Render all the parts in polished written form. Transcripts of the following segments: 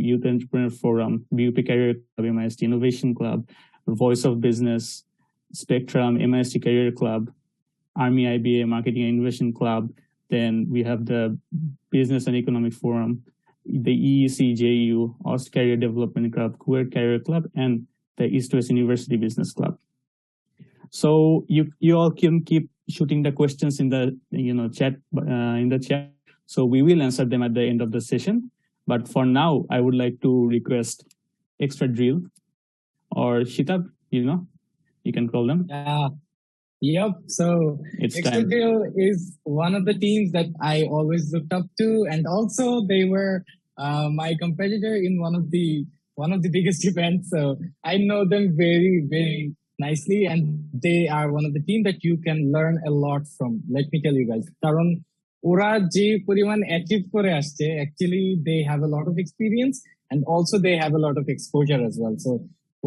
Youth Entrepreneur Forum, BUP Career Club, MIST Innovation Club, Voice of Business, Spectrum, MIST Career Club, Army IBA Marketing and Innovation Club. Then we have the Business and Economic Forum, the EECJU, Ost Career Development Club, Kuwait Career Club, and the East West University Business Club. So you all can keep shooting the questions in the chat So we will answer them at the end of the session. But for now, I would like to request Extra Drill or Shitab, you can call them. Yep. So Extra Drill is one of the teams that I always looked up to, and also they were my competitor in one of the biggest events. So I know them very, very nicely, and they are one of the team that you can learn a lot from. Let me tell you guys, Karon ওরা যে পরিমাণ achieve করে আসছে, actually they have a lot of experience and also they have a lot of exposure as well. So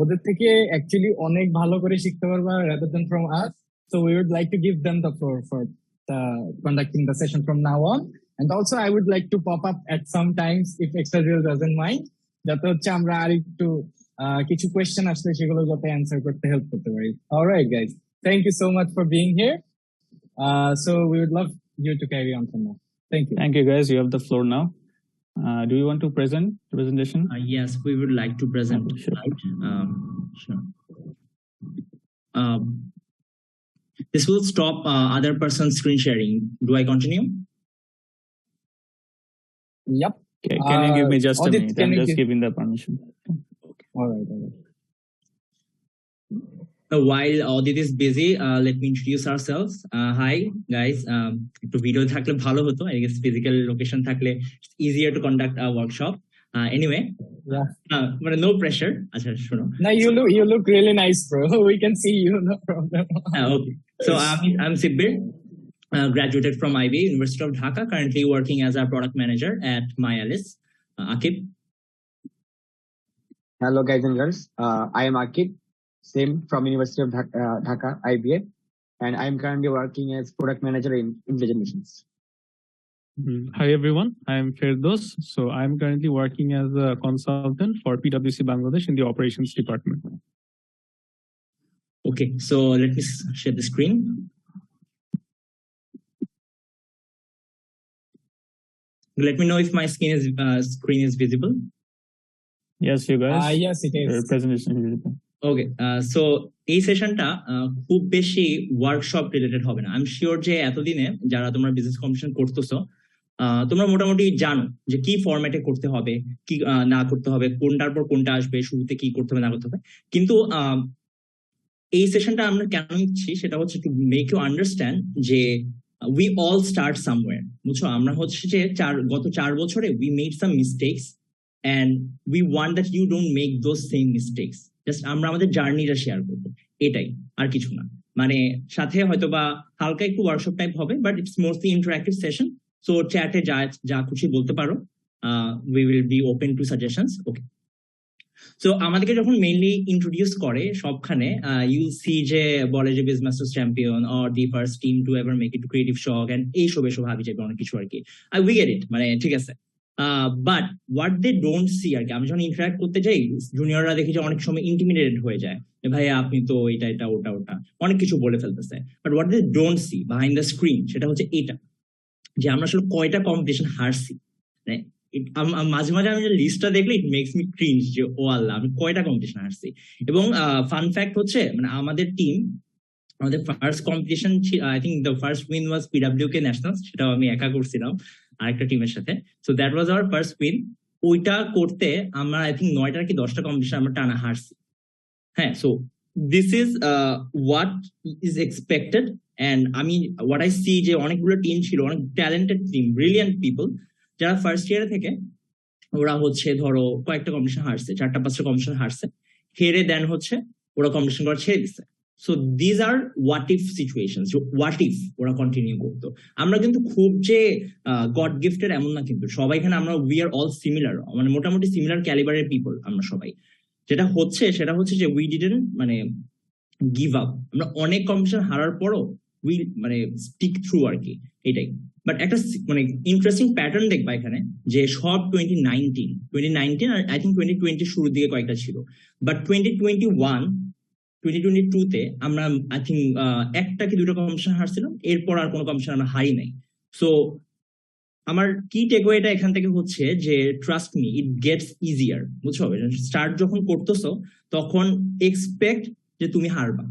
ওদের থেকে actually অনেক ভালো করে শিখতে পারবা rather than from us. So we would like to give them the floor for conducting the session from now on. And also I would like to pop up at some times if Extra Drill doesn't mind, যাতে হচ্ছে আমরা আর একটু কিছু question আসলে সেগুলো যাতে answer করতে help করতে পারি. Alright guys, thank you so much for being here. So we would love you to carry on from now. Thank you. Thank you guys. You have the floor now. Do you want to present the presentation? Yes, we would like to present. Sure. Sure. This will stop other person's screen sharing. Do I continue? Yep. Okay. Can you give me just a minute? I'm just giving the permission. All right. While Audit is busy, let me introduce ourselves. Hi guys. To video থাকলে ভালো হতো. I guess physical location থাকলে it's easier to conduct a workshop. Anyway, but no pressure. আচ্ছা শোনো. No, you look really nice, bro. We can see you, no problem. Okay. So I'm Sibbir, graduated from IBA, University of Dhaka, currently working as a product manager at MyAlice. Akib. Hello guys and girls. I am Akib. Same from University of Dhaka, IBA, and I'm currently working as product manager in Intelligent Missions. Hi everyone, I'm Firdos. So I'm currently working as a consultant for PwC Bangladesh in the operations department. Okay, so let me share the screen. Let me know if my screen is visible. Yes, you guys. Yes, it is. Your presentation is visible. Okay so এই সেশনটা খুব বেশি workshop related হবে না। I am sure যে এতদিনে যারা তোমরা business competition করতেছো তোমরা মোটামুটি জানো যে কি ফরম্যাটে করতে হবে, কি না করতে হবে, কোনটার পর কোনটা আসবে, শুরুতে কি করতে হবে না করতে হবে। কিন্তু এই সেশনটা আমরা কেন নিচ্ছি সেটা হচ্ছে টু মেক ইউ আন্ডারস্ট্যান্ড যে উই অল স্টার্ট সামওয়্যার। বুঝছো, আমরা হচ্ছে যে গত 4 বছরে we made some mistakes and we want that you don't make those same mistakes. Just আমরা আমাদের জার্নিটা শেয়ার করবো, এটাই, আর কিছু না। মানে সাথে হয়তো বা হালকা একটু ওয়ার্কশপ টাইপ হবে, but it's mostly interactive session. So চ্যাটে যা খুশি বলতে পারো, we will be open to suggestions. Okay, so আমাদেরকে যখন মেইনলি ইন্ট্রোডিউস করে সবখানে ইউল সি যে বলে যে business champion or the first team to ever make it creative shock and এইসব হাবি যাবে অনেক কিছু আর কি। উই গেট ইট, মানে ঠিক আছে। But what they don't see আর কি, আমি যখন ইন্টারাক্ট করতে যাই জুনিয়ররা দেখি যে অনেক সময় ইন্টিমিডেটেড হয়ে যায়, ভাইয়া আপনি তো এটা ওটা অনেক কিছু বলে ফেলতেছে। But what they don't see behind the screen সেটা হচ্ছে এটা, যে আমরা আসলে কয়টা কম্পিটিশন হারছি। মাঝে মাঝে আমি যে লিস্টটা দেখলে ইট মেক্স মি ক্রিঞ্জ যে ও আল্লাহ আমি কয়টা কম্পিটিশন হারছি। এবং ফান ফ্যাক্ট হচ্ছে মানে আমাদের first competition I think the first win was PWK nationals, সেটাও আমি একা করছিলাম আরেকটা টিমের সাথে। So that was our first win. ওইটা করতে আমরা আই থিঙ্ক 9টা কি 10টা কম্পিটিশন আমরা টানা হারছি। হ্যাঁ, so this is what is expected. And আমি হোয়াট আই সি যে অনেকগুলো টিম ছিল, অনেক ট্যালেন্টেড টিম, ব্রিলিয়ান্ট পিপল, যারা ফার্স্ট ইয়ারে থেকে ওরা হচ্ছে ধরো কয়েকটা কম্পিটিশন হারছে, 4টা-5টা কম্পিটিশন হারছে, হেরে দেন হচ্ছে ওরা কম্পিটিশন করা ছেড়ে দিচ্ছে। So these are what if situation, what if ওরা কন্টিনিউ করতো। আমরা কিন্তু খুব যে গড গিফটেড এমন না, কিন্তু সবাই এখানে আমরা উই আর অল সিমিলার, মানে মোটামুটি সিমিলার ক্যালিবারের পিপল আমরা সবাই। যেটা হচ্ছে সেটা হচ্ছে যে উই ডিডন্ট মানে গিভ আপ। আমরা অনেক কম্পিটিশন হারার পরও উইল মানে স্টিক থ্রু আর কি, এটাই। বাট একটা মানে ইন্টারেস্টিং প্যাটার্ন দেখবা এখানে, যে সব 2019 আর আই থিঙ্ক 2020 শুরুর দিকে কয়েকটা ছিল, বাট 2022 তে আমরা আই থিঙ্ক একটা কি দুটো কম্পিটিশন হারছিলাম, এরপর আর কোনো কম্পিটিশন আমরা হারি নাই। সো আমার কি টেকওয়েটা এখান থেকে হচ্ছে যে trust me, it gets easier, বুঝছো? স্টার্ট যখন করতেছো তখন এক্সপেক্ট যে তুমি হারবা,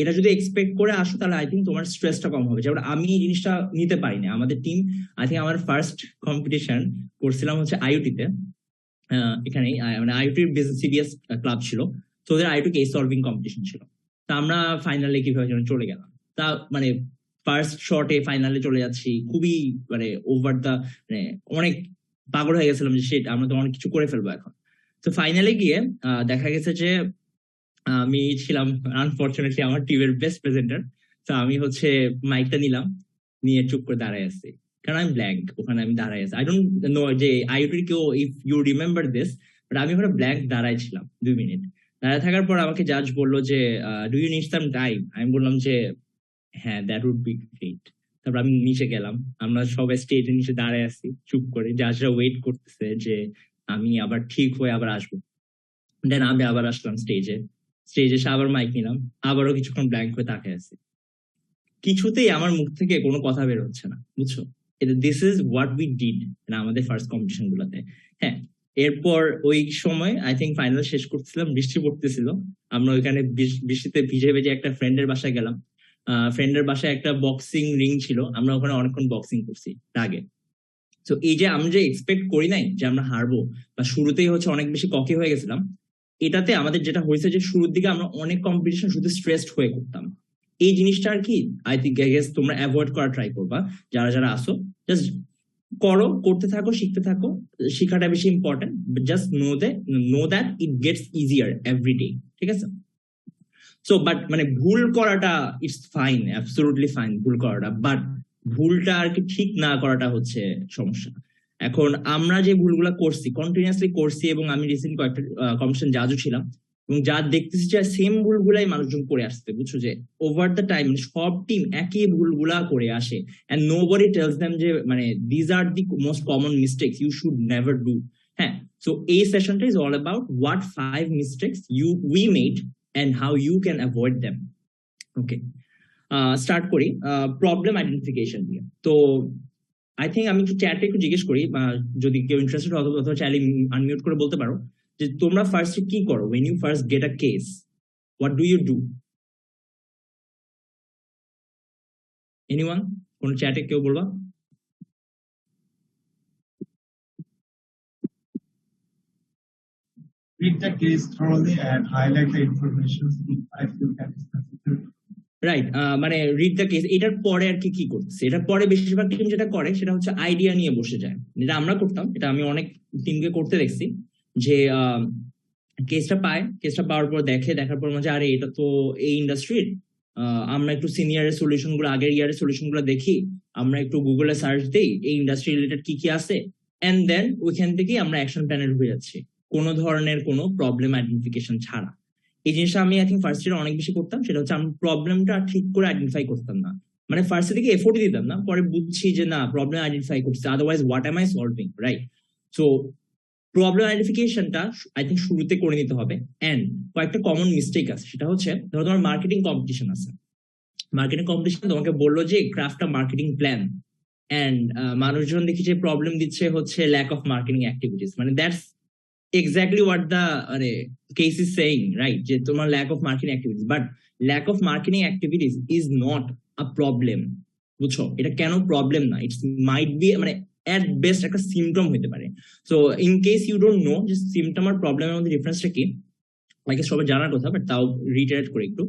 এটা যদি এক্সপেক্ট করে আসো তাহলে আই থিঙ্ক তোমার স্ট্রেসটা কম হবে। যেমন আমি এই জিনিসটা নিতে পারি না, আমাদের টিম আই থিঙ্ক আমার ফার্স্ট কম্পিটিশন করছিলাম হচ্ছে আইওটিতে, এখানেই মানে আইওটির সিবিএস ক্লাব ছিল, তো ওদের আইওটি কেস সলভিং কম্পিটিশন ছিল। তা আমরা ফাইনালে কিভাবে যেন চলে গেলাম, তা মানে ফার্স্ট শটে ফাইনালে চলে যাচ্ছি, খুবই মানে ওভার দা মানে অনেক পাগল হয়ে গেছিলাম যে সেটা আমরা তো অনেক কিছু করে ফেলবো এখন। তো ফাইনালে গিয়ে দেখা গেছে যে আমি ছিলাম আনফরচুনেটলি আমার টিমের বেস্ট প্রেজেন্টার। তো আমি হচ্ছে মাইকটা নিলাম, নিয়ে চুপ করে দাঁড়ায় আসছি, কারণ আমি ব্ল্যাঙ্ক ওখানে আমি দাঁড়ায় আছি। আই ডোন্ট নো যে আইওটির কেউ if you remember this, but আমি ওখানে ব্ল্যাঙ্ক দাঁড়ায় ছিলাম 2 মিনিট। দাঁড়ায় থাকার পর আমাকে জাজ বললো যে do you need some time. আমি বললাম যে হ্যাঁ, দ্যাট উড বি গ্রেট। তারপর আমি নিচে গেলাম, আমরা সবাই স্টেজের নিচে দাঁড়ায় আছি চুপ করে, জাজরা ওয়েট করতেছে যে আমি আবার ঠিক হয়ে আবার আসবো। দেন আমি আবার আসলাম স্টেজে এসে আবার মাইক নিলাম, আবারও কিছুক্ষণ ব্ল্যাঙ্ক হয়ে তাকিয়ে আছি, কিছুতেই আমার মুখ থেকে কোনো কথা বের হচ্ছে না, বুঝছো? This is what we did আমাদের ফার্স্ট কম্পিটিশন গুলোতে। হ্যাঁ, এরপর ওই সময় আই থিঙ্ক ফাইনাল শেষ করতেছিলাম, বৃষ্টি পড়তেছিল, আমরা ওইখানে বৃষ্টিতে ভিজে ভিজে একটা ফ্রেন্ডের বাসায় গেলাম। ফ্রেন্ডের বাসায় একটা বক্সিং রিং ছিল, আমরা ওখানে অনেকক্ষণ বক্সিং করছি আগে। তো এই যে আমরা যে এক্সপেক্ট করি নাই যে আমরা হারবো, বা শুরুতেই হচ্ছে অনেক বেশি ককি হয়ে গেছিলাম, এটাতে আমাদের যেটা হয়েছে যে শুরুর দিকে আমরা অনেক কম্পিটিশন শুধু স্ট্রেসড হয়ে করতাম। এই জিনিসটা আর কি আই থিঙ্ক তোমরা অ্যাভয়েড করা ট্রাই করবা, যারা আসো। জাস্ট করতে থাকো, শিখতে থাকো, শিখাটা বেশি important. Just know that it gets easier every day, ঠিক আছে? সো বাট মানে ভুল করাটা ইটস ফাইন, অ্যাবসলিউটলি ফাইন ভুল করাটা, বাট ভুলটা আর কি ঠিক না করাটা হচ্ছে সমস্যা। এখন আমরা যে ভুলগুলা করছি, কন্টিনিউয়াসলি করছি, এবং আমি রিসেন্ট কয়েকটা কম্পিটিশন জাজও ছিলাম, এবং যা দেখতেছি যে সেম ভুলগুলাই মানুষজন করে আসছে, বুঝছো? যে ওভার দ্য টাইম সব টিম একই ভুলগুলা করে আসে, এন্ড নোবডি টেলস দেম যে মানে these are the most common mistakes you should never do. হ্যাঁ, সো এই সেশনটা is all about what 5 mistakes we made and how you can avoid them. Okay, start করি problem identification দিয়ে। তো I think আমি একটু চ্যাটে একটু জিজ্ঞেস করি, বা যদি কেউ ইন্টারেস্টেড হয় অথবা চাইলে আনমিউট করে বলতে পারো যে তোমরা ফার্স্টে কি করো when you first get a case, what do you do? Anyone? কোন চ্যাটে কেউ বলবা? Read the case thoroughly and highlight the information if I feel that is necessary. Right, মানে রিড দ্য কেস। এটার পরে আর কি করতেছে, এটার পরে বেশিরভাগ টিম যেটা করে সেটা হচ্ছে আইডিয়া নিয়ে বসে যায়, যেটা আমরা করতাম, এটা আমি অনেক টিমকে করতে দেখছি, যে কেসটা পাওয়ার পর দেখার পর মনে আরে এটা তো এই ইন্ডাস্ট্রির, আমরা একটু সিনিয়রের সলিউশন গুলো, আগের ইয়ারের সলিউশন গুলো দেখি, আমরা একটু গুগলে সার্চ দিই এই ইন্ডাস্ট্রি রিলেটেড কি আছে, এন্ড দেন ওইখান থেকে আমরা অ্যাকশন প্ল্যানে ঢুকে যাচ্ছি, কোনো ধরনের কোনো প্রবলেম আইডেন্টিফিকেশন ছাড়া। এই জিনিসটা আমি আই থিঙ্ক ফার্স্ট ইয়ারে অনেক বেশি করতাম, সেটা হচ্ছে আমি প্রবলেমটা ঠিক করে আইডেন্টিফাই করতাম না, মানে ফার্স্ট দিকে এফোর্টই দিতাম না, পরে বুঝছি যে না, প্রবলেম আইডেন্টিফাই করছে, otherwise what am I solving, right? So problem আইডেন্টিফিকেশনটা আই থিঙ্ক শুরুতে করে নিতে হবে। এন্ড কয়েকটা কমন মিস্টেক আছে, সেটা হচ্ছে ধরো তোমার মার্কেটিং কম্পিটিশন আছে, মার্কেটিং কম্পিটিশন তোমাকে বললো যে craft a marketing plan, and মানুষজন দেখি যে প্রবলেম দিচ্ছে হচ্ছে ল্যাক অফ মার্কেটিং অ্যাক্টিভিটিস, মানে that's exactly what the case is saying, right? যে তোমার lack of marketing activities, but lack of marketing activities is not a problem, বুঝছো? এটা কেন প্রবলেম না, ইটস মাইট বি মানে at best একটা symptom হতে পারে। So in case you don't know যে সিমটম আর প্রবলেমের মধ্যে ডিফারেন্সটা কি, লাইক সবাই জানার কথা, বাট তাও রিটারেট করে একটু।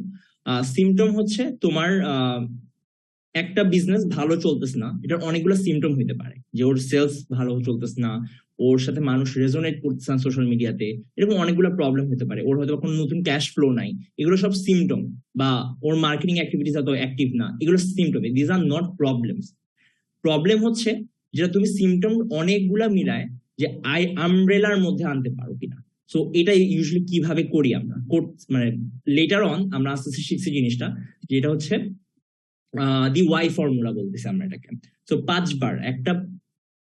সিমটম হচ্ছে তোমার একটা বিজনেস ভালো চলতেছে না, এটার অনেকগুলো সিমটম হতে পারে, যে ওর সেলস ভালো চলতেছে না, ওর সাথে মানুষ রেজোনেট করতেছে না সোশ্যাল মিডিয়াতে, এরকম অনেকগুলো প্রবলেম হতে পারে, ওর হয়তো কোনো নতুন ক্যাশ ফ্লো নাই, এগুলো সব সিমটম, বা ওর মার্কেটিং অ্যাক্টিভিটিস এত অ্যাক্টিভ না, এগুলো symptom, this are not problems. Problem হচ্ছে যেটা তুমি সিমটম অনেকগুলা মিলায় যে আমব্রেলার মধ্যে আনতে পারো কিনা। সো এটা ইউজুয়ালি কিভাবে করি আমরা, মানে লেটার অন আমরা আস্তে আস্তে শিখছি জিনিসটা, যেটা হচ্ছে দি ওয়াই ফর্মুলা বলতেছি আমরা এটাকে। তো 5 বার একটা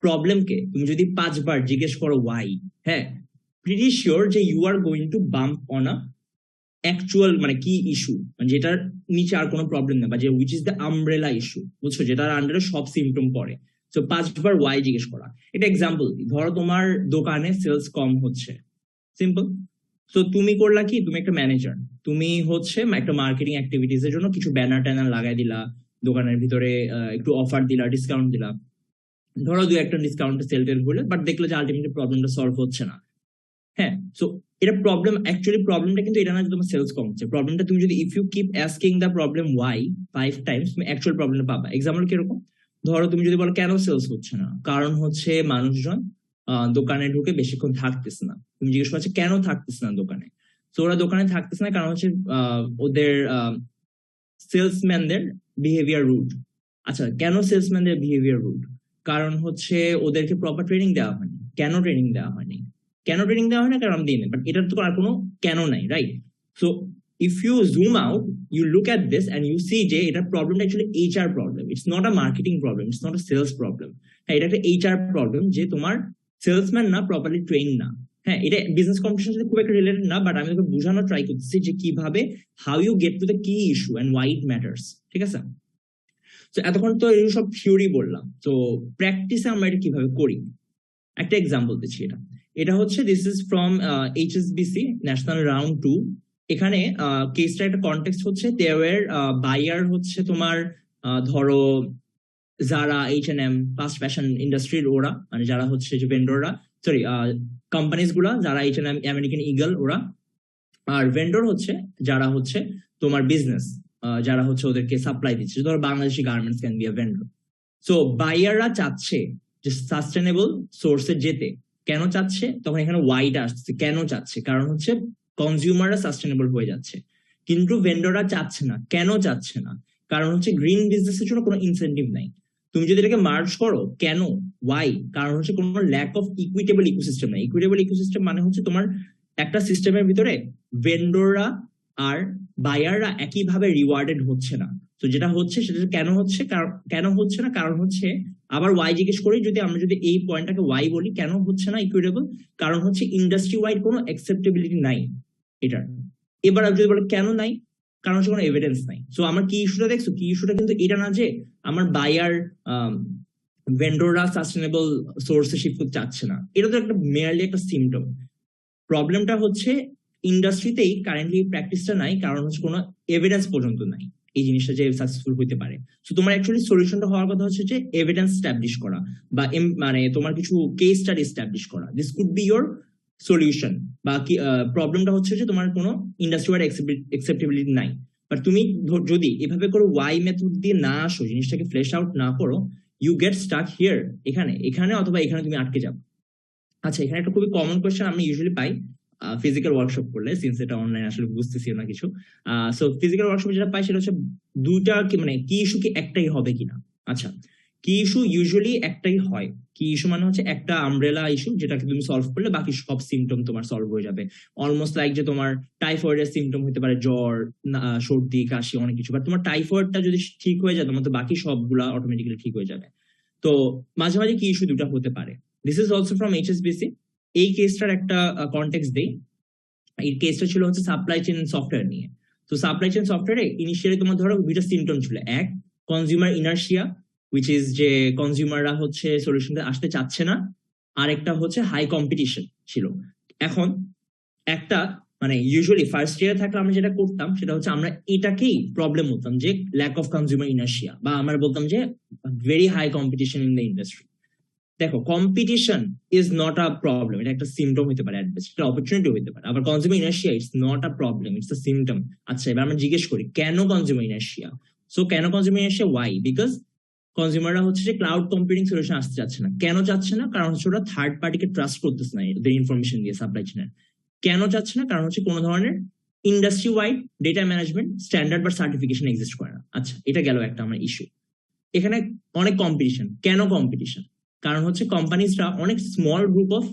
প্রবলেমকে তুমি যদি 5 বার জিজ্ঞেস করো ওয়াই, হ্যাঁ, প্রিটি শিওর যে you are going to bump on a actual মানে কি ইস্যু, মানে যেটার নিচে আর কোনো প্রবলেম নেই, বা যে which is the umbrella issue, বুঝছো, যেটার আন্ডারে সব সিমটম পড়ে। তো 5 বার ওয়াই জিজ্ঞেস করা। এটা এক্সাম্পল, ধরো তোমার দোকানে সেলস কম হচ্ছে, সিম্পল। তো তুমি করলা কি, তুমি একটা ম্যানেজার, তুমি হচ্ছে একটা মার্কেটিং অ্যাক্টিভিটিস এর জন্য কিছু ব্যানার ট্যানার লাগাই দিলা, দোকানের ভিতরে একটু অফার দিলা, ডিসকাউন্ট দিলা, ধরো 2-1টা ডিসকাউন্টে সেল টেল করলে, বাট দেখলো যে আলটিমেটলি প্রবলেমটা সলভ হচ্ছে না। হ্যাঁ, সো এটা প্রবলেম, অ্যাকচুয়ালি প্রবলেমটা কিন্তু এটা না যে তোমার সেলস কম হচ্ছে, প্রবলেমটা তুমি যদি if you keep asking the problem why 5 times, তুমি অ্যাকচুয়াল প্রবলেমটা পাবা। এক্সাম্পল কিরকম, ধরো তুমি যদি বলো কেন সেলস হচ্ছে না, কারণ হচ্ছে মানুষজন দোকানে ঢুকে বেশিক্ষণ থাকতেছে না। তুমি জিজ্ঞেস করছো কেন থাকতেছে না দোকানে, তো ওরা দোকানে থাকতেছে না কারণ হচ্ছে ওদের সেলসম্যানদের বিহেভিয়ার রুড। আচ্ছা, কেন সেলসম্যানদের বিহেভিয়ার রুড, কারণ হচ্ছে ওদেরকে প্রপার ট্রেনিং দেওয়া হয়নি। কেন ট্রেনিং দেওয়া হয়নি, কেন ট্রেনিং দেওয়া হয় না, কারণ দিই না, বাট এটার তো আর কোনো কেন নাই, right? So if you zoom out, you look at this and you see যে এটা প্রবলেমটা actually HR problem, it's not a marketing problem, it's not a sales problem. হ্যাঁ, এটা একটা এইচআর প্রবলেম যে তোমার সেলসম্যান না প্রপারলি ট্রেন না। হ্যাঁ, এটা বিজনেস কম্পিটিশনের সাথে খুব একটা রিলেটেড না, বাট আমি তোকে বোঝানোর ট্রাই করতেছি যে কিভাবে, how you get to the key issue and why it matters, ঠিক আছে? তো এতক্ষণ তো এই সব থিওরি বললাম, তো প্র্যাকটিসে আমরা এটা কিভাবে করি একটা এক্সাম্পল দিচ্ছি। এটা হচ্ছে this is from HSBC national round 2। এখানে কেসটা একটা কনটেক্সট হচ্ছে দেওয়ার বায়ার হচ্ছে তোমার ধরো যারা H&M ফাস্ট ফ্যাশন ইন্ডাস্ট্রির ওরা, মানে যারা হচ্ছে যে ভেন্ডররা, সরি কোম্পানিজ গুলা, যারা H&M, আমেরিকান ইগল ওরা, আর ভেন্ডর হচ্ছে যারা হচ্ছে তোমার বিজনেস, যারা হচ্ছে ওদেরকে সাপ্লাই দিচ্ছে, ধরো Bangladeshi garments can be a vendor. So বায়াররা চাচ্ছে যে সাস্টেনেবল সোর্সে যেতে। কেন চাচ্ছে, তখন এখানে ওয়াইটা আসছে, কেন চাচ্ছে, কারণ হচ্ছে কনজিউমাররা সাস্টেনেবল হয়ে যাচ্ছে, কিন্তু ভেন্ডররা চাচ্ছে না। কেন চাচ্ছে না, কারণ হচ্ছে গ্রিন বিজনেসের জন্য কোনো ইনসেন্টিভ নাই। তুমি যদি এটাকে মার্জ করো, কেন, ওয়াই, কারণ হচ্ছে কোনো ল্যাক অফ ইকুইটেবল ইকোসিস্টেম নাই। ইকুইটেবল ইকোসিস্টেম মানে হচ্ছে তোমার একটা সিস্টেমের ভিতরে ভেন্ডররা আর বায়াররা একইভাবে রিওয়ার্ডেড হচ্ছে না। তো যেটা হচ্ছে সেটা কেন হচ্ছে, কেন হচ্ছে না, কারণ হচ্ছে আবার ওয়াই জিজ্ঞেস করি, যদি আমরা যদি এই পয়েন্টটাকে ওয়াই বলি, কেন হচ্ছে না ইকুইটেবল, কারণ হচ্ছে ইন্ডাস্ট্রি ওয়াইড কোনো অ্যাকসেপ্টেবিলিটি নাই এটার। এবার যদি বলে কেন নাই, কারণ হচ্ছে কোনো এভিডেন্স নাই। সো আমার কি ইস্যুটা দেখছো, কি ইস্যুটা কিন্তু এটা না যে আমার বায়ার ভেন্ডররা সাস্টেনেবল সোর্সে শিফট করতে চাচ্ছে না, এটা তো একটা মেয়ারলি একটা সিমটম। প্রবলেমটা হচ্ছে ইন্ডাস্ট্রিতেই কারেন্টলি প্র্যাকটিসটা নাই, কারণ হচ্ছে কোনো এভিডেন্স পর্যন্ত নাই এই জিনিসটা যে সাকসেসফুল হইতে পারে। সো তোমার অ্যাকচুয়ালি সলিউশনটা হওয়ার কথা হচ্ছে যে এভিডেন্স স্ট্যাবলিশ করা, বা মানে তোমার কিছু কেস স্টাডি স্ট্যাবলিশ করা। This could be your solution. বা কি প্রবলেমটা হচ্ছে যে তোমার কোনো ইন্ডাস্ট্রি ওয়াইড অ্যাকসেপ্টেবিলিটি নাই, বাট তুমি যদি এভাবে করে ওয়াই মেথড দিয়ে না আসো, জিনিসটাকে ফ্লেশ আউট না করো, ইউ গেট স্টাক হিয়ার, এখানে অথবা এখানে তুমি আটকে যাবে। আচ্ছা, এখানে একটা খুবই কমন কোয়েশ্চেন আমি ইউজুয়ালি পাই ফিজিক্যাল ওয়ার্কশপ করলে, সিন্স এটা অনলাইন আসলে বুঝতেছি না কিছু। সো ফিজিক্যাল ওয়ার্কশপে যেটা পাই সেটা হচ্ছে দুইটা কি, মানে কি ইস্যু কি একটাই হবে কিনা। আচ্ছা, কি ইস্যু ইউজুয়ালি একটাই হয়। কি ইস্যু মানে হচ্ছে একটা আমব্রেলা ইস্যু, যেটাকে তুমি সলভ করলে বাকি সব সিমটম তোমার সলভ হয়ে যাবে। অলমোস্ট লাইক যে তোমার টাইফয়েডের সিমটম হতে পারে জ্বর, সর্দি, কাশি, অনেক কিছু, বাট তোমার টাইফয়েডটা যদি ঠিক হয়ে যায়, তোমার তো বাকি সবগুলা অটোমেটিক্যালি ঠিক হয়ে যাবে। তো মাঝে মাঝে কি ইস্যু দুটা হতে পারে। This is also from HSBC. এই কেসটার একটা কনটেক্সট দেই। এই কেসটা ছিল হচ্ছে সাপ্লাই চেইন সফটওয়্যার নিয়ে। তো সাপ্লাই চেইন সফটওয়্যারে ইনিশিয়ালি তোমার ধরো দুইটা সিমটম ছিল। এক, কনজিউমার ইনার্শিয়া, উইচ ইজ যে কনজিউমাররা হচ্ছে সলিউশনটা আসতে চাচ্ছে না। আর একটা হচ্ছে হাই কম্পিটিশন ছিল। এখন একটা মানে ইউজুয়ালি ফার্স্ট ইয়ারে থাকলে আমরা যেটা করতাম সেটা হচ্ছে আমরা এটাকেই প্রবলেম বলতাম যে ল্যাক অফ কনজিউমার ইনার্শিয়া, বা আমরা বলতাম যে very high competition in the industry. দেখো, competition is not a problem, এটা একটা সিমটম হতে পারে, একটা অপরচুনিটি হতে পারে। আবার consumer inertia it's not a problem, it's a symptom. আচ্ছা, এবার আমরা জিজ্ঞেস করি কেন কনজিউমার ইনার্শিয়া। সো কেন কনজিউমার ইনার্শিয়া, ওয়াই? বিকজ কনজিউমাররা হচ্ছে যে ক্লাউড কম্পিউটিং সলিউশন আসতে চাচ্ছে না। কেন চাচ্ছে না? কারণ হচ্ছে ওরা থার্ড পার্টিকে ট্রাস্ট করতেছে না এদের ইনফরমেশন দিয়ে সাপ্লাই চেইনের। কেন চাচ্ছে না? কারণ হচ্ছে কোনো ধরনের industry wide data management standard বা সার্টিফিকেশন এক্সিস্ট করে না। আচ্ছা, এটা গেল একটা আমার ইস্যু। এখানে অনেক কম্পিটিশন। কেন কম্পিটিশন? কারণ হচ্ছে কোম্পানিজরা অনেক small group of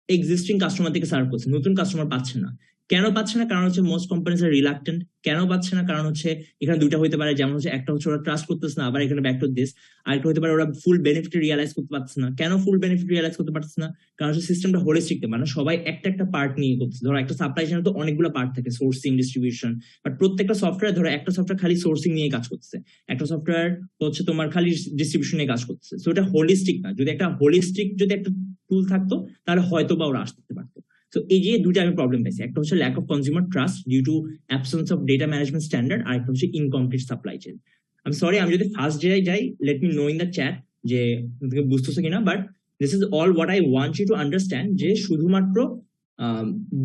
existing customer থেকে সার্ভ করছে, নতুন কাস্টমার পাচ্ছে না। কেন পাচ্ছে না? কারণ হচ্ছে মোস্ট কোম্পানিজ আর রিলাক্টেন্ট। কেন পাচ্ছে না? কারণ হচ্ছে এখানে দুইটা হইতে পারে, যেমন হচ্ছে একটা হচ্ছে ওরা ট্রাস্ট করতেছে না, আবার এখানে ব্যাক টু দিস আরেকটা হতে পারে ওরা ফুল বেনিফিট রিয়ালাইজ করতে পারছে না। কেন ফুল বেনিফিট রিয়ালাইজ করতে পারছে না? কারণ হচ্ছে সিস্টেমটা হোলিস্টিক, মানে সবাই একটা একটা পার্ট নিয়ে করতেছে। ধরো একটা সাপ্লাই চেইনে তো অনেকগুলো পার্ট থাকে, সোর্সিং, ডিস্ট্রিবিউশন, বাট প্রত্যেকটা সফটওয়্যার, ধরো একটা সফটওয়্যার খালি সোর্সিং নিয়ে কাজ করতেছে, একটা সফটওয়্যার হচ্ছে তোমার খালি ডিস্ট্রিবিউশন নিয়ে কাজ করতেছে। সো এটা হোলিস্টিক না। যদি একটা হোলিস্টিক যদি একটা টুল থাকতো তাহলে হয়তো বা ওরা আসতে পারতো। তো এই যে দুইটা আমি প্রবলেম পাইছি, একটা হচ্ছে lack of consumer trust due to absence of data management standard, আর একটা হচ্ছে ইনকমপ্লিট সাপ্লাই চেইন। আমি সরি, আমি যদি ফার্স্ট ডে যাই, let me know in the chat যে তুমি বুঝতেছো কিনা, but this is all what I want you to understand, যে শুধুমাত্র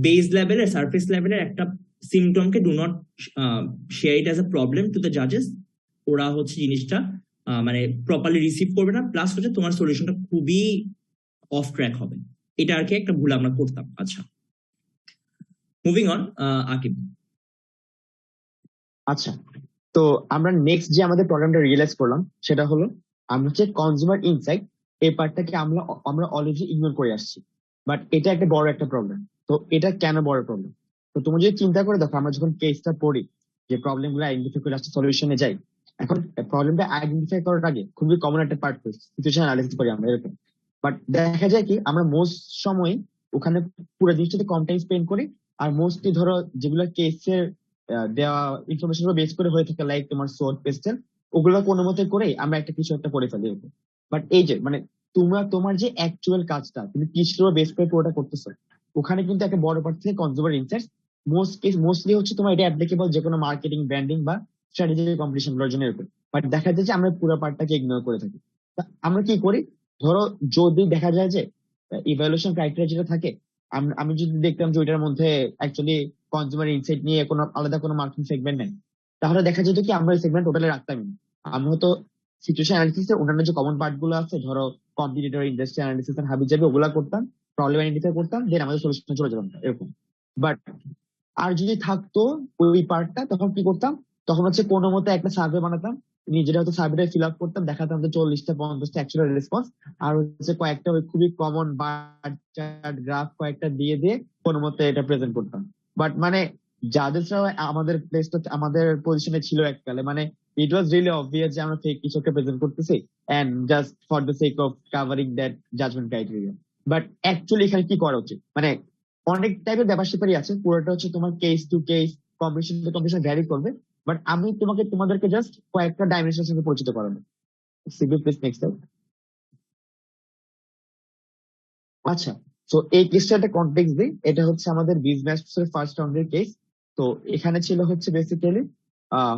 বেস লেভেলের, সার্ফেস লেভেলের একটা সিমটমকে do not share it as a problem to the জাজেস। ওরা হচ্ছে জিনিসটা মানে প্রপারলি রিসিভ করবে না, প্লাস হচ্ছে তোমার সলিউশনটা খুবই অফ ট্র্যাক হবে। এটা আর কি একটা ভুল আমরা করতাম। আচ্ছা, মুভিং অন, আকিব। আচ্ছা, তো আমরা নেক্সট যে আমাদের প্রবলেমটা রিয়েলাইজ করলাম সেটা হলো আমরা হচ্ছে কনজিউমার ইনসাইট এই পার্টটাকে আমরা অলরেডি ইগনোর করে আসছি, বাট এটা একটা বড় একটা প্রবলেম। তো এটা কেন বড় প্রবলেম? তো তুমি যদি চিন্তা করে দেখো, আমরা যখন কেসটা পড়ি, যে প্রবলেম গুলো আইডেন্টিফাই করে আসছে সলিউশনে যাই, এখন প্রবলেমটা আইডেন্টিফাই করার আগে খুবই কমন একটা পার্ট সিচুয়েশন অ্যানালাইসিস করি আমরা এরকম। বাট দেখা যায় কি আমরা মোস্ট সময় ওখানে পুরো জিনিসটাতে কম টাইম স্পেন্ড করি, আর মোস্টলি ধরো যেগুলো কেসের দেওয়া ইনফরমেশন বেস করে হয়ে থাকে, লাইক তোমার সোর্স পেস্টেল, ওগুলো কোনো মতে করে আমরা একটা কিছু একটা করে ফেলি। বাট এই যে মানে তোমার যে অ্যাকচুয়াল কাজটা তুমি কিসের বেস করে পুরোটা করতেছো, ওখানে কিন্তু একটা বড় পার্ট থেকে কনজিউমার ইনসাইটস মোস্টলি হচ্ছে তোমার এটা অ্যাপ্লিকেবল যে কোনো মার্কেটিং, ব্র্যান্ডিং বা স্ট্র্যাটেজি কম্পিটিশন গুলোর জন্য এরকম। বাট দেখা যায় যে আমরা পুরো পার্টটাকে ইগনোর করে থাকি। আমরা কি করি, ধরো যদি দেখা যায় যে ইভ্যালুয়েশন ক্রাইটেরিয়া যেটা থাকে, আমি যদি দেখতাম যে ওইটার মধ্যে অ্যাকচুয়ালি কনজিউমার ইনসাইট নিয়ে কোনো আলাদা কোনো মার্কেটিং সেগমেন্ট নেই, তাহলে দেখা যেত কি আমরা এই সেগমেন্ট টোটালি রাখতামই না। আমরা হয়তো সিচুয়েশন অ্যানালিসিস এর অন্যান্য যে কমন পার্ট গুলো আছে, ধরো কম্পিটিটর, ইন্ডাস্ট্রি অ্যানালিসিস আর হাবি জাবি, ওগুলা করতাম, প্রবলেম আইডেন্টিফাই করতাম, দেন আমাদের সলিউশন চলে যেতাম এরকম। বাট আর যদি থাকতো ওই পার্টটা, তখন কি করতাম, তখন হচ্ছে কোনো মতে একটা সার্ভে বানাতাম, নিজেরা হয়তো সার্ভেটা ফিল আপ করতাম, দেখাতাম যে 40টা 50টা অ্যাকচুয়াল রেসপন্স, আর হচ্ছে কয়েকটা ওই খুবই কমন বার চার্ট গ্রাফ কয়েকটা দিয়ে দিয়ে কোনো মতে এটা প্রেজেন্ট করতাম। বাট মানে যাদের আমাদের প্লেসটা আমাদের পজিশনে ছিল এককালে, মানে ইট ওয়াজ রিয়েলি অবভিয়াস যে আমরা ফেক কিছু একটা প্রেজেন্ট করতেছি, and just for the sake of covering that judgement criteria. But actually এখানে কি করা উচিত, মানে অনেক টাইপের ব্যাপার স্যাপারই আছে, পুরোটা হচ্ছে তোমার case to case, competition to competition vary করবে। বাট আমি তোমাদেরকে জাস্ট কয়েকটা ডাইমেনশনের সাথে পরিচিত করাবো। CB please next slide. আচ্ছা, তো এই কেসটা একটা কনটেক্সট দিই। এটা হচ্ছে আমাদের বিজনেস ফার্স্ট রাউন্ডের কেস। তো এখানে ছিল হচ্ছে বেসিক্যালি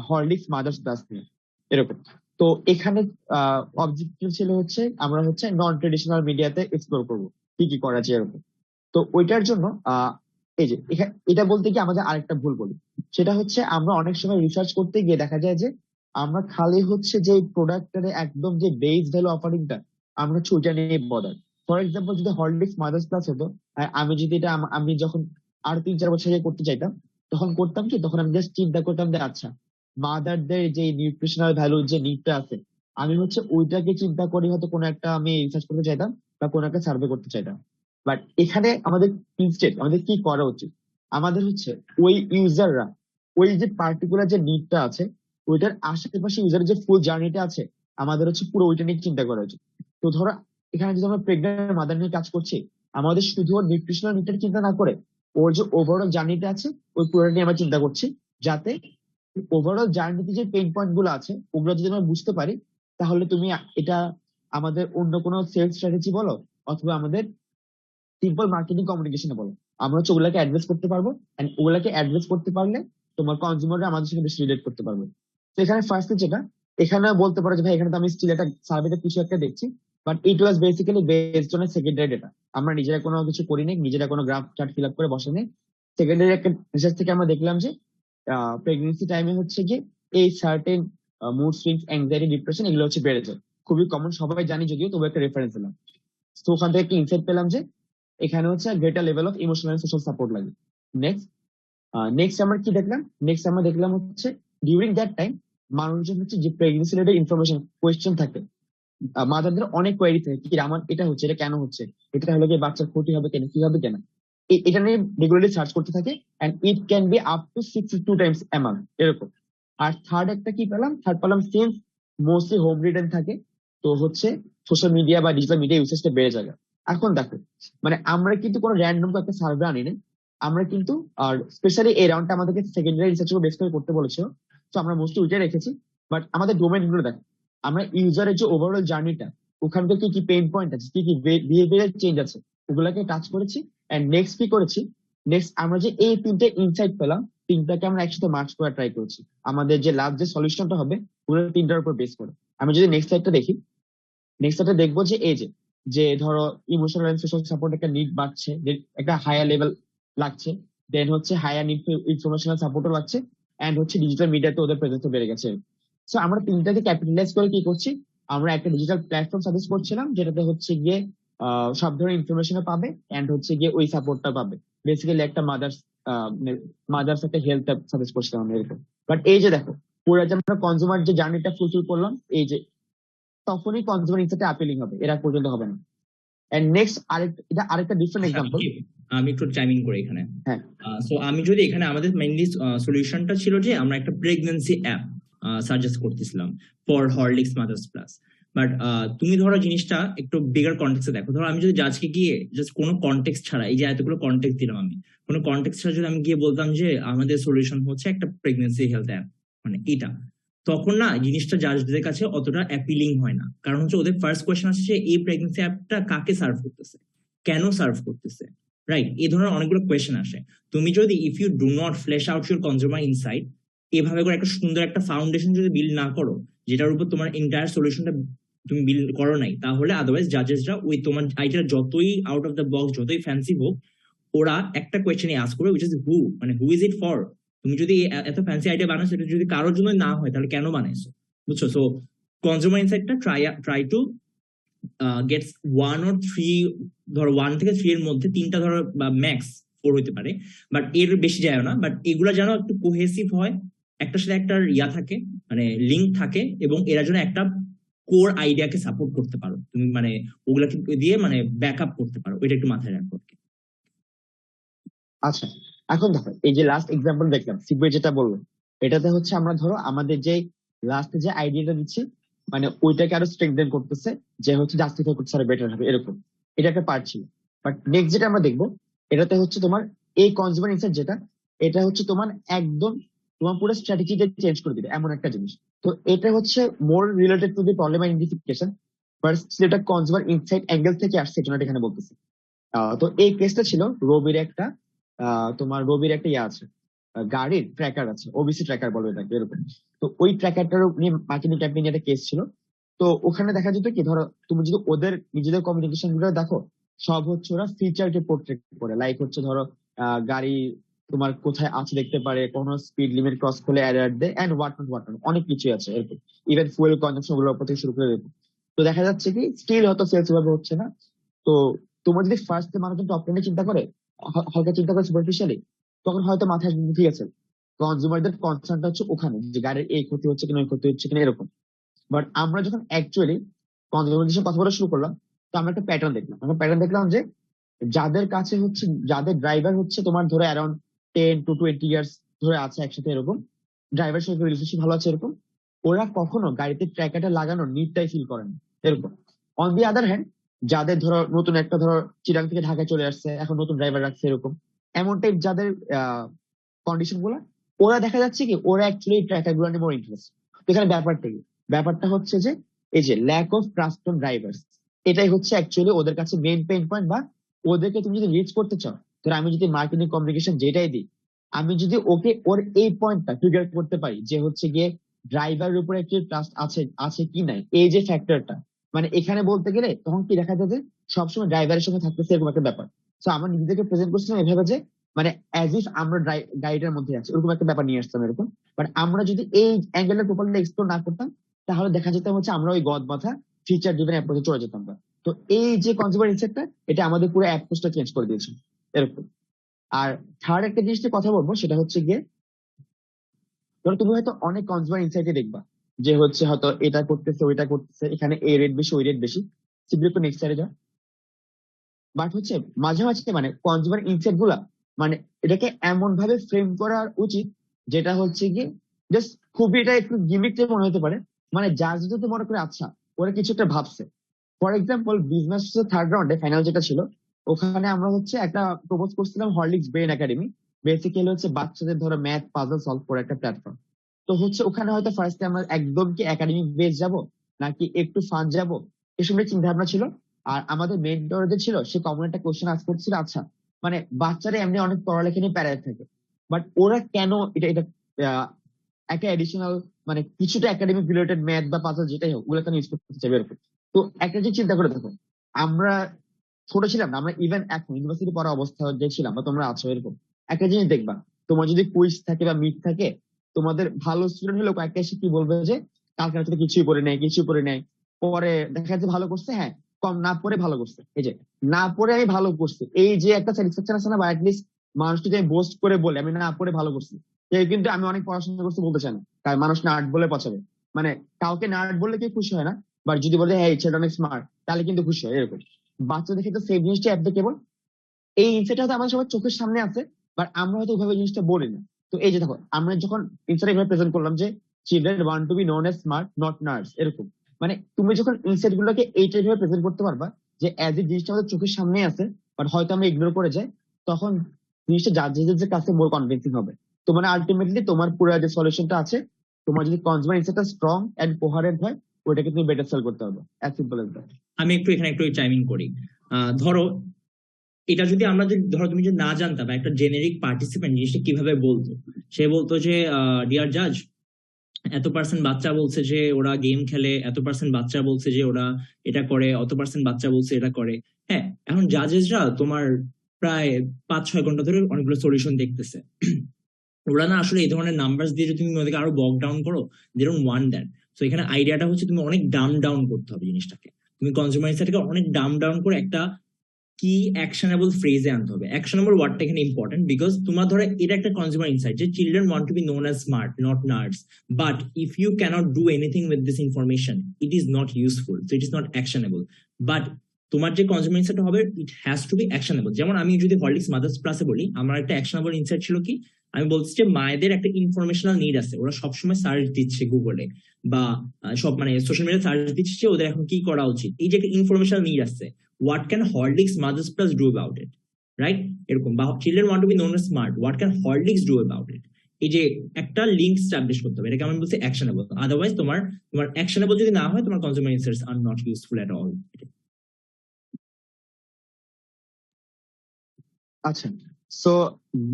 হরলিক্স মাদার্স ক্লাস নিয়ে এরকম। তো এখানে অবজেক্টিভ ছিল হচ্ছে আমরা হচ্ছে নন ট্রেডিশনাল মিডিয়াতে এক্সপ্লোর করবো কি কি করা যায় এরকম। তো ওইটার জন্য এই যে এটা বলতে কি আমাদের আরেকটা ভুল বলি, সেটা হচ্ছে আমরা অনেক সময় রিসার্চ করতে গিয়ে দেখা যায় যে আমরা খালি হচ্ছে যে প্রোডাক্টের একদম যে বেস ভ্যালু অফারিংটা আমরা হচ্ছে ওইটা নিয়ে বদার। ফর এক্সাম্পল যদি হরলিক্স মাদার্স প্লাস হতো, আমি যদি এটা আমি যখন আর 3-4 বছর আগে করতে চাইতাম, তখন করতাম কি, তখন আমি জাস্ট চিন্তা করতাম যে আচ্ছা মাদারদের যে নিউট্রিশনাল ভ্যালু যে নিডটা আছে, আমি হচ্ছে ওইটাকে চিন্তা করে হয়তো কোনো একটা আমি রিসার্চ করতে চাইতাম বা কোনো একটা সার্ভে করতে চাইতাম। বাট এখানে আমাদের ইনস্টেড আমাদের কি করা উচিত, আমাদের হচ্ছে ওই ইউজাররা ওই যে পার্টিকুলার যে নিডটা আছে ওইটার আশেপাশে ইউজারের যে ফুল জার্নিটা আছে, আমাদের হচ্ছে পুরো ওইটা নিয়ে চিন্তা করা উচিত। তো ধরো এখানে যদি আমরা প্রেগনেন্ট মাদার নিয়ে কাজ করছি, আমাদের শুধু ওর নিউট্রিশনাল নিডটা চিন্তা না করে ওর যে ওভারঅল জার্নিটা আছে ওই পুরোটা নিয়ে আমরা চিন্তা করছি, যাতে ওভারঅল জার্নিতে যে পেইন পয়েন্ট গুলো আছে ওগুলো যদি আমরা বুঝতে পারি, তাহলে তুমি এটা আমাদের অন্য কোনো সেলস স্ট্র্যাটেজি বলো অথবা আমাদের সিম্পল মার্কেটিং কমিউনিকেশনে বলো, আমরা হচ্ছে ওগুলাকে অ্যাড্রেস করতে পারবো। এন্ড ওগুলাকে অ্যাড্রেস করতে পারলে তোমার কনজিউমাররা আমাদের সঙ্গে বেশি রিলেট করতে পারবে। তো এখানে ফার্স্ট যেটা, এখানে বলতে পারো যে ভাই এখানে তো আমি স্টিল একটা সার্ভেতে কিছু একটা দেখছি, but it was basically based on secondary data. আমরা নিজেরা কোনো কিছু করিনি, নিজেরা কোনো গ্রাফ চার্ট ফিল আপ করে বসেনি। সেকেন্ডারি একটা রিসার্চ থেকে আমরা দেখলাম যে প্রেগনেন্সি টাইমে হচ্ছে কি এই certain mood swings, anxiety, depression এগুলো হচ্ছে বেড়ে যায়, খুবই কমন, সবাই জানি যদিও, তবু একটা রেফারেন্স দিলাম। তো ওখান থেকে একটা ইনসাইট পেলাম যে এখানে হচ্ছে greater level of emotional social support লাগে। নেক্সট আমরা কি দেখলাম, নেক্সট আমরা দেখলাম হচ্ছে ডিউরিং দ্যাট টাইম মানুষজন হচ্ছে যে প্রেগনেন্সি রিলেটেড ইনফরমেশন কোয়েশ্চেন থাকে, মাদারদের অনেক কোয়েরি থাকে কি আমার এটা হচ্ছে, এটা কেন হচ্ছে, এটা হলে কি বাচ্চার ক্ষতি হবে কেন, কি হবে কেন। এটা নিয়ে রেগুলারলি সার্চ করতে থাকে, and it can be up to 62 times a month এরকম। আর থার্ড একটা কি পেলাম, থার্ড পেলাম সিন্স মোস্টলি হোম রিটেন থাকে, তো হচ্ছে সোশ্যাল মিডিয়া বা ডিজিটাল মিডিয়া ইউসেজটা বেড়ে যাবে। এখন দেখো মানে আমরা কিন্তু কোনো র্যান্ডম একটা সার্ভে আনি না, আমরা কিন্তু আর স্পেশালি এই রাউন্ডটা আমাদেরকে সেকেন্ডারি রিসার্চ বেস করে করতে বলেছিল, তো আমরা মোস্টলি ওইটাই রেখেছি। বাট আমাদের ডোমেন গুলো দেখো, আমরা ইউজারের যে ওভারঅল জার্নিটা, ওখান থেকে কি পেইন পয়েন্ট আছে, কি কি বিহেভিয়ার চেঞ্জ আছে, ওগুলাকে টাচ করেছি। এন্ড নেক্সট কি করেছি, নেক্সট আমরা যে এই তিনটে ইনসাইট পেলাম, তিনটাকে আমরা একসাথে মার্চ করা ট্রাই করেছি। আমাদের যে লাস্ট যে সলিউশনটা হবে পুরো তিনটার উপর বেস করে। আমি যদি নেক্সট সাইডটা দেখি, নেক্সট সাইডে দেখবো যে এই যে ধরো ইমোশনাল এন্ড সোশ্যাল সাপোর্ট একটা নিড বাড়ছে, একটা হায়ার লেভেল লাগছে, দেন হচ্ছে হায়ার নিড ইনফরমেশনাল সাপোর্টও লাগছে, এন্ড হচ্ছে ডিজিটাল মিডিয়াতে ওদের প্রেজেন্সও বেড়ে গেছে। সো আমরা তিনটাকে ক্যাপিটালাইজ করে কি করছি, আমরা একটা ডিজিটাল প্ল্যাটফর্ম সাজেস্ট করছিলাম যেটাতে হচ্ছে গিয়ে সব ধরনের ইনফরমেশন পাবে, এন্ড হচ্ছে গিয়ে ওই সাপোর্টটা পাবে। বেসিক্যালি একটা মাদার্স একটা হেলথ সাজেস্ট করছিলাম আমরা এরকম। বাট এই যে দেখো, পুরো যে আমরা কনজিউমার যে জার্নিটা ফুলফিল করলাম, এই যে তখনই কনজিউমার ইনসাইটে অ্যাপিলিং হবে, এরা পর্যন্ত হবে না। এন্ড নেক্সট আরেকটা ডিফারেন্ট এক্সাম্পল, আমি একটু টাইমিং করি এখানে। হ্যাঁ, সো আমি যদি এখানে আমাদের মেইনলি সলিউশনটা ছিল যে আমরা একটা প্রেগন্যান্সি অ্যাপ সাজেস্ট করতেছিলাম for Horlicks mother's plus. But তুমি ধরো জিনিসটা একটু বিগার কনটেক্সটে দেখো। ধরো আমি যদি জাজকে গিয়ে জাস্ট কোনো কনটেক্সট ছাড়া, এই যে এতগুলো কনটেক্সট দিলাম, আমি কোনো কনটেক্সট ছাড়া যদি আমি গিয়ে বলতাম যে আমাদের সলিউশন হচ্ছে একটা প্রেগন্যান্সি হেলথ অ্যাপ, মানে এটা, তখন না জিনিসটা জাজদের কাছে অতটা অ্যাপিলিং হয় না। কারণ হচ্ছে ওদের ফার্স্ট কোয়েশ্চেন আসছে এই প্রেগন্যান্সি অ্যাপটা কাকে সার্ভ করতেছে, কেন সার্ভ করতেছে, রাইট? এই ধরনের অনেকগুলো কোয়েশ্চেন আসে। তুমি যদি if you do not flesh out your consumer insight, এভাবে করে একটা সুন্দর একটা ফাউন্ডেশন যদি বিল্ড না করো, যেটার উপর তোমার এন্টায়ার সলিউশনটা তুমি বিল্ড করো নাই, তাহলে আদারওয়াইজ জাজেসরা ওই তোমার আইডিয়া যতই আউট অফ দ্য বক্স, যতই ফ্যান্সি হোক, ওরা একটা কোয়েশ্চেনই আস্ক করবে, উইচ ইজ হু, মানে হু ইজ ইট ফর। তুমি যদি এত ফ্যান্সি আইডিয়া বানাও, সেটা যদি কারোর জন্য না হয় তাহলে কেন বানাইছো, বুঝছো? সো কনজিউমার ইনসাইটটা ট্রাই টু গেটস 1 or 3, ধরো 1 থেকে 3 এর মধ্যে 3টা ধরো, বা ম্যাক্স 4 হতে পারে, বাট এর বেশি যায় না। বাট এগুলা যেন একটু কোহেসিভ হয়, একটার সাথে একটা ইয়া থাকে, মানে লিঙ্ক থাকে, এবং এরা যেন একটা কোর আইডিয়াকে সাপোর্ট করতে পারো তুমি, মানে ওগুলাকে দিয়ে মানে ব্যাকআপ করতে পারো, ওইটা একটু মাথায় রাখো। আচ্ছা এখন দেখো, এই যে লাস্ট এক্সাম্পল দেখলাম সিগওয়ে যেটা বললো, এটাতে হচ্ছে আমরা ধরো আমাদের যে লাস্টে যে আইডিয়াটা দিচ্ছি, মানে ওইটাকে আরো স্ট্রেংথেন করতেছে, যে হচ্ছে জাস্টিফাই করতে আরো বেটার হবে এরকম। এটা একটা পার্ট ছিল। বাট নেক্সট যেটা আমরা দেখবো, এটাতে হচ্ছে তোমার এই কনজিউমার ইনসাইট যেটা, এটা হচ্ছে তোমার একদম তোমার পুরো স্ট্র্যাটেজিটা চেঞ্জ করে দিবে এমন একটা জিনিস। তো এটা হচ্ছে more related to the problem identification, but যেটা কনজিউমার ইনসাইট অ্যাঙ্গেল থেকে আসছে, এটা এখানে বলতেছে। তো এই কেসটা ছিল রবির একটা তোমার রবির একটা ইয়ে আছে, গাড়ির ট্র্যাকার আছে, ওবিসি ট্র্যাকার বলবে এটাকে এরকম। তো ওই ট্র্যাকারটার নিয়ে মার্কেটিং ক্যাম্পেইন একটা কেস ছিল। তো ওখানে দেখা যেত কি, ধরো তুমি যদি ওদের নিজেদের কমিউনিকেশন গুলো দেখো, সব হচ্ছে ওরা ফিচারকে পোর্ট্রেট করে, লাইক হচ্ছে ধরো গাড়ি তোমার কোথায় আছে দেখতে পারে, কোনো স্পিড লিমিট ক্রস করলে অ্যালার্ট দেয়, এন্ড হোয়াট নট অনেক কিছু আছে এরকম। ইভেন ফুয়েল কনজাম্পশন গুলোর উপর থেকে শুরু করে দেবো। তো দেখা যাচ্ছে কি স্টিল হয়তো সেলস ভাবে হচ্ছে না। তো তোমার যদি ফার্স্ট মানুষজন টপ টেনে চিন্তা করে, হালকা চিন্তা করে সুপারফিশিয়ালি, তখন হয়তো মাথায় আসবে ঠিক আছে, কনজিউমারদের কনসার্নটা হচ্ছে ওখানে যে গাড়ির এই ক্ষতি হচ্ছে কিনা, ওই ক্ষতি হচ্ছে কিনা এরকম। বাট আমরা যখন অ্যাকচুয়ালি কনজিউমারদের সাথে কথা বলা শুরু করলাম, তো আমরা একটা প্যাটার্ন দেখলাম যে যাদের কাছে হচ্ছে, যাদের ড্রাইভার হচ্ছে তোমার ধরো অ্যারাউন্ড 10 to 20 ইয়ার্স ধরে আছে একসাথে এরকম, ড্রাইভার সাথে রিলেশনশিপ ভালো আছে এরকম, ওরা কখনো গাড়িতে ট্র্যাকারটা লাগানোর নিডটাই ফিল করে না এরকম। অন দি আদার হ্যান্ড, যাদের ধরো নতুন একটা ধরো চিরাং থেকে ঢাকায় চলে আসছে, এখন নতুন ড্রাইভার রাখছে এরকম, এমন টাইপ যাদের কন্ডিশন গুলা, ওরা দেখা যাচ্ছে কি ওরা অ্যাকচুয়ালি ট্র্যাকার গুলো নিয়ে মোর ইন্টারেস্ট। তো এখানে ব্যাপারটা হচ্ছে যে এই যে lack of trust on drivers, এটাই হচ্ছে অ্যাকচুয়ালি ওদের কাছে মেইন পেইন পয়েন্ট। বা ওদেরকে তুমি যদি রিচ করতে চাও, ধরো আমি যদি মার্কেটিং কমিউনিকেশন যেটাই দিই, আমি যদি ওকে ওর এই পয়েন্টটা ট্রিগার করতে পারি যে হচ্ছে গিয়ে ড্রাইভারের উপরে একটি ট্রাস্ট আছে কি নাই, এই যে ফ্যাক্টরটা, মানে এখানে বলতে গেলে তখন কি দেখা যায় যে সবসময় ড্রাইভারের সঙ্গে থাকতেছে এরকম একটা ব্যাপার। তো আমরা নিজেদেরকে প্রেজেন্ট করছিলাম এভাবে যে মানে অ্যাজ ইফ আমরা গাড়িটার মধ্যে আছি, ওরকম একটা ব্যাপার নিয়ে আসতাম এরকম। বাট আমরা যদি এই অ্যাঙ্গেলটা প্রপারলি এক্সপ্লোর না করতাম, তাহলে দেখা যেত হচ্ছে আমরা ওই গদ বাঁধা ফিচার ড্রিভেন অ্যাপ্রোচে চলে যেতাম। তো এই যে কনজিউমার ইনসাইটটা, এটা আমাদের পুরো অ্যাপ্রোচটা চেঞ্জ করে দিয়েছে এরকম। আর থার্ড একটা জিনিস নিয়ে কথা বলবো, সেটা হচ্ছে গিয়ে ধরো তুমি হয়তো অনেক কনজিউমার ইনসাইটে দেখবা যে হচ্ছে হয়তো এটা করতেছে ওইটা করতেছে, এখানে এই রেট বেশি ওই রেট বেশি। সিম্পলি একটু নেক্সট সাইডে যাও। বাট হচ্ছে মাঝে মাঝে মানে কনজিউমার ইনসাইট গুলা মানে এটাকে এমন ভাবে ফ্রেম করা উচিত যেটা হচ্ছে কি জাস্ট খুবই এটা একটু গিমিক মনে হতে পারে, মানে জাজ যদি মনে করে আচ্ছা ওরা কিছু একটা ভাবছে। ফর এক্সাম্পল বিজনেস থার্ড রাউন্ডে ফাইনাল যেটা ছিল, ওখানে আমরা হচ্ছে একটা প্রপোজ করছিলাম হরলিক্স ব্রেন একাডেমি। বেসিক্যালি হচ্ছে বাচ্চাদের ধরো ম্যাথ পাজল সলভ করে একটা প্ল্যাটফর্ম। তো হচ্ছে ওখানে হয়তো ফার্স্টে আমরা একদম কি একাডেমিক বেস যাব নাকি একটু ফান যাব, এসব নিয়ে চিন্তা ভাবনা ছিল। আর আমাদের মেন্টর যে ছিল সে কমন একটা কোশ্চেন আস্ক করছিল, আচ্ছা মানে বাচ্চারা এমনি অনেক পড়ালেখা নিয়ে প্যারায় থাকে, বাট ওরা কেন এটা এটা একটা এডিশনাল মানে কিছুটা একাডেমিক রিলেটেড ম্যাথ বা পাজল যেটাই হোক ওগুলো কেন ইউজ করতে চাইবে এরকম। তো একটা যে চিন্তা করে দেখো, আমরা ছোট ছিলাম না, আমরা ইভেন এখন ইউনিভার্সিটি পড়া অবস্থা যে ছিলাম বা তোমরা আছো এরকম, একটা জিনিস দেখবা তোমার যদি কুইজ থাকে বা মিট থাকে, তোমাদের ভালো স্টুডেন্ট হলেও কয়েকটা এসে কি বলবে যে কালকে রাতে কিছুই পড়ে নেয় কিছুই পড়ে নেয়, পরে দেখা যাচ্ছে ভালো করছে, হ্যাঁ কম না পড়ে ভালো করছে, এই যে না পড়ে আমি ভালো করছি এই যে একটা স্যাটিসফ্যাকশন আছে না, বা অ্যাটলিস্ট মানুষ যদি আমি বোস্ট করে বলে আমি না পড়ে ভালো করছি, কিন্তু আমি অনেক পড়াশোনা করছি বলতে চাই না, কারণ মানুষ নার্ড বলে পচাবে। মানে কাউকে নার্ড বললে কেউ খুশি হয় না, বাট যদি বলে হ্যাঁ ছেলেটা অনেক স্মার্ট তাহলে কিন্তু খুশি হয় এরকম। বাচ্চাদের ক্ষেত্রে সেম জিনিসটা অ্যাপ্লিকেবল। এই ইনসাইটটা হয়তো আমাদের সবার চোখের সামনে আছে, বাট আমরা হয়তো ওইভাবে জিনিসটা বলি না। তো এই যে দেখো আমরা যখন ইনসাইট এভাবে প্রেজেন্ট করলাম যে children want to be known as smart not nurse এরকম, মানে তুমি যখন ইনসাইট গুলোকে এইটা ভাবে প্রেজেন্ট করতে পারবা যে অ্যাজ এ জিনিসটা আমাদের চোখের সামনে আছে বাট হয়তো আমরা ইগনোর করে যাই, তখন জিনিসটা জাজেসদের কাছে মোর কনভিন্সিং হবে। তো মানে আলটিমেটলি তোমার পুরো যে সলিউশনটা আছে, তোমার যদি কনজিউমার ইনসাইটটা স্ট্রং এন্ড কোহারেন্ট হয় ওইটাকে তুমি বেটার সেল করতে হবে, অ্যাজ সিম্পল এজ দ্যাট। আমি এখানে একটু টাইমিং করি। ধরো এটা যদি আমরা ধরো তুমি যদি না জানতা বা একটা জেনেরিক পার্টিসিপেন্ট জিনিসটা কিভাবে বলতো, সে বলতো যে ডিয়ার জাজ এত পার্সেন্ট বাচ্চা বলছে যে ওরা গেম খেলে, এত পার্সেন্ট বাচ্চা বলছে যে ওরা এটা করে, অত পার্সেন্ট বাচ্চা বলছে এটা করে। হ্যাঁ, এখন জাজেসরা তোমার প্রায় 5-6 ঘন্টা ধরে অনেকগুলো সলিউশন দেখতেছে। ওরা না আসলে এই ধরনের নাম্বার দিয়ে যদি তুমি ওদেরকে আরো বক ডাউন করো, দে ডোন্ট ওয়ান্ট দ্যাট। তো এখানে আইডিয়াটা হচ্ছে তুমি অনেক ডাম ডাউন করতে হবে জিনিসটাকে, তুমি কনজিউমার ইনসাইটকে অনেক ডাম ডাউন করে একটা কি অ্যাকশনেবল ফ্রেজে আনতে হবে। অ্যাকশনেবল ওয়ার্ডটা এখানে ইম্পর্টেন্ট, বিকজ তোমার ধরো এটা একটা কনজিউমার ইনসাইট যে children want to be known as smart not nerds, but if you can't do anything with this information it is not useful, so it is not actionable. But তোমার যে consumer insight হবে it has to be actionable. যেমন আমি যদি Horlicks mother's প্লাসে বলি, আমার একটা অ্যাকশনেবল ইনসাইট ছিল কি, আমি বলছি যে মায়েদের একটা ইনফরমেশনাল নিড আছে, ওরা সবসময় সার্চ দিচ্ছে গুগলে বা সব মানে সোশ্যাল মিডিয়া সার্চ দিচ্ছে ওদের এখন কি করা উচিত, এই যে একটা ইনফরমেশনাল নিড আছে, what can Horlicks Mothers Plus do about it, right? এরকম বা children want to be known as smart, what can Horlicks do about it? এই যে একটা লিঙ্ক এস্টাবলিশ করতে হবে, এটাকে আমি বলছি অ্যাকশনেবল। আদারওয়াইজ তোমার অ্যাকশনেবল যদি না হয় তোমার consumer insights are not useful at all. আচ্ছা, সো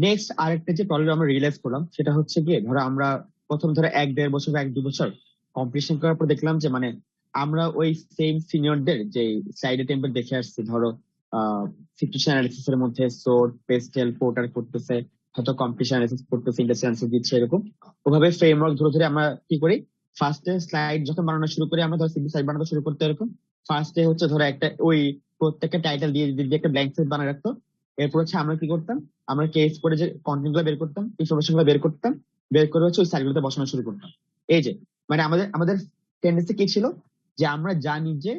নেক্সট আরেকটা যে প্রবলেম আমরা রিয়েলাইজ করলাম সেটা হচ্ছে কি, ধরো আমরা প্রথম ধরো 1-1.5 বছর বা 1-2 বছর কম্পিটিশন করার পর দেখলাম যে মানে আমরা ওই সেম সিনিয়রদের যে স্লাইডে টেম্পলেট দেখে আসছি, ধরো সিচুয়েশন অ্যানালিসিস এর মধ্যে সোর্ট পেস্টেল পোর্টার করতেছে, হয়তো কম্পিটিশন অ্যানালিসিস করতেছে, ইন্ডাস্ট্রি অ্যানালিসিস দিচ্ছে, এরকম ওভাবে ফ্রেমওয়ার্ক ধরে ধরে আমরা কি করি, ফার্স্টে স্লাইড যখন বানানো শুরু করি, আমরা ধরো সিম্পল স্লাইড বানানো শুরু করতে, এরকম ফার্স্টে হচ্ছে ধরো একটা ওই প্রত্যেকটা টাইটেল দিয়ে দিয়ে একটা ব্ল্যাঙ্ক স্লাইড বানায় রাখতো। এরপর হচ্ছে আমরা কি করতাম, আমরা কেস করে যে কন্টেন্ট গুলো বের করতাম, ইনফরমেশন গুলো বের করতাম, বের করে হচ্ছে ওই সাইড গুলোতে বসানো শুরু করতাম। এই যে মানে আমাদের আমাদের টেন্ডেন্সি কি ছিল যে আমরা জানি যে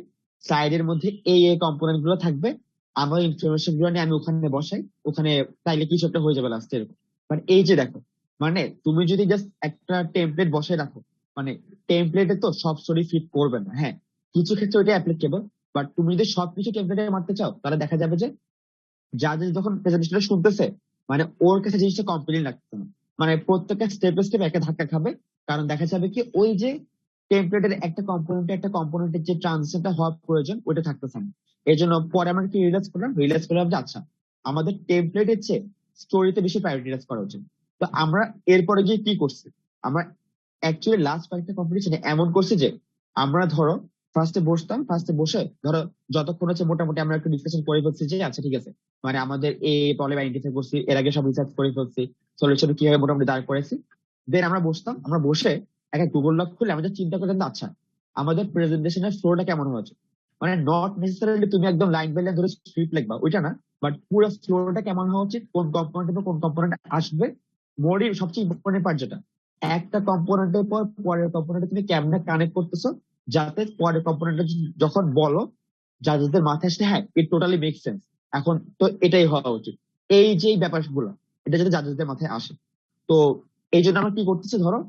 স্লাইডের মধ্যে এই এই কম্পোনেন্ট গুলো থাকবে, আমার ইনফরমেশন গুলো নিয়ে আমি ওখানে বসাই, ওখানে তাইলে কিছু একটা হয়ে যাবে লাস্টে এরকম। মানে এই যে দেখো, মানে তুমি যদি জাস্ট একটা টেমপ্লেট বসায় রাখো, মানে টেমপ্লেটে তো সব স্টোরি ফিট করবে না, হ্যাঁ কিছু ক্ষেত্রে ওইটা অ্যাপ্লিকেবল, বাট তুমি যদি সবকিছু টেমপ্লেটে মারতে চাও তাহলে দেখা যাবে যে জাজেস যখন প্রেজেন্টেশনটা শুনতেছে মানে ওর কাছে জিনিসটা কমপ্লিট লাগছে না, মানে প্রত্যেকটা স্টেপ স্টেপ একটা ধাক্কা খাবে, কারণ দেখা যাবে কি ওই যে টেমপ্লেটের একটা কম্পোনেন্টের যে ট্রানজিশনটা হওয়া প্রয়োজন ওইটা থাকতেছে না। এই জন্য পরে আমরা কি রিয়েলাইজ করলাম যে আচ্ছা আমাদের টেমপ্লেটের চেয়ে স্টোরিতে বেশি প্রায়োরিটাইজ করা উচিত। তো আমরা এরপরে গিয়ে কি করছি, আমরা অ্যাকচুয়ালি লাস্ট কয়েকটা কম্পিটিশনে এমন করছি যে আমরা ধরো ফার্স্টে বসে ধরো যতক্ষণ হচ্ছে মোটামুটি আমরা একটু ডিসকাশন করে ফেলছি যে আচ্ছা ঠিক আছে মানে আমাদের এই প্রবলেম আইডেন্টিফাই করছি, এর আগে সব রিসার্চ করে ফেলছি, সলিউশন কিভাবে মোটামুটি দাঁড় করেছি, দেন আমরা বসে একটা গুগল ডক খুলে আমাদের চিন্তা করতাম আচ্ছা আমাদের প্রেজেন্টেশনের ফ্লোটা কেমন হওয়া উচিত, মানে নট নেসেসারিলি তুমি একদম লাইন বাই লাইন ধরে স্ক্রিপ্ট লিখবা ওইটা না, বাট পুরো ফ্লোটা কেমন হওয়া উচিত, কোন কম্পোনেন্ট আসবে, মোডই সবচেয়ে ইম্পর্টেন্ট পার্ট যেটা একটা কম্পোনেন্টের পর পরের কম্পোনেন্টে তুমি কেমনে কানেক্ট করতেছো, যাতে পরের কম্পোনেন্টটা যখন বলো যাদের মাথায় আসলে হ্যাঁ ইট টোটালি মেক সেন্স, এখন তো এটাই হওয়া উচিত, এই যে ব্যাপারগুলো এটা যাতে যাদের মাথায় আসে। তো এই জন্য আমরা কি করতেছি, ধরো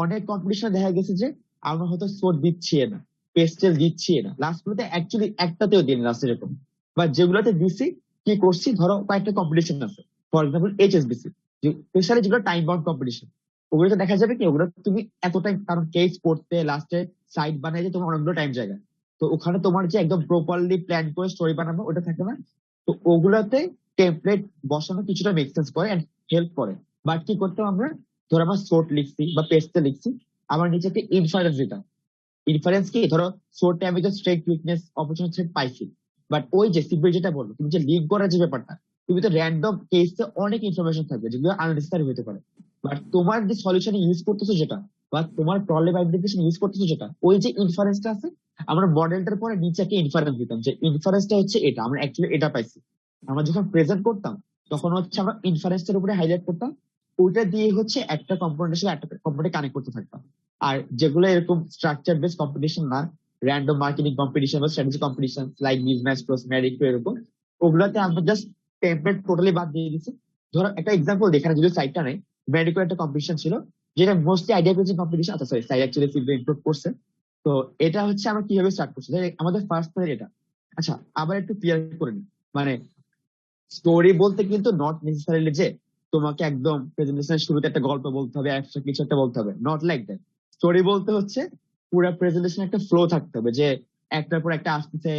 অনেক কম্পিটিশন দেখা গেছে যে আমরা হয়তো স্কোর দিচ্ছি না, পেস্টেল দিচ্ছি না, লাস্ট গুলোতে অ্যাকচুয়ালি একটাতেও দিন লাস্ট এরকম, বা যেগুলোতে দিছি কি করছি, ধরো কয়েকটা কম্পিটিশন আছে, ফর এক্সাম্পল HSBC, স্পেশালি যেগুলো টাইম বাউন্ড কম্পিটিশন, ওগুলোতে দেখা যাবে কি ওগুলো তুমি এত টাইম, কারণ কেস পড়তে লাস্টে সাইট বানাই যে তোমার অনেকগুলো টাইম জায়গা, তো ওখানে তোমার যে একদম প্রপারলি প্ল্যান করে স্টোরি বানাবো ওটা থাকে না। তো ওগুলাতে টেমপ্লেট বসানো কিছুটা মেক সেন্স করে এন্ড হেল্প করে। বাট কি করতাম আমরা, ধরো আমার শর্ট লিখছি বা পেজতে লিখছি, আমার নিচে একটা ইনফারেন্স দিতাম। ইনফারেন্স কি, ধরো শর্টে আমি তো স্ট্রেক উইকনেস অপরচুনিটি পাইছি, বাট ওই যে সিম্পল যেটা বললো তুমি যে লিঙ্ক করার যে ব্যাপারটা, তুমি তো র্যান্ডম কেসে অনেক ইনফরমেশন থাকবে যেগুলো আননেসেসারি হতে পারে, বাট তোমার যে সলিউশন ইউজ করতেছো যেটা, বা তোমার প্রবলেম আইডেন্টিফিকেশন ইউজ করতেছো যেটা, ওই যে ইনফারেন্সটা আছে, আমরা মডেলটার পরে নিচে একটা ইনফারেন্স দিতাম যে ইনফারেন্সটা হচ্ছে এটা, আমরা অ্যাকচুয়ালি এটা পাইছি। আমরা যখন প্রেজেন্ট করতাম তখন হচ্ছে আমরা ইনফারেন্সটার উপরে হাইলাইট করতাম, ওইটা দিয়ে হচ্ছে একটা কম্পোনেন্টের সাথে একটা কম্পোনেন্টে কানেক্ট করতে থাকতাম। আর যেগুলো এরকম স্ট্রাকচার বেস কম্পিটিশন না, র্যান্ডম মার্কেটিং কম্পিটিশন বা strategy competition like business cross Marico এরকম, ওগুলোতে আমরা জাস্ট টেমপ্লেট টোটালি বাদ দিয়ে দিচ্ছি। ধরো একটা এক্সাম্পল দেখানো, যদি সাইটটা নেই, ম্যারিকো একটা কম্পিটিশন ছিল যেটা মোস্টলি আইডিয়া বেসড কম্পিটিশন, আচ্ছা সরি সাইট অ্যাকচুয়ালি ফিল্ডে ইনক্লুড করছে। তো এটা হচ্ছে আমরা কিভাবে স্টার্ট করছি, আমাদের ফার্স্ট পয়েন্ট এটা। আচ্ছা আবার একটু ক্লিয়ার করে নিই, মানে স্টোরি বলতে কিন্তু নট নেসেসারিলি যে তোমাকে একদম প্রেজেন্টেশনের শুরুতে একটা গল্প বলতে হবে, একটা কিছু একটা বলতে হবে, নট লাইক দ্যাট। স্টোরি বলতে হচ্ছে পুরো প্রেজেন্টেশন একটা ফ্লো থাকতে হবে, যে একটার পর একটা আসতেছে,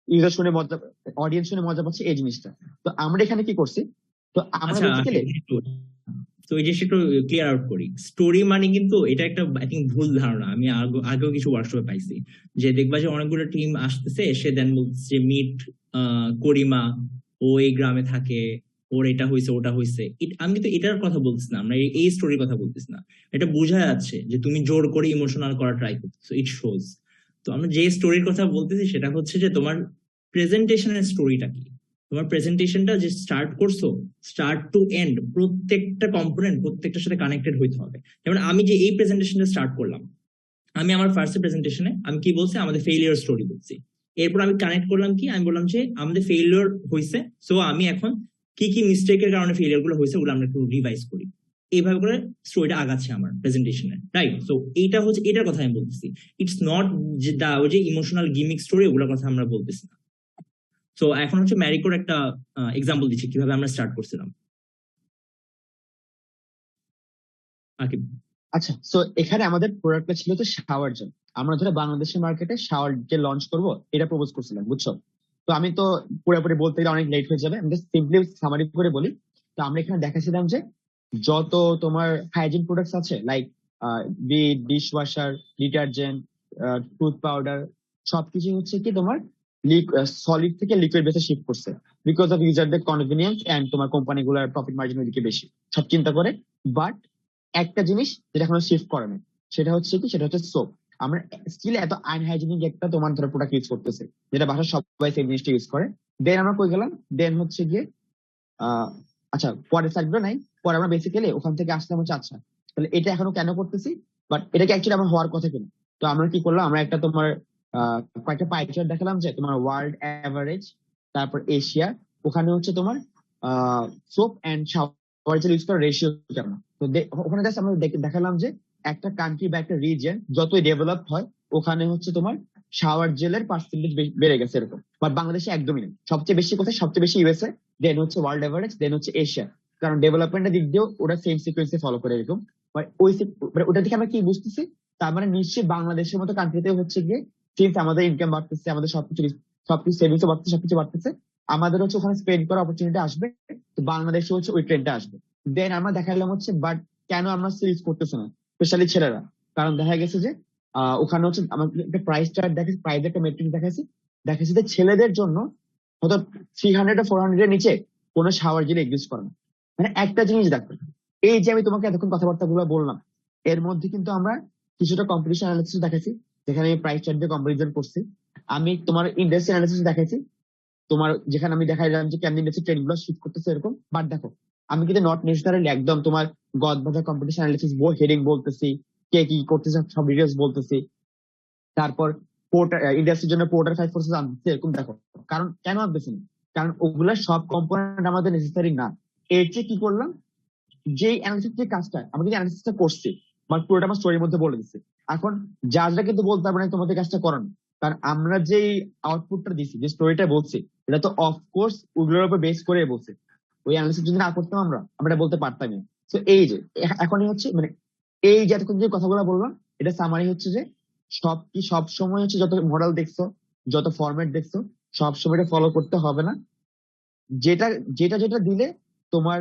ইউজার শুনে মজা, অডিয়েন্স শুনে মজা পাচ্ছে এই জিনিসটা। তো আমরা এখানে কি করছি, তো আমরা বেসিক্যালি তো এই জিনিসটা একটু ক্লিয়ার আউট করি। স্টোরি মানে কিন্তু এটা একটা আই থিঙ্ক ভুল ধারণা, আমি আগেও কিছু ওয়ার্কশপে পাইছি, যে দেখবা যে অনেকগুলো টিম আসতেছে, এসে দেন বলছে মিট করিমা, ও এই গ্রামে থাকে, ওর এটা হয়েছে ওটা হয়েছে। আমি কিন্তু এটার কথা বলতেছি না, আমরা এই স্টোরির কথা বলতেছি না। এটা বোঝা যাচ্ছে যে তুমি জোর করে ইমোশনাল করা ট্রাই করতেছো, ইট শোজ। তো আমরা যে স্টোরির কথা বলতেছি সেটা হচ্ছে যে তোমার প্রেজেন্টেশনের স্টোরিটা কি, তোমার প্রেজেন্টেশনটা যে স্টার্ট করছো, স্টার্ট টু এন্ড প্রত্যেকটা কম্পোনেন্ট প্রত্যেকটার সাথে কানেক্টেড হইতে হবে। যেমন আমি যে এই প্রেজেন্টেশনটা স্টার্ট করলাম, আমি আমার ফার্স্ট প্রেজেন্টেশনে আমি কি বলছি, আমাদের ফেইলিওর স্টোরি বলছি। এরপর আমি কানেক্ট করলাম কি, আমি বললাম যে আমাদের ফেইলিওর হয়েছে, সো আমি এখন কি কি মিস্টেকের কারণে ফেইলিওর গুলো হয়েছে ওগুলো আমরা একটু রিভাইজ করি। এইভাবে করে স্টোরিটা আগাচ্ছে আমার প্রেজেন্টেশনে, রাইট? সো এইটা হচ্ছে, এটার কথা আমি বলতেছি। ইটস নট যে ইমোশনাল গিমিক স্টোরি, ওগুলোর কথা আমরা বলতেছি না। তো এখন হচ্ছে ম্যারিকোর একটা এক্সাম্পল দিচ্ছি কিভাবে আমরা স্টার্ট করছিলাম। আচ্ছা, সো এখানে আমাদের প্রোডাক্টটা ছিল তো শাওয়ার জেল। আমরা ধরো বাংলাদেশের মার্কেটে শাওয়ার জেল লঞ্চ করব এটা প্রপোজ করছিলাম, বুঝছো? তো আমি তো পুরোপুরি বলতে গেলে অনেক লেট হয়ে যাবে, আমি জাস্ট সিম্পলি সামারি করে বলি। তো আমরা এখানে দেখাছিলাম যে যত তোমার হাইজিন প্রোডাক্টস আছে like dish washer, detergent, tooth powder, সবকিছু হচ্ছে কি তোমার সলিড থেকে লিকুইড বেসে শিফট করছে, বিকজ অফ ইউজারদের কনভিনিয়েন্স এন্ড তোমার কোম্পানিগুলোর প্রফিট মার্জিন ওইদিকে বেশি, সব চিন্তা করে। বাট একটা জিনিস যেটা এখনো শিফট করে না, সেটা হচ্ছে কি, সেটা হচ্ছে সোপ। আমরা স্টিল এত আনহাইজিনিক একটা তোমার ধরো প্রোডাক্ট ইউজ করতেছে, যেটা বাসার সবাই সেই জিনিসটা ইউজ করে। দেন আমরা কই গেলাম, দেন হচ্ছে গিয়ে আচ্ছা পরের সাইডগুলো নাই, পরে আমরা বেসিক্যালি ওখান থেকে আসলাম হচ্ছে আচ্ছা তাহলে এটা এখনো কেন করতেছি, বাট এটাকে অ্যাকচুয়ালি আমার হওয়ার কথা কিনা। তো আমরা কি করলাম, আমরা একটা তোমার কয়েকটা পাই চার্ট দেখালাম যে তোমার ওয়ার্ল্ড অ্যাভারেজ, তারপর এশিয়া, ওখানে হচ্ছে তোমার soap and shower gel use করার রেশিও কেমন। তো ওখানে জাস্ট আমরা দেখালাম যে একটা কান্ট্রি বা একটা রিজিয়ন যতই ডেভেলপ হয়, ওখানে হচ্ছে তোমার শাওয়ার জেলের পার্সেন্টেজ বেড়ে গেছে এরকম। বাট বাংলাদেশে একদমই নেই, সবচেয়ে বেশি কোথায়, সবচেয়ে বেশি ইউএসএ, দেন হচ্ছে ওয়ার্ল্ড এভারেজ, দেন হচ্ছে এশিয়া। কারণ ডেভেলপমেন্টের দিক দিয়েও ওরা সেম সিকোয়েন্সে ফলো করে এরকম। ওটা দেখে আমরা কি বুঝতেছি, তার মানে নিশ্চয়ই বাংলাদেশের মতো কান্ট্রিতেও হচ্ছে গিয়ে সিন্স আমাদের ইনকাম বাড়তেছে, আমাদের সবকিছু সেভিংসও বাড়তেছে, সবকিছু বাড়তেছে, আমাদের হচ্ছে ওখানে স্পেন্ড করার অপরচুনিটি আসবে, তো বাংলাদেশে হচ্ছে ওই ট্রেন্ডটা আসবে। দেন আমরা দেখালাম হচ্ছে বাট কেন আমরা সিরিজ করতেছি না, স্পেশালি ছেলেরা। কারণ দেখা গেছে যে ওখানে হচ্ছে আমাদের একটা প্রাইস চার্ট দেখেছি, প্রাইস একটা মেট্রিক দেখাচ্ছি যে ছেলেদের জন্য হয়তো 300 বা 400 এর নিচে কোনো শাওয়ার জেল এক্সিস্ট করে না। মানে একটা জিনিস দেখো, এই যে আমি তোমাকে এতক্ষণ কথাবার্তা গুলো বললাম, এর মধ্যে কিন্তু আমরা কিছুটা কম্পিটিশন অ্যানালিসিস দেখাচ্ছি, যেখানে আমি প্রাইস চার্ট দিয়ে কম্পারিজন করছি। আমি তোমার ইন্ডাস্ট্রি অ্যানালিসিস দেখাইছি, তোমার যেখানে আমি দেখাইলাম যে কেমন ইন্ডাস্ট্রি ট্রেন্ড গুলো শিফট করতেছে এরকম। বাট দেখো আমি কিন্তু নট নেসেসারিলি একদম তোমার গদ বাঁধা কম্পিটিশন অ্যানালিসিস হেডিং বলতেছি, কে কি করতেছে সব ডিটেলস বলতেছি, তারপর ইন্ডাস্ট্রির জন্য পোর্টার 5 ফোর্সেস আনতেছি এরকম। দেখো কারণ কেন আনতেছি, কারণ ওগুলা সব কম্পোনেন্ট আমাদের নেসেসারি না। এর চেয়ে কি করলাম, যে অ্যানালিসিস যে কাজটা আমরা কিন্তু অ্যানালিসিসটা করছি, বাট পুরোটা আমার স্টোরির মধ্যে বলে দিচ্ছে। এখন জাজরা কিন্তু বলতে পারবে না তোমাদের কাজটা করানো, কারণ আমরা যে আউটপুটটা দিচ্ছি, যে স্টোরিটা বলছি, এটা তো অফকোর্স ওগুলোর উপর বেস করে বলছে। ওই অ্যানালিসিস যদি না করতাম আমরা বলতে পারতামই। তো এই যে এখনই হচ্ছে মানে এই যে এতক্ষণ যে কথাগুলো বললাম, এটা সামারি হচ্ছে যে সব সময় হচ্ছে যত মডেল দেখছো, যত ফরম্যাট দেখছো, সব সময় এটা ফলো করতে হবে না। যেটা যেটা যেটা দিলে তোমার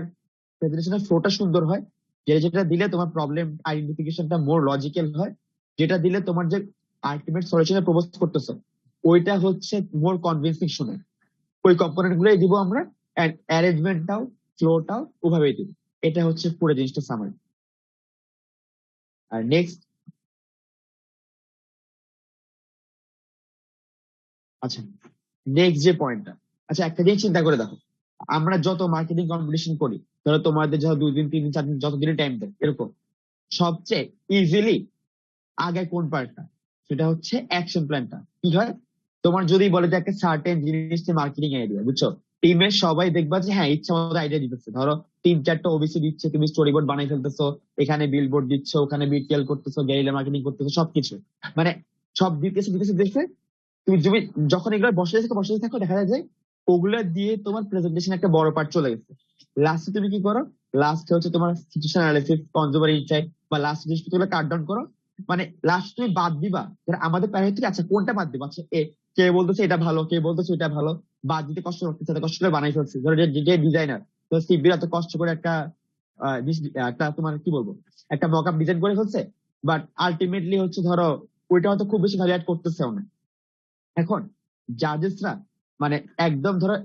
প্রেজেন্টেশনের ফ্লোটা সুন্দর হয়, যেটা যেটা দিলে তোমার প্রবলেম আইডেন্টিফিকেশনটা মোর লজিক্যাল হয়, যেটা দিলে তোমার যে আলটিমেট সলিউশনে প্রপোজ করতেছো ওইটা হচ্ছে মোর কনভিন্সিং শুনে, ওই কম্পোনেন্ট গুলোই দিব আমরা, এন্ড অ্যারেঞ্জমেন্টটাও ফ্লোটাও ওভাবেই দিব। এটা হচ্ছে পুরো জিনিসটা সামারি। আর নেক্সট, আচ্ছা নেক্সট যে পয়েন্টটা, আচ্ছা একটা জিনিস চিন্তা করে দেখো, আমরা যত মার্কেটিং কম্পিটিশন করি, ধরো তোমাদের যখন 2 দিন 3 দিন 4 দিন যত দিনে টাইম দেয় এরকম, সবচেয়ে ইজিলি আগে কোন পার্টটা, সেটা হচ্ছে অ্যাকশন প্ল্যানটা। কি হয়, তোমার যদি বলে যে একটা সার্টেন জিনিস মার্কেটিং আইডিয়া, বুঝছো, টিমের সবাই দেখবা যে হ্যাঁ ইচ্ছা মতো আইডিয়া দিতেছে, ধরো 3-4টা ওবিসি দিচ্ছে, তুমি স্টোরি বোর্ড বানাই ফেলতেছো, এখানে বিলবোর্ড দিচ্ছ, ওখানে বিটিএল করতেছো, গেরিলা মার্কেটিং করতেছো, সবকিছু মানে সব দিতেছে দিতেছে দিতেছে। তুমি যখন এগুলো বসে থাকো দেখা যায় যে ওগুলা দিয়ে তোমার প্রেজেন্টেশন একটা বড় পার্ট চলে গেছে। লাস্টে তুমি কি করো, লাস্টে হচ্ছে তোমার সিচুয়েশন অ্যানালিসিস, কনজিউমার ইনসাইট বা লাস্ট জিনিসগুলো কাট ডাউন করো। মানে লাস্ট তুমি বাদ দিবা, আমাদের প্যারেন্ট থেকে আচ্ছা কোনটা বাদ দিবা, আচ্ছা কে বলতেছে এটা ভালো, কে বলতেছে এটা ভালো, বাদ দিতে কষ্ট করতেছে, কষ্ট করে বানাই ফেলছে। ধরো যে ডিজাইনার, তো সিভির এত কষ্ট করে একটা তোমার কি বলবো একটা মকআপ ডিজাইন করে ফেলছে, বাট আলটিমেটলি হচ্ছে ধরো ওইটা হয়তো খুব বেশি ভ্যালু অ্যাড করতেছেও না। এখন জাজেসরা মানে একদম ধরো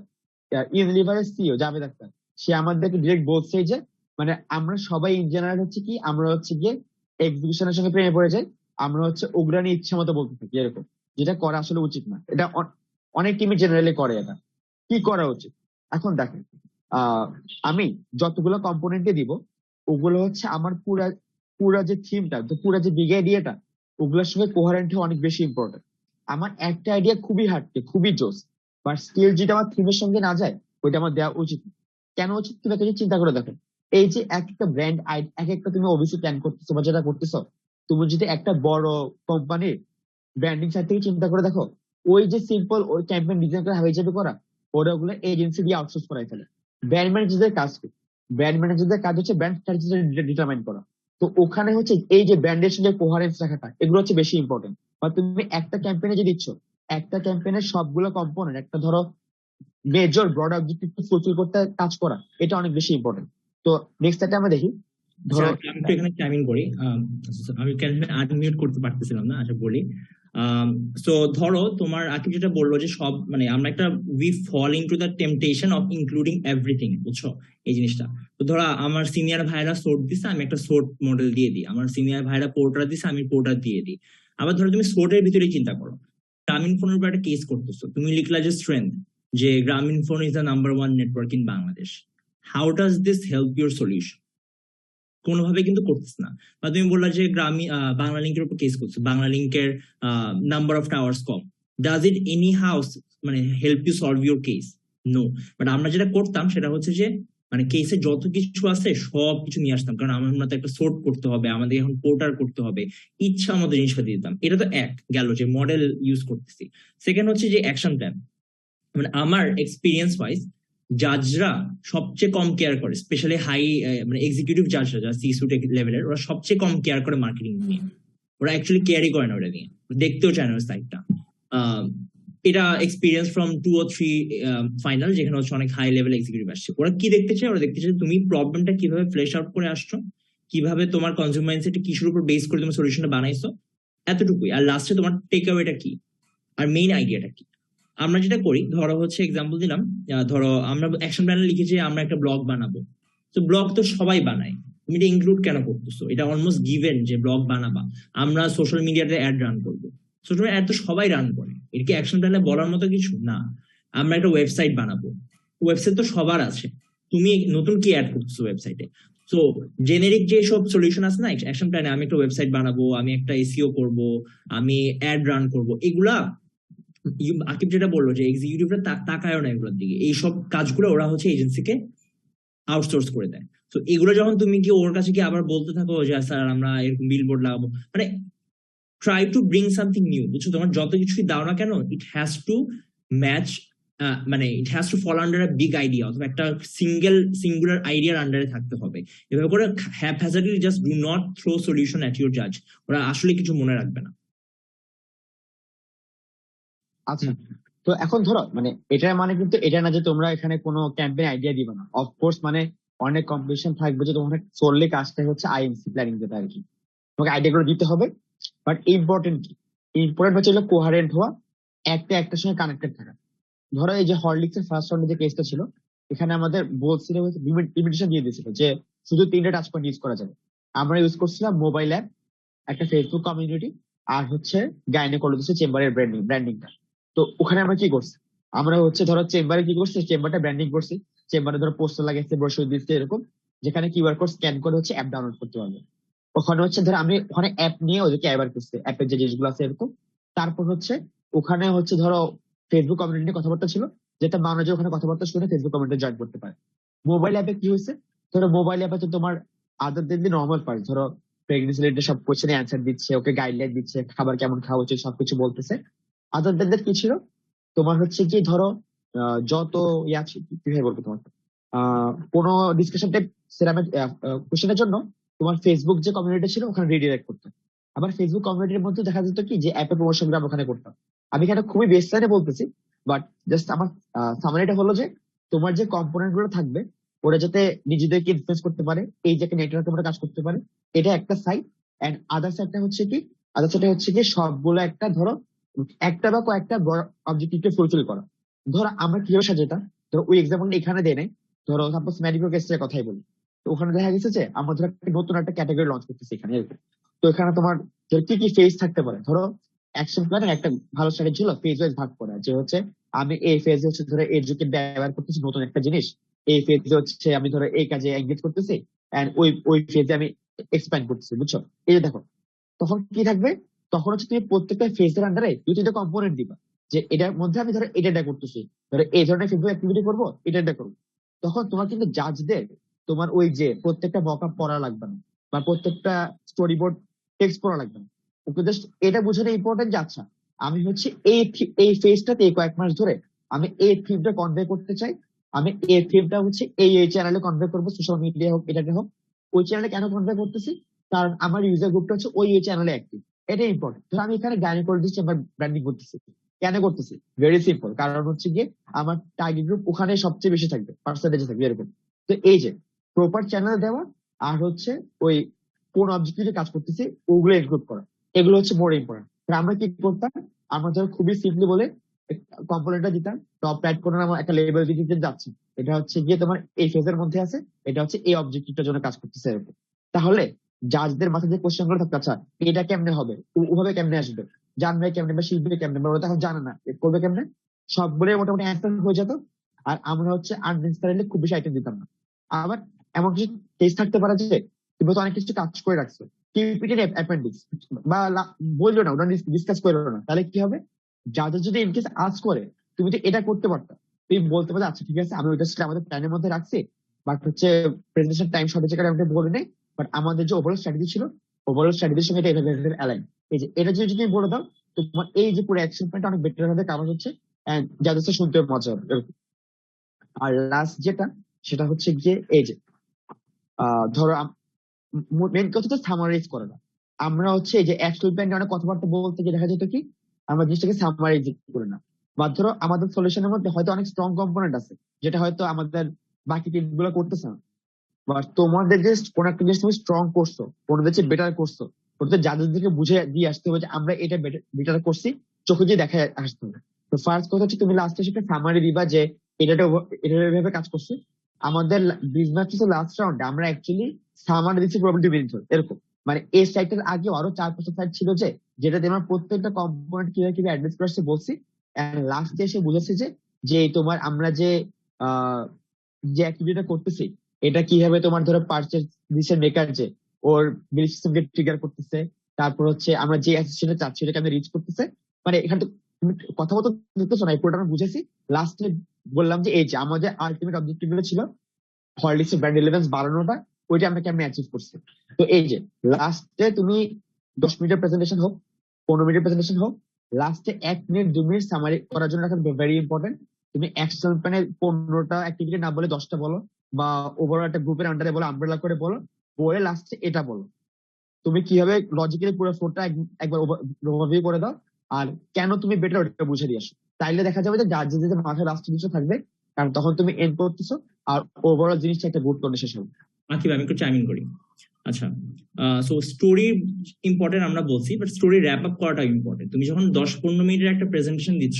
ইউনিলিভারের সিও জাভেদ আখতার, সে আমাদেরকে ডিরেক্ট বলছে যে মানে আমরা সবাই ইন জেনারেল হচ্ছে কি, আমরা হচ্ছে গিয়ে এক্সিকিউশনের সঙ্গে প্রেমে পড়ে যাই, আমরা হচ্ছে অগ্রাণী ইচ্ছা মতো বলতে থাকি এরকম, যেটা করা আসলে উচিত না। এটা অনেক টিমই জেনারেলি করে। এটা কি করা উচিত, এখন দেখেন আমি যতগুলো কম্পোনেন্টে দিব ওগুলো হচ্ছে আমার পুরা যে থিমটা, পুরা যে বিগ আইডিয়াটা, ওগুলোর সঙ্গে কোহারেন্ট হওয়া অনেক বেশি ইম্পর্টেন্ট। আমার একটা আইডিয়া খুবই হাঁটকে খুবই জোস, বাট স্টিল যেটা আমার থিমের সঙ্গে না যায় ওইটা আমার দেওয়া উচিত না। কেন উচিত, তুমি একটা চিন্তা করে দেখো, এই যে এক একটা ব্র্যান্ড এক একটা তুমি ওবিসি প্ল্যান করতেছো বা যেটা করতেছো, তুমি যদি একটা বড় কোম্পানির ব্র্যান্ডিং সাইড থেকে চিন্তা করে দেখো, ওই যে সিম্পল ওই ক্যাম্পেইন ডিজাইন করে হাবি যাবে করা, ওরা ওগুলো এজেন্সি দিয়ে আউটসোর্স করাই ফেলে। ব্র্যান্ড ম্যানেজারদের কাজ কি, ব্র্যান্ড ম্যানেজারদের কাজ হচ্ছে ব্র্যান্ড স্ট্র্যাটেজি ডিটারমাইন করা। তো ওখানে হচ্ছে এই যে ব্র্যান্ডের সঙ্গে কোহারেন্স রাখাটা, এগুলো হচ্ছে বেশি ইম্পর্টেন্ট। বা তুমি একটা ক্যাম্পেইনে যে দিচ্ছ, একটা ক্যাম্পেইনের সবগুলো কম্পোনেন্ট একটা ধরো মেজর ব্রড অবজেক্টিভ ফুলফিল করতে কাজ করা, এটা অনেক বেশি ইম্পর্টেন্ট। তো নেক্সট একটা আমরা দেখি, ধরো আমি এখানে টাইমিং করি, আমি আনমিউট করতে পারতেছিলাম না, আচ্ছা বলি। সো ধরো তোমার আকিব যেটা বললো যে সব মানে আমরা একটা we fall into the temptation of including everything, বুঝছো এই জিনিসটা। তো ধরো আমার সিনিয়র ভাইরা সোর্ট দিছে, আমি একটা সোর্ট মডেল দিয়ে দিই, আমার সিনিয়র ভাইরা পোর্টার দিছে, আমি পোর্টার দিয়ে দিই। আবার ধরো তুমি সোর্টের ভিতরে চিন্তা করো, গ্রামীণ ফোনের উপর একটা কেস করতেছো, তুমি লিখলা যে স্ট্রেংথ, যে গ্রামীণ phone is the number 1 network in Bangladesh. How does this help your solution? কোনোভাবে কিন্তু করতেছ না। বা তুমি বললা যে বাংলা লিঙ্কের উপর কেস করছো, বাংলা লিঙ্কের নাম্বার অফ টাওয়ার্স কম, ডাজ ইট এনি হাউস মানে help you solve your case? No. But আমরা যেটা করতাম সেটা হচ্ছে যে মানে কেসে যত কিছু আছে সব কিছু নিয়ে আসতাম, কারণ আমরা তো একটা সোর্ট করতে হবে, আমাদের এখন পোর্টার করতে হবে, ইচ্ছা আমাদের জিনিসপাতি দিতাম। এটা তো এক গেল যে মডেল ইউজ করতেছি। সেকেন্ড হচ্ছে যে অ্যাকশন প্ল্যান। মানে আমার এক্সপিরিয়েন্স ওয়াইজ জাজরা সবচেয়ে কম কেয়ার করে, স্পেশালি হাই মানে এক্সিকিউটিভ জাজরা যারা সি সুট লেভেলের, ওরা সবচেয়ে কম কেয়ার করে মার্কেটিং নিয়ে। ওরা অ্যাকচুয়ালি কেয়ারই করে না ওটা নিয়ে, দেখতেও চায় না ওর সাইডটা। এটা এক্সপিরিয়েন্স ফ্রম 2 or 3 ফাইনাল, যেখানে হচ্ছে অনেক হাই লেভেল এক্সিকিউটিভ আসছে। ওরা কি দেখতে চায়, ওরা দেখতে চায় তুমি প্রবলেমটা কিভাবে ফ্লেশ আউট করে আসছো, কিভাবে তোমার কনজিউমার মাইন্ডসেটে কিসের উপর বেস করে তুমি সলিউশনটা বানাইছো, এতটুকুই। আর লাস্টে তোমার টেক অ্যাওয়েটা কি আর মেইন আইডিয়াটা কি। আমরা যেটা করি, ধরো হচ্ছে এক্সাম্পল দিলাম, ধরো আমরা অ্যাকশন প্ল্যানে লিখেছি আমরা একটা ব্লগ বানাবো। তো ব্লগ তো সবাই বানায়, তুমি এটা ইনক্লুড কেন করতেছো? এটা অলমোস্ট গিভেন যে ব্লগ বানাবা। আমরা সোশ্যাল মিডিয়াতে অ্যাড রান করবো, সোশ্যাল মিডিয়া অ্যাড তো সবাই রান করে, এটা কি অ্যাকশন প্ল্যানে বলার মতো কিছু না? আমরা একটা ওয়েবসাইট বানাবো, ওয়েবসাইট তো সবার আছে, তুমি নতুন কি অ্যাড করতেছো ওয়েবসাইটে? সো জেনেরিক যে সব সলিউশন আছে না অ্যাকশন প্ল্যানে, আমি একটা ওয়েবসাইট বানাবো, আমি একটা এসইও করব, আমি অ্যাড রান করব, এগুলা আকিব যেটা বললো যে এক্সিকিউটিভরা তাকায়ও না এগুলোর দিকে, এইসব কাজগুলো ওরা হচ্ছে এজেন্সিকে আউটসোর্স করে দেয়। তো এগুলো যখন তুমি কি ওর কাছে কি আবার বলতে থাকো যে স্যার আমরা এরকম বিলবোর্ড লাগাবো, মানে try to bring something new, বুঝছো? তোমার যত কিছুই দাও না কেন, ইট হ্যাজ টু ম্যাচ, মানে it has to follow under a big idea, অথবা একটা সিঙ্গুলার আইডিয়ার আন্ডারে থাকতে হবে। এভাবে করে haphazardly just do not throw solution at your জাজ, ওরা আসলে কিছু মনে রাখবে না। আচ্ছা, তো এখন ধরো মানে এটা মানে কিন্তু এটা না যে তোমরা এখানে কোনো ক্যাম্পেইন আইডিয়া দিবে না। অফকোর্স মানে অনেক কম্পিটিশন থাকবে যে তোমার চললে কাজটা হচ্ছে আইএমসি প্ল্যানিং যেটা আর কি, তোমাকে আইডিয়া গুলো দিতে হবে। বাট ইম্পর্টেন্ট হচ্ছে কোহারেন্ট হওয়া, একটার সঙ্গে কানেক্টেড থাকা। ধরো এই যে হরলিক্স এর ফার্স্ট রাউন্ডে যে কেসটা ছিল, এখানে আমাদের বলছিল লিমিটেশন দিয়ে দিয়েছিল যে শুধু 3টে টাচ পয়েন্ট ইউজ করা যাবে। আমরা ইউজ করছিলাম মোবাইল অ্যাপ, একটা ফেসবুক কমিউনিটি, আর হচ্ছে গাইনোকোলজিস্ট চেম্বারের ব্র্যান্ডিংটা। তো ওখানে আমরা কি করছি, আমরা হচ্ছে ধরো চেম্বারে কি করছি, চেম্বারটা ব্র্যান্ডিং করছি, চেম্বারে ধরো পোস্টার লাগাইছে, ব্রোশার দিচ্ছে এরকম, যেখানে কিউআর কোড স্ক্যান করে হচ্ছে অ্যাপ ডাউনলোড করতে পারবে। ওখানে হচ্ছে ধরো আমি ওখানে অ্যাপ নিয়ে ওদেরকে অ্যাওয়্যার করছি, অ্যাপের যে জিনিসগুলো আছে এরকম। তারপর হচ্ছে ওখানে হচ্ছে ধরো ফেসবুক কমিউনিটি নিয়ে কথাবার্তা ছিল, যেটা মানুষ ওখানে কথাবার্তা শুনে ফেসবুক কমিউনিটি জয়েন করতে পারে। মোবাইল অ্যাপে কি হয়েছে, ধরো মোবাইল অ্যাপে তো তোমার আদার দেন দি নর্মাল পার্ট, ধরো প্রেগনেন্সি রিলেটেড সব কোশ্চেনে অ্যান্সার দিচ্ছে, ওকে গাইডলাইন দিচ্ছে, খাবার কেমন খাওয়া উচিত সবকিছু বলতেছে। আদার দেন দ্যাট কি ছিল, তোমার হচ্ছে কি ধরো যত কিভাবে বলবো তোমার কোনো ডিসকাশন টাইপ সেরামের কোশ্চেনের জন্য তোমার ফেসবুক যে কমিউনিটি ছিল ওখানে রিডিরেক্ট করতে। আবার ফেসবুক কমিউনিটির মধ্যে দেখা যেত কি যে অ্যাপের প্রমোশন আমরা ওখানে করতাম। আমি এখানে খুবই বেস্ট লাইনে বলতেছি, বাট জাস্ট আমার সামারিটা হলো যে তোমার যে কম্পোনেন্ট গুলো থাকবে ওরা যাতে নিজেদেরকে ইনফ্লুয়েন্স করতে পারে, এই যে একটা নেটওয়ার্কের মধ্যে কাজ করতে পারে, এটা একটা সাইড। এন্ড আদার সাইডটা হচ্ছে কি, সবগুলো একটা ধরো একটা বা কয়েকটা অবজেক্টিভকে ফুলফিল করা। ধরো আমরা কিভাবে সাজাতাম, ধরো ওই এক্সাম্পল এখানে দেয় নাই, ধরো সাপোজ মেডিকেল কেসের কথাই বলি। তো ওখানে দেখা গেছে যে আমরা ধরো নতুন একটা ক্যাটাগরি লঞ্চ করতেছি এখানে এরকম। তো এখানে তোমার কি কি ফেজ থাকতে পারে, ধরো অ্যাকশন প্ল্যানের একটা ভালো স্ট্র্যাটেজি ছিল ফেজ ওয়াইজ ভাগ করা, যে হচ্ছে আমি এই ফেজে হচ্ছে ধরো এডুকেট ব্যবহার করতেছি নতুন একটা জিনিস, এই ফেজে হচ্ছে আমি ধরো এই কাজে এঙ্গেজ করতেছি, এন্ড ওই ফেজে আমি এক্সপ্যান্ড করতেছি, বুঝছো? এই যে দেখো তখন কি থাকবে, তখন হচ্ছে তুমি প্রত্যেকটা ফেজের আন্ডারে 2-3টা কম্পোনেন্ট দিবা, যে এটার মধ্যে আমি ধরো এটা করতেছি, ধরো এই ধরনের ফেসবুক অ্যাক্টিভিটি করবো, এটা করবো। তখন তোমার কিন্তু জাজদের তোমার ওই যে প্রত্যেকটা মকআপ পড়া লাগবে না, বা প্রত্যেকটা স্টোরি বোর্ড টেক্সট পড়া লাগবে না। ওকে জাস্ট এটা বোঝানো ইম্পর্টেন্ট যে আচ্ছা আমি হচ্ছে এই ফেজটাতে কয়েক মাস ধরে আমি এই থিমটা কনভে করতে চাই, আমি এই থিমটা হচ্ছে এই চ্যানেলে কনভে করবো, সোশ্যাল মিডিয়া হোক এটাতে হোক। ওই চ্যানেলে কেন কনভে করতেছি, কারণ আমার ইউজার গ্রুপটা হচ্ছে ওই চ্যানেলে অ্যাক্টিভ, এটাই ইম্পর্টেন্ট। ধর আমি এখানে গাইনোকোলজিস্ট চেম্বার ব্র্যান্ডিং করতেছি, কেন করতেছি, ভেরি সিম্পল, কারণ হচ্ছে গিয়ে আমার টার্গেট গ্রুপ ওখানে সবচেয়ে বেশি থাকবে, পার্সেন্টেজে থাকবে এরকম। তো এই যে প্রপার চ্যানেল দেওয়া আর হচ্ছে ওই কোন অবজেক্টিভে কাজ করতেছি ওগুলো ইনক্লুড করা, এগুলো হচ্ছে মোর ইম্পর্টেন্ট। আমরা কি করতাম, আমরা ধর খুবই সিম্পলি বলে কম্পোনেন্টটা দিতাম, টপ রাইট কোণে আমার একটা লেবেল দিতে যাচ্ছে, এটা হচ্ছে গিয়ে তোমার এই ফেজের মধ্যে আছে, এটা হচ্ছে এই অবজেক্টিভটার জন্য কাজ করতেছে এরকম। তাহলে জাজদের মাথায় যে কোশ্চেন গুলো থাকতো, আচ্ছা এটা কেমনে হবে, ওভাবে কেমনে আসবে, জানবে কেমনে বা শিখবে কেমনে, ওরা তখন জানে না করবে কেমনে, সবগুলো মোটামুটি অ্যান্সার হয়ে যেত। আর আমরা হচ্ছে আনট্রান্সপারেন্টলি খুব বেশি আইটেম দিতাম না। আবার এমন কিছু কেস থাকতে পারে যে তুমি তো অনেক কিছু কাজ করে রাখছো, কিউপিটির অ্যাপেন্ডিক্স বা বললো না, ওরা ডিসকাস করলো না, তাহলে কি হবে, যাদের যদি ইনকেস আজ করে তুমি তো এটা করতে পারতো, তুমি বলতে পারো আচ্ছা ঠিক আছে আমি ওইটা আমাদের প্ল্যানের মধ্যে রাখছি, বাট হচ্ছে প্রেজেন্টেশন টাইম শর্টেজ কারণে আমাকে বলে নেই, বাট আমাদের যে ওভারঅল স্ট্র্যাটেজি ছিল, ওভারঅল স্ট্র্যাটেজির সঙ্গে এটা অ্যালাইন। এই যে এটা যদি তুমি বলে দাও, তো তোমার এই যে পুরো অ্যাকশন প্ল্যানটা অনেক বেটার হবে, কারণ হচ্ছে যাদের সাথে শুনতে মজা হবে এরকম। আর লাস্ট যেটা, সেটা হচ্ছে গিয়ে এই যে ধরো মেন কথা তো সামারাইজ করে না। আমরা হচ্ছে এই যে অ্যাকশন প্ল্যানে অনেক কথাবার্তা বলতে গিয়ে দেখা যেত কি আমরা জিনিসটাকে সামারাইজ করে না, বা ধরো আমাদের সলিউশনের মধ্যে হয়তো অনেক স্ট্রং কম্পোনেন্ট আছে যেটা হয়তো আমাদের বাকি টিম গুলো করতেছে না, বা তোমাদের যে কোন একটা জিনিস তুমি স্ট্রং করছো, কোনোদের চেয়ে বেটার করছো, ওদের যাদেরকে বুঝে দিয়ে আসতে হবে যে আমরা এটা বেটার করছি, চোখে দিয়ে দেখা আসতে হবে। তো ফার্স্ট কথা হচ্ছে তুমি লাস্টে সেটা সামারি দিবা যে এটা এভাবে কাজ করছে। আমাদের বিজনেস লাস্ট রাউন্ডে আমরা অ্যাকচুয়ালি সামারি দিচ্ছি প্রবলেম মেথড এরকম, মানে এই সাইটের আগে আরো 4-5 সাইট ছিল যে যেটাতে আমরা প্রত্যেকটা কম্পোনেন্ট কিভাবে কিভাবে অ্যাড্রেস করছে বলছি, এন্ড লাস্টে এসে বুঝেছি যে তোমার আমরা যে অ্যাক্টিভিটিটা করতেছি এটা কিভাবে তোমার ধরো পারচেজ ডিসিশন মেকার যে ওর বিলিফ সিস্টেমকে ট্রিগার করতেছে, তারপর হচ্ছে আমরা যে অ্যাসিস্ট্যান্টে চাচ্ছি ওটাকে আমি রিচ করতেছে, মানে এখানে তো তুমি কথা মতো নিতেছো না, এই পুরোটা আমি বুঝেছি। লাস্টে বললাম যে এই যে আমাদের আলটিমেট অবজেক্টিভ গুলো ছিল হরলিক্স ব্র্যান্ড রিলেভেন্স বাড়ানোটা, ওইটা আমরা কেমন অ্যাচিভ করছি। তো এই যে লাস্টে তুমি 10 মিনিটের প্রেজেন্টেশন হোক, 15 মিনিটের প্রেজেন্টেশন হোক, লাস্টে 1 মিনিট 2 মিনিট সামারি করার জন্য এখন ভেরি ইম্পর্টেন্ট। তুমি অ্যাকশন প্ল্যানে 15টা অ্যাক্টিভিটি না বলে 10টা বলো, বা ওভারঅল একটা গ্রুপের আন্ডারে বলো, আমব্রেলা করে বলো, বলে লাস্টে এটা বলো তুমি কিভাবে লজিক্যালি পুরো ফ্লোরটা একবার ওভারভিউ করে দাও, আর কেন তুমি বেটার ওটা বুঝে দিয়ে আসো। তাইলে দেখা যাবে যে জাজেদের মাথায় লাস্ট কিছু থাকবে, কারণ তখন তুমি এন্ড করতেছো আর ওভারঅল জিনিসটা একটা গুড টোনে শেষ হবে। আকিব, আমি একটু টাইমিং করি। আচ্ছা, সো স্টোরি ইম্পর্টেন্ট আমরা বলছি, বাট স্টোরি র্যাপ আপ করাটা ইম্পর্টেন্ট। তুমি যখন 10-15 মিনিটের একটা প্রেজেন্টেশন দিচ্ছ,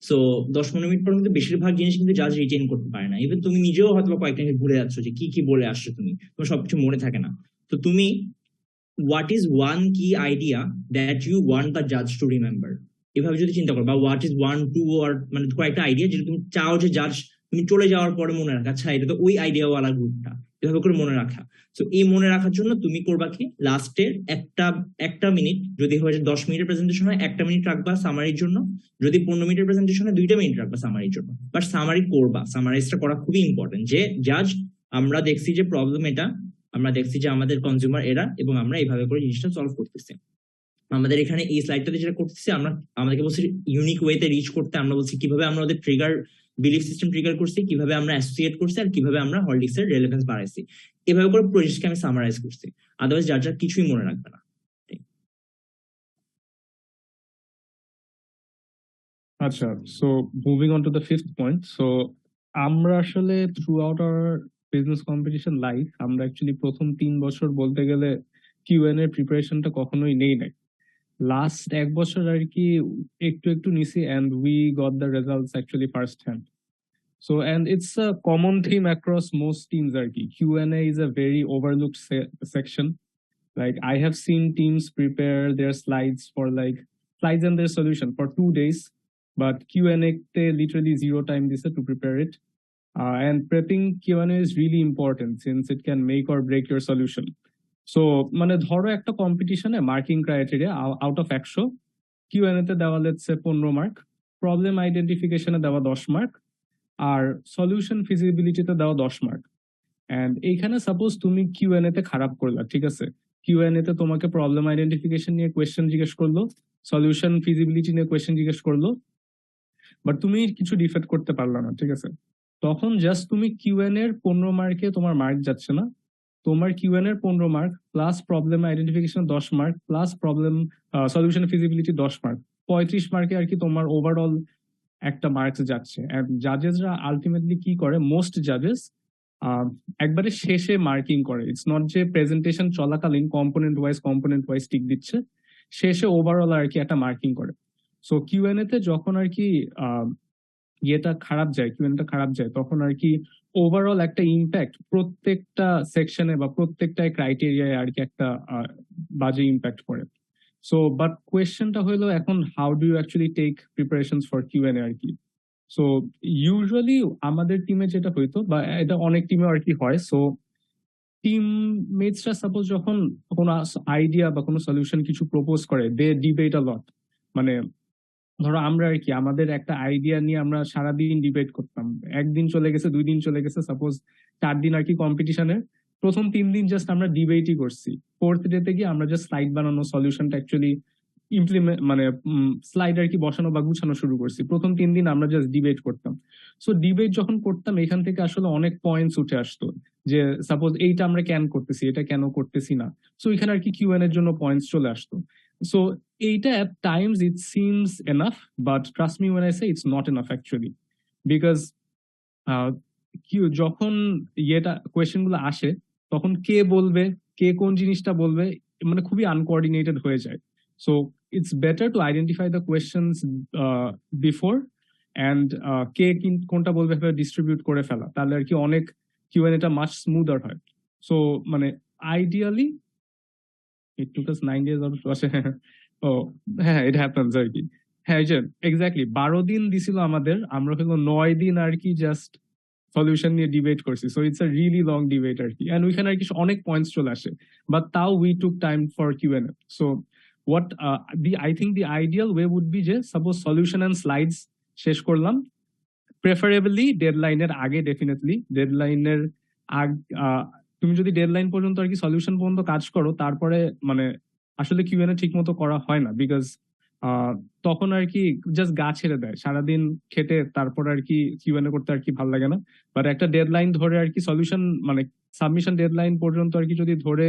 সো 10-15 মিনিট পর কিন্তু বেশিরভাগ জিনিস কিন্তু জাজ রিটেন করতে পারে না। ইভেন তুমি নিজেও হয়তো কয়েকটা ভুলে যাচ্ছ যে কি কি বলে আসছো, তোমার সবকিছু মনে থাকে না। তো তুমি what is one key idea that you want the judge to remember, এভাবে যদি চিন্তা করো, বা what is one two or মানে কয়েকটা আইডিয়া যেটা তুমি চাও যে জাজ তুমি চলে যাওয়ার পরে মনে রাখা, আচ্ছা এটা তো ওই আইডিয়া ওয়ালা গ্রুপটা, এভাবে করে মনে রাখা। তো এই মনে রাখার জন্য তুমি করবা কি, লাস্টের একটা মিনিট, যদি হয়ে যায় 10 মিনিটের প্রেজেন্টেশন হয় 1টা মিনিট রাখবা সামারির জন্য, যদি 15 মিনিটের প্রেজেন্টেশন হয় 2টা মিনিট রাখবা সামারির জন্য। বাট সামারি করবা, সামারাইজটা করা খুবই ইম্পর্টেন্ট। যে জাজ আমরা দেখছি যে প্রবলেম এটা, আমরা দেখছি যে আমাদের কনজিউমার এরা, এবং আমরা এইভাবে করে জিনিসটা সলভ করতেছি। আমাদের এখানে এই স্লাইডটাতে যেটা করতেছি, আমরা আমাদেরকে বলছি ইউনিক ওয়েতে রিচ করতে, আমরা বলছি কিভাবে আমরা ওদের ট্রিগার বিলিফ সিস্টেম ট্রিগার করছি, কিভাবে আমরা অ্যাসোসিয়েট করছি, আর কিভাবে আমরা হরলিক্সের রেলেভেন্স বাড়াইছি। এভাবে করে প্রজেক্টকে আমি সামারাইজ করছি, আদারওয়াইজ যার যার কিছুই মনে রাখবে না। আচ্ছা, so moving on to the fifth point. So আমরা আসলে through out hour business competition life, আমরা অ্যাকচুয়ালি প্রথম 3 বছর বলতে গেলে কিউএন এর প্রিপারেশনটা কখনোই নেই নাই। লাস্ট 1 বছর আর কি একটু একটু নিছি, and we got the results actually first hand. So, and it's a common theme across most teams. Q&A is a very overlooked section. Like, I have seen teams prepare their slides and their solution for 2 days, but Q&A they literally 0 time to prepare it. And prepping Q&A is really important since it can make or break your solution. So, মানে ধরো একটা কম্পিটিশনে marking criteria out of 100, Q&A তে দেওয়া let's say 15 mark, problem আইডেন্টিফিকেশনে দেওয়া 10 mark, আর solution ফিজিবিলিটিতে দেওয়া 10 mark. And এইখানে suppose তুমি কিউএনএ তে খারাপ করলা, ঠিক আছে, কিউএনএ তে তোমাকে প্রবলেম আইডেন্টিফিকেশন নিয়ে কোয়েশ্চেন জিজ্ঞেস করলো, সলিউশন ফিজিবিলিটি নিয়ে কোয়েশ্চেন জিজ্ঞেস করলো, বাট তুমি কিছু ডিফেক্ট করতে পারলা না, ঠিক আছে, তখন জাস্ট তুমি কিউএনএ এর 15 মার্কে তোমার মার্ক যাচ্ছে না, তোমার কিউএনএ এর 15 mark plus problem identification 10 mark plus problem solution feasibility 10 mark, 35 মার্কে আর কি তোমার ওভারঅল একটা মার্কস যাচ্ছে। জাজেসরা আলটিমেটলি কি করে, মোস্ট জাজেস একবারে শেষে মার্কিং করে। ইটস নট যে প্রেজেন্টেশন চলাকালীন কম্পোনেন্ট ওয়াইজ টিক দিচ্ছে, শেষে ওভারঅল আর কি একটা মার্কিং করে। সো কিউএনএ তে যখন আর কি ইয়েটা খারাপ যায়, কিউএনএটা খারাপ যায়, তখন আর কি ওভারঅল একটা ইম্প্যাক্ট প্রত্যেকটা সেকশনে বা প্রত্যেকটা ক্রাইটেরিয়ায় আর কি একটা বাজে ইম্প্যাক্ট পড়ে। সো বাট কোয়েশ্চেনটা হলো এখন, how do you actually take preparations for QnA আর কি। সো ইউজুয়ালি আমাদের টিমে যেটা হইতো, বা এটা অনেক টিমে আর কি হয়, সো টিম মেটসরা সাপোজ যখন কোনো আইডিয়া বা কোনো সলিউশন কিছু প্রপোজ করে, দে ডিবেট আ লট। মানে ধরো আমরা আর কি আমাদের একটা আইডিয়া নিয়ে আমরা সারাদিন ডিবেট করতাম, 1 দিন চলে গেছে, 2 দিন চলে গেছে, সাপোজ 4 দিন আর কি কম্পিটিশনের, প্রথম 3 দিন জাস্ট আমরা ডিবেটই করছি, 4th ডেতে গিয়ে আমরা জাস্ট স্লাইড বানানো, সলিউশনটা অ্যাকচুয়ালি ইমপ্লিমেন্ট মানে স্লাইড আর কি বসানো বা গুছানো শুরু করছি। প্রথম 3 দিন আমরা জাস্ট ডিবেট করতাম। সো ডিবেট যখন করতাম, এখান থেকে আসলে অনেক পয়েন্টস উঠে আসতো, যে সাপোজ এইটা আমরা কেন করতেছি, এটা কেন করতেছি না। সো এখানে আর কি কিউএন এর জন্য পয়েন্টস চলে আসতো। সো এইটা at times it seems enough, but trust me when I say it's not enough actually, because যখন ইয়েটা কোয়েশ্চেন গুলো আসে, তখন কে বলবে, কে কোন জিনিসটা বলবে, মানে খুবই আনকোঅর্ডিনেটেড হয়ে যায়। So it's better to identify the questions before and কে কোনটা বলবে ডিস্ট্রিবিউট করে ফেলা, তাহলে আর কি অনেক কিউএনএটা মাচ স্মুদার হয়। সো মানে ideally it took us 9 days oh হ্যাঁ it happens আর কি। হ্যাঁ এক্স্যাক্টলি 12 দিন দিছিল আমাদের, আমরা হলো 9 দিন আর কি জাস্ট সলিউশন নিয়ে ডিবেট করছি। So it's a really long debate আর কি, এন্ড ওইখানে আর কি অনেক পয়েন্টস চলে আসে, বাট তাও we took time for Q and A. So what I think the ideal way would be যে suppose solution and slides শেষ করলাম, প্রেফারেবলি ডেডলাইনের আগে, ডেফিনেটলি ডেডলাইনের তুমি যদি ডেডলাইন পর্যন্ত আর কি সলিউশন পর্যন্ত কাজ করো, তারপরে মানে আসলে কিউএনএ ঠিক মতো করা হয় না, বিকজ তখন আর কি জাস্ট গা ছেড়ে দেয় সারাদিন খেটে, তারপর আর কি কিউএনএ করতে আর কি ভালো লাগে না। বাট একটা ডেডলাইন ধরে আর কি সলিউশন মানে সাবমিশন ডেডলাইন পর্যন্ত আর কি যদি ধরে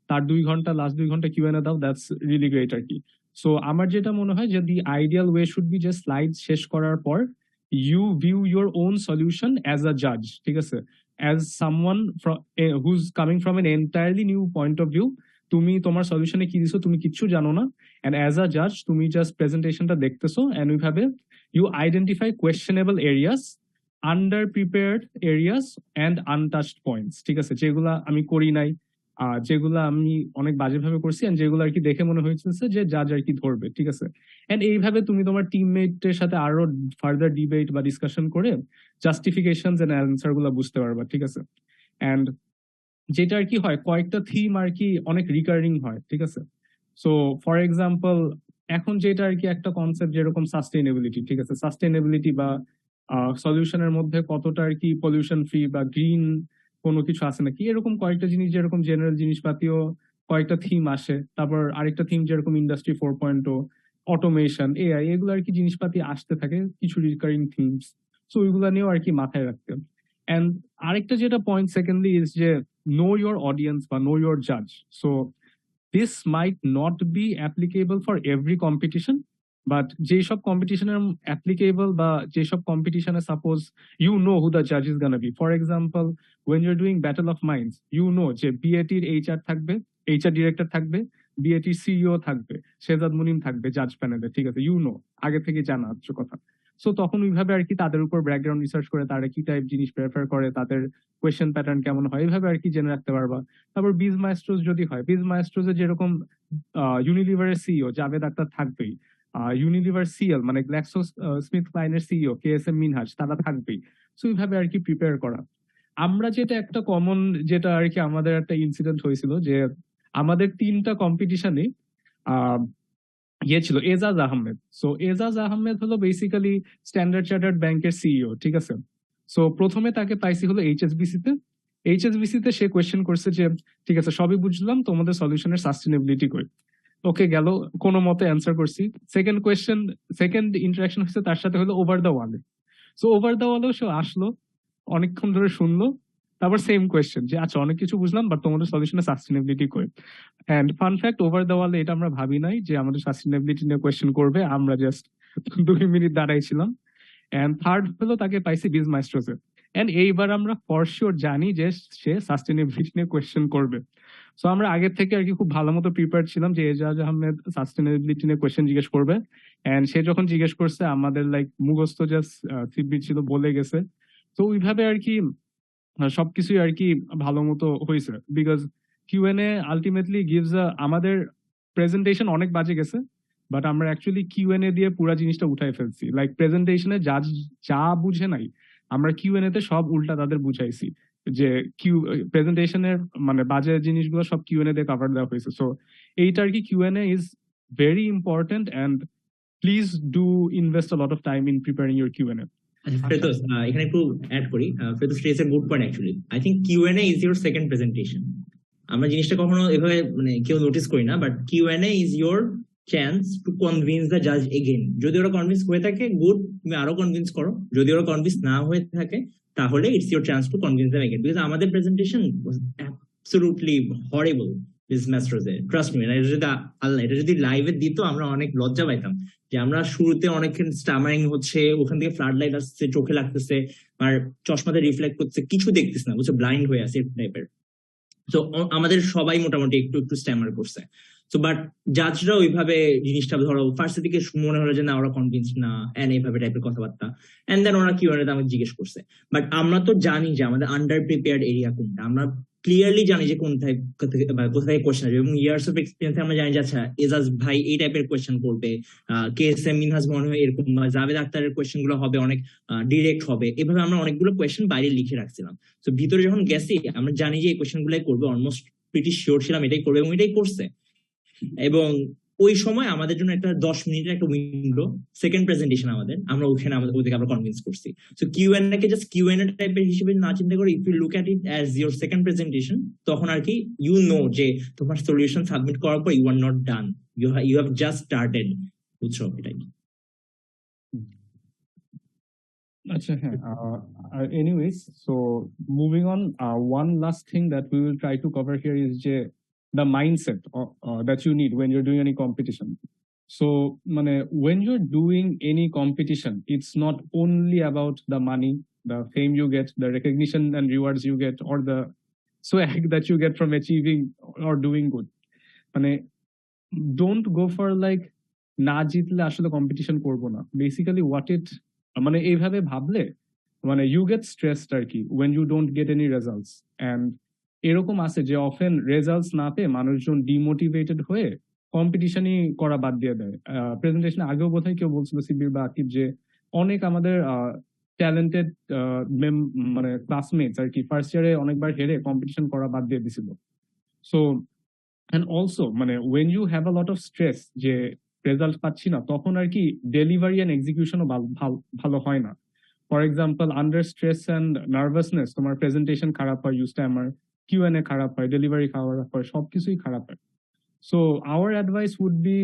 তার 2 ঘন্টা লাস্ট 2 ঘন্টা কিউএনএ দাও, দ্যাটস রিয়েলি গ্রেট আর কি। সো আমার যেটা মনে হয় যে দি আইডিয়াল ওয়ে শুড বি যে স্লাইড শেষ করার পর you view your own solution as a judge, ঠিক আছে, as someone from who's coming from an entirely new point of view। তুমি তোমার সলিউশনে কি দিছো তুমি কিচ্ছু জানো না, and as a judge তুমি জাস্ট প্রেজেন্টেশনটা দেখতেছো, and ওইভাবে you identify questionable areas, under prepared areas and untouched points, ঠিক আছে, যেগুলা আমি করি নাই, যেগুলো আমি অনেক বাজেভাবে করছি, এন্ড যেগুলো আর কি দেখে মনে হয়েছে যে জাজ আর কি ধরবে, ঠিক আছে। এন্ড এইভাবে তুমি তোমার টিমমেটের সাথে আরো ফার্দার ডিবেট বা ডিসকাশন করে জাস্টিফিকেশনস এন্ড অ্যান্সার গুলো বুঝতে পারবা, ঠিক আছে। এন্ড যেটা আর কি হয়, কয়েকটা থিম আর কি অনেক রিকারিং হয়, ঠিক আছে। সো ফর এক্সাম্পল এখন যেটা আর কি একটা কনসেপ্ট যেরকম সাস্টেইনেবিলিটি, ঠিক আছে, সাস্টেইনেবিলিটি বা সলিউশনের মধ্যে কতটা আর কি পলিউশন ফ্রি বা গ্রিন কোনো কিছু আছে নাকি, এরকম কয়েকটা জিনিস, যেরকম জেনারেল জিনিসপাতিও কয়েকটা থিম আসে। তারপর আরেকটা থিম যেরকম ইন্ডাস্ট্রি 4.0, অটোমেশন, এআই, এগুলো আর কি জিনিসপাতি আসতে থাকে, কিছু রিকারিং থিমস। সো ওইগুলো নিয়েও আর কি মাথায় রাখতে। এন্ড আরেকটা যেটা পয়েন্ট সেকেন্ডলি ইজ যে নো ইয়োর অডিয়েন্স বা নো ইয়োর জাজ। So this might not be applicable for every competition, but যেসব কম্পিটিশনের অ্যাপ্লিকেবল বা যেসব কম্পিটিশনে suppose you know who the জাজ is gonna be, for example when you're doing battle of minds, you know যে বিএটির HR থাকবে, এইচআর ডিরেক্টর থাকবে, বিএটির সিইও থাকবে, শেহজাদ মুনিম থাকবে জাজ প্যানেলে, ঠিক আছে, ইউ নো, আগে থেকে জানা হচ্ছে কথা। সো তখন ওইভাবে আর কি তাদের উপর ব্যাকগ্রাউন্ড রিসার্চ করে তারা কি টাইপ জিনিস প্রেফার করে, তাদের কোয়েশ্চেন প্যাটার্ন কেমন হয়, এইভাবে আর কি জেনে রাখতে পারবা। তারপর বিজ মাইস্ট্রোস যদি হয়, বিজ মাইস্ট্রোসে যেরকম ইউনিলিভারের সিইও জাভেদ আক্তার থাকবেই, ইউনিলিভার সিএল মানে গ্ল্যাক্সো স্মিথ ক্লাইনের সিইও কেএসএম মিনহাজ তারা থাকবেই। সো এইভাবে আর কি প্রিপেয়ার করা। আমরা যেটা একটা কমন যেটা আর কি আমাদের একটা ইনসিডেন্ট হয়েছিল যে আমাদের 3টা কম্পিটিশনে ইয়ে ছিল এজাজ আহমেদ। সো এজাজ আহমেদ হলো বেসিক্যালি স্ট্যান্ডার্ড চার্টার্ড ব্যাংকের সিইও, ঠিক আছে। সো প্রথমে তাকে পাইছি হলো এইচএসবিসিতে সে কোয়েশ্চেন করছে যে ঠিক আছে সবই বুঝলাম, তোমাদের সলিউশনের সাস্টেনেবিলিটি কই, ওকে গেল, কোনো মতে অ্যান্সার করছি। সেকেন্ড ইন্টারাকশন হচ্ছে তার সাথে হলো ওভার দ্য ওয়ালে। সো ওভার দ্য ওয়ালেও সে আসলো, অনেকক্ষণ ধরে শুনলো, তারপর সেম কোয়েশ্চেন যে আচ্ছা অনেক কিছু বুঝলাম বাট তোমাদের সলিউশনের সাস্টেনেবিলিটি কই। And fun fact, over the ওয়ালে এটা আমরা ভাবি নাই যে আমাদের সাস্টেনেবিলিটি নিয়ে কোয়েশ্চেন করবে, আমরা জাস্ট 2 মিনিট দাঁড়াইছিলাম। এন্ড থার্ড হলো তাকে পাইছি বিজ মাইস্ট্রোসে। এন্ড এইবার আমরা ফর শিওর জানি যে সে সাস্টেনেবিলিটি নিয়ে কোয়েশ্চেন করবে। সো আমরা আগের থেকে আর কি খুব ভালো মতো প্রিপেয়ার ছিলাম যে এজাজ আহমেদ সাস্টেনেবিলিটি নিয়ে কোয়েশ্চেন জিজ্ঞেস করবে। এন্ড সে যখন জিজ্ঞেস করছে আমাদের লাইক মুখস্থ জাস্ট সিবি ছিল, বলে গেছে। তো ওইভাবে আর কি সবকিছুই আর কি ভালো মতো হয়েছে, বিকজ কিউএনএ আলটিমেটলি গিভস আমাদের প্রেজেন্টেশন অনেক বাজে গেছে, বাট আমরা অ্যাকচুয়ালি কিউএনএ দিয়ে পুরো জিনিসটা উঠাই ফেলছি। লাইক প্রেজেন্টেশনে যা বুঝে নাই আমরা কিউএনএ তে সব উল্টা তাদের বুঝাইছি, যে প্রেজেন্টেশনের মানে বাজে জিনিসগুলো সব কিউএনএ দিয়ে কভার দেওয়া হয়েছে। সো এইটা আর কি Q and A is very important, and please do invest a lot of time in preparing your Q and A. Ferdous, এখানে একটু অ্যাড করি। Ferdous is a good point actually. I think Q and A is your second presentation. আমরা জিনিসটা কখনো এভাবে মানে কেউ নোটিস করি না, but Q and A is your chance to convince the জাজ এগেইন। যদি ওরা কনভিন্স হয়ে থাকে গুড, তুমি আরো কনভিন্স করো। যদি ওরা কনভিন্স না হয়ে থাকে তাহলে it's your chance to convince them again. Because আমাদের প্রেজেন্টেশন ওয়াজ অ্যাবসলিউটলি হরিবল বিজ মাস্টার্সে, ট্রাস্ট মি। এটা যদি লাইভে দিত আমরা অনেক লজ্জা পাইতাম যে আমরা শুরুতে অনেকক্ষণ স্টামারিং হচ্ছে, ওখান থেকে ফ্লাড লাইট আসছে, চোখে লাগতেছে, আর চশমাতে রিফ্লেক্ট করছে, কিছু দেখতেছ না, বুঝছো, ব্লাইন্ড হয়ে আছে টাইপের। তো আমাদের সবাই মোটামুটি একটু একটু স্ট্যামার করছে। তো বাট জাজরা ওইভাবে জিনিসটা ধরো ফার্স্টের দিকে মনে হলো যে না ওরা কনভিন্স না, এন্ড এইভাবে টাইপের কথাবার্তা, এন্ড দেন ওরা কিউএনএ আমাকে জিজ্ঞেস করছে। বাট আমরা তো জানি যে আমাদের আন্ডার প্রিপেয়ার্ড এরিয়া কোনটা, আমরা ক্লিয়ারলি জানি যে কোথায় কোয়েশ্চেন আসবে, এবং ইয়ার্স অফ এক্সপিরিয়েন্স আমরা জানি যে আচ্ছা এজাজ ভাই এই টাইপের কোয়েশ্চেন করবে, কেএসএম মিনহাজ মনে হয় এরকম, জাভেদ আক্তারের কোয়েশ্চেন গুলো হবে অনেক ডিরেক্ট হবে। এভাবে আমরা অনেকগুলো কোয়েশ্চেন বাইরে লিখে রাখছিলাম। তো ভিতরে যখন গেছি আমরা জানি যে এই কোয়েশ্চেন গুলাই করবে, অলমোস্ট প্রিটি শিওর ছিলাম এটাই করবে, এবং এটাই করছে। এবং ওই সময় আমাদের জন্য একটা 10 মিনিটের একটা উইন্ডো, সেকেন্ড প্রেজেন্টেশন আমাদের, আমরা ওখানে আমাদের ওদেরকে আমরা কনভিন্স করছি। সো কিউএনএ কে জাস্ট কিউএনএ টাইপের হিসেবে না চিন্তা করে, if you look at it as your second presentation, তখন আর কি ইউ নো যে তোমার সলিউশন সাবমিট করার পর you are not done, you have just started, বুঝছো? এটাই। Acha, anyways, so moving on, one last thing that we will try to cover here is the mindset that you need when you're doing any competition. So when you're doing any competition, it's not only about the money, the fame you get, the recognition and rewards you get, or the swag that you get from achieving or doing good. Don't go for like na jitle ashole competition korbo na. Basically what it এইভাবে ভাবলে you get stressed আর কি when you don't get any results, and এরকম আছে যে often results না পেয়ে মানুষজন demotivated হয়ে কম্পিটিশনই করা বাদ দিয়ে দেয়। প্রেজেন্টেশনে আগেও বোধহয় কেউ বলছিল, সিবির বা আকিব, যে অনেক আমাদের ট্যালেন্টেড ক্লাসমেটস আর কি ফার্স্ট ইয়ারে অনেকবার হেরে কম্পিটিশন করা বাদ দিয়ে দিছিল। So and also when you have a lot of stress যে রেজাল্ট পাচ্ছি না, তখন আর কি ডেলিভারি অ্যান্ড এক্সিকিউশনও ভালো হয় না। For example, under stress and nervousness তোমার প্রেজেন্টেশন খারাপ হয়, ইউ স্ট্যামার, কিউএনএ খারাপ হয়, ডেলিভারি খারাপ হয়, সবকিছুই খারাপ হয়। So our advice would be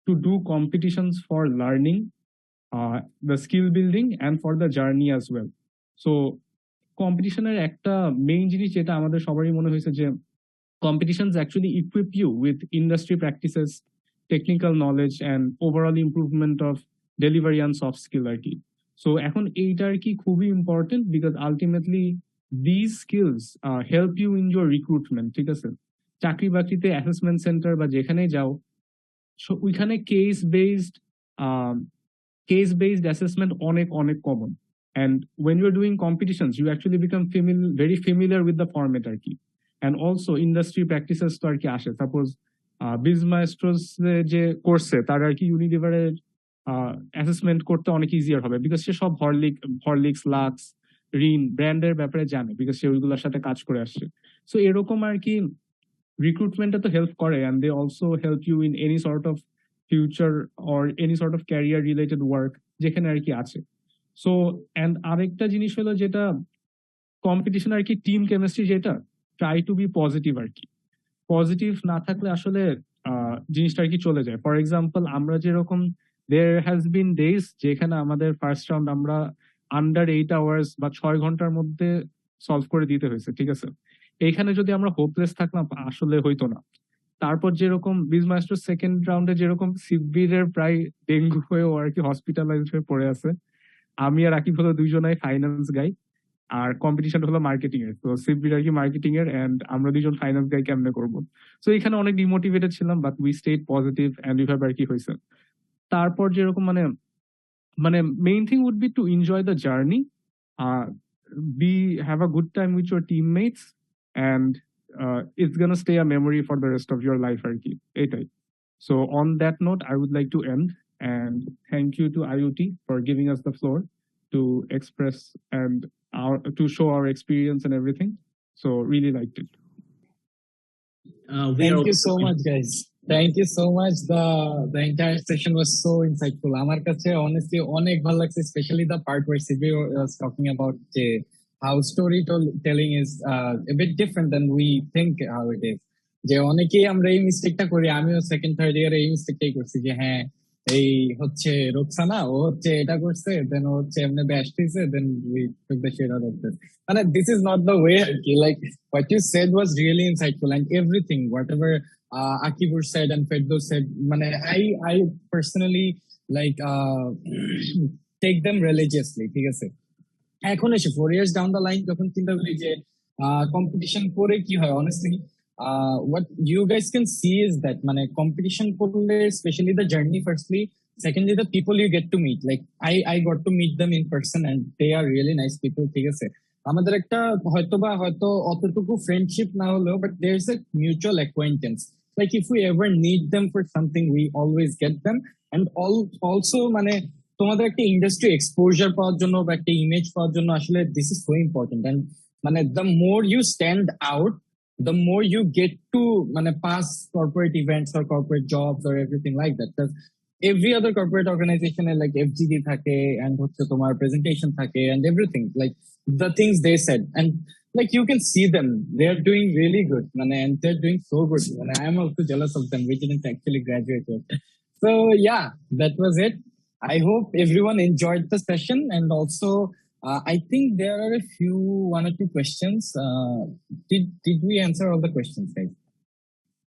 to do competitions for learning, the skill building and for the journey as well. So কম্পিটিশনের একটা মেইন জিনিস যেটা আমাদের সবারই মনে হয়েছে যে competitions actually equip you with industry practices, technical knowledge and overall improvement of delivery and soft skill আর কি। So এখন এইটা আর কি খুবই important because ultimately these skills help you in your recruitment, ঠিক আছে? চাকরি বাকরিতে অ্যাসেসমেন্ট সেন্টার বা যেখানেই যাও, ওইখানে কেস বেসড অ্যাসেসমেন্ট অনেক common, and when you're doing competitions you actually become very familiar with the format আর কি। And also industry practices তো আর কি আসে, সাপোজ বিজমাস্ট্রোস যে করছে তার আর কি ইউনিলিভারের অ্যাসেসমেন্ট করতে অনেক ইজিয়ার হবে, বিকজ সে সব হরলিক্স, লাক্স, রিন ব্র্যান্ডের ব্যাপারে জানে, বিকজ সে ওইগুলোর সাথে কাজ করে আসছে। সো এরকম আর কি রিক্রুটমেন্টে তো হেল্প করে, and they also help you in any sort of future or any sort of career related work যেখানে আর কি আছে। সো অ্যান্ড আরেকটা জিনিস হলো যেটা কম্পিটিশন আর কি টিম কেমিস্ট্রি, যেটা ট্রাই টু বি পজিটিভ আর কি। পজিটিভ না থাকলে আসলে জিনিসটা আর কি চলে যায়। ফর এক্সাম্পল, আমরা যেরকম দেয়ার হ্যাজ বিন ডেজ যেখানে আমাদের ফার্স্ট রাউন্ড আমরা আন্ডার 8 আওয়ার্স বা 6 ঘন্টার মধ্যে সলভ করে দিতে হয়েছে, ঠিক আছে? এইখানে যদি আমরা হোপলেস থাকলাম আসলে হইতো না। তারপর যেরকম বিজমাস্টার সেকেন্ড রাউন্ডে যেরকম শিবিরের প্রায় ডেঙ্গু হয়েও আর কি হসপিটালাইজ হয়ে পড়ে আছে, আমি আর আকিব হলো দুইজনাই ফাইন্যান্স গাই, আর কম্পিটিশন হলো মার্কেটিং এর। তো সিবির আর কি মার্কেটিং এর, এন্ড আমরা দুজন ফাইন্যান্স গাই কেমনে করবো। সো এখানে অনেক ডিমোটিভেটেড ছিলাম, but we stayed positive and এইভাবে আর কি হয়েছে। তারপর যেরকম main thing would be to enjoy the journey, have a good time with your teammates, and it's gonna stay a memory for the rest of your life আর কি, এটাই। So on that note I would like to end, and thank you to IoT for giving us the floor to express and to show our experience and everything. So really liked it. Thank you so much, guys. Thank you so much. The entire session was so insightful. Amar kache honestly onek bhalo lagche, especially the part where CB was talking about how storytelling is a bit different than we think how it is. যে অনেকেই আমরা এই মিস্টেকটা করি, আমিও second third ইয়ারে এই মিস্টেকটাই করছি, যে হ্যাঁ এই হচ্ছে রোকসানা, ও হচ্ছে এটা করছে, দেন ও হচ্ছে এমনি ব্যাস্ট হইছে, then we took the shit out of this. মানে this is not the way আর কি। Like what you said was really insightful, and everything whatever Akibur said and Feddos said, মানে I personally like take them religiously, ঠিক আছে? এখন এসে 4 years down the line যখন চিন্তা করি যে কম্পিটিশন করে কি হয়, honestly what you guys can see is that মানে competition করলে especially the journey firstly, secondly the people you get to meet, like I got to meet them in person and they are really nice people, ঠিক আছে? আমাদের একটা হয়তো অতটুকু friendship না হলেও but there's a mutual acquaintance, like if we ever need them for something we always get them, and also মানে তোমাদের একটা ইন্ডাস্ট্রি এক্সপোজার পাওয়ার জন্য বা একটা ইমেজ পাওয়ার জন্য আসলে this is so important, and মানে the more you stand out, the more you get to pass corporate events or corporate jobs or everything like that. Because every other corporate organization like FGD thake and hocche tomar presentation thake and everything, like the things they said, and like you can see them, they're doing really good, and they're doing so good. I am also jealous of them. We didn't actually graduate yet. So yeah, that was it. I hope everyone enjoyed the session, and also I think there are a few, one or two questions. Did we answer all the questions, guys?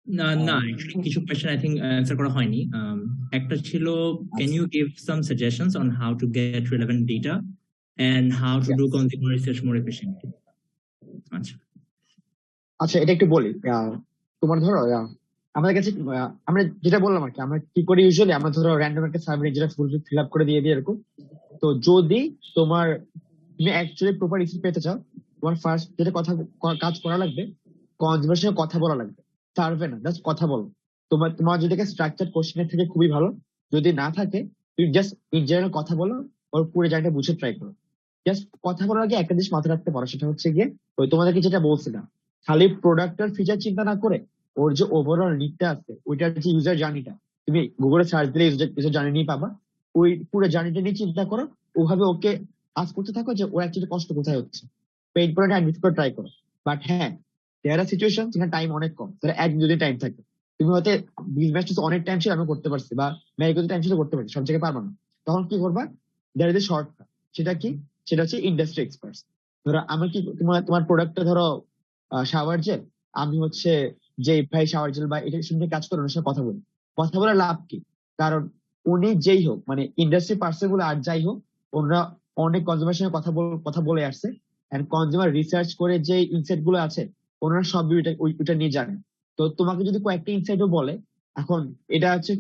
না actually কিছু question I think answer করা হয়নি। একটা ছিল, can you give some suggestions on how to get relevant data and how to do consumer research more efficiently? আচ্ছা, এটা একটু বলি। তোমার ধরো আমাদের কাছে আমরা যেটা বললাম আর কি, আমরা কি করি ইউজুয়ালি, আমরা ধরো র্যান্ডম একটা সাবমিট যেটা ফিল আপ করে দিয়ে দিই এরকম। তো যদি তুমি অ্যাকচুয়ালি প্রপার রিসিভ পেতে চাও, তোমার ফার্স্ট যেটা কাজ করা লাগবে, কনজিউমারের সঙ্গে কথা বলা লাগবে। সার্ভে না, জাস্ট কথা বলো। তোমার যদি স্ট্রাকচার কোশ্চেনের থেকে খুবই ভালো, যদি না থাকে তুমি জাস্ট ইন জেনারেল কথা বলো, ওর পুরো জায়গাটা বুঝে ট্রাই করো। জাস্ট কথা বলার আগে একটা জিনিস মাথায় রাখতে পারো, সেটা হচ্ছে গিয়ে ওই তোমাদেরকে যেটা বলছিলাম, খালি প্রোডাক্টের ফিচার চিন্তা না করে ওর যে ওভারঅল নিডটা আছে, ওইটার যে ইউজার জার্নিটা, তুমি গুগলে সার্চ দিলে ইউজার জার্নি নিয়ে পাবা। ওই পুরো জার্নিটা নিয়ে চিন্তা করো, ওভাবে ওকে আজ করতে থাকো যে ওর অ্যাকচুয়ালি কষ্ট কোথায় হচ্ছে, পেইড পয়েন্ট আইডেন্টিফাই করে ট্রাই করো। বাট হ্যাঁ, দেয়ার আর সিচুয়েশন যেখানে টাইম অনেক কম, ধরো 1-2 দিন টাইম থাকে, তুমি হয়তো বিজনেস অনেক টাইম ছিল আমি করতে পারছি, বা ম্যারিগোতে টাইম ছিল করতে পারছি, সব জায়গায় পারবা না। তখন কি করবা? There is a shortcut. সেটা কি? সেটা হচ্ছে ইন্ডাস্ট্রি এক্সপার্টস। ধরো আমি কি তোমার প্রোডাক্টটা ধরো শাওয়ার জেল, আমি হচ্ছে যে ভাই শাওয়ার জেল বা এটা শুনে কাজ করে ওনার সাথে কথা বলে লাভ কি? কারণ উনি যেই হোক, ইন্ডাস্ট্রি পার্সন গুলো আর যাই হোক, ওনারা অনেক কনজিউমার সঙ্গে কথা বলে আসছে, এন্ড কনজিউমার রিসার্চ করে যে ইনসাইট গুলো আছে ওনারা সব ওইটা নিয়ে জানে। তো তোমাকে যদি কয়েকটা ইনসাইটও বলে, এখন এটা হচ্ছে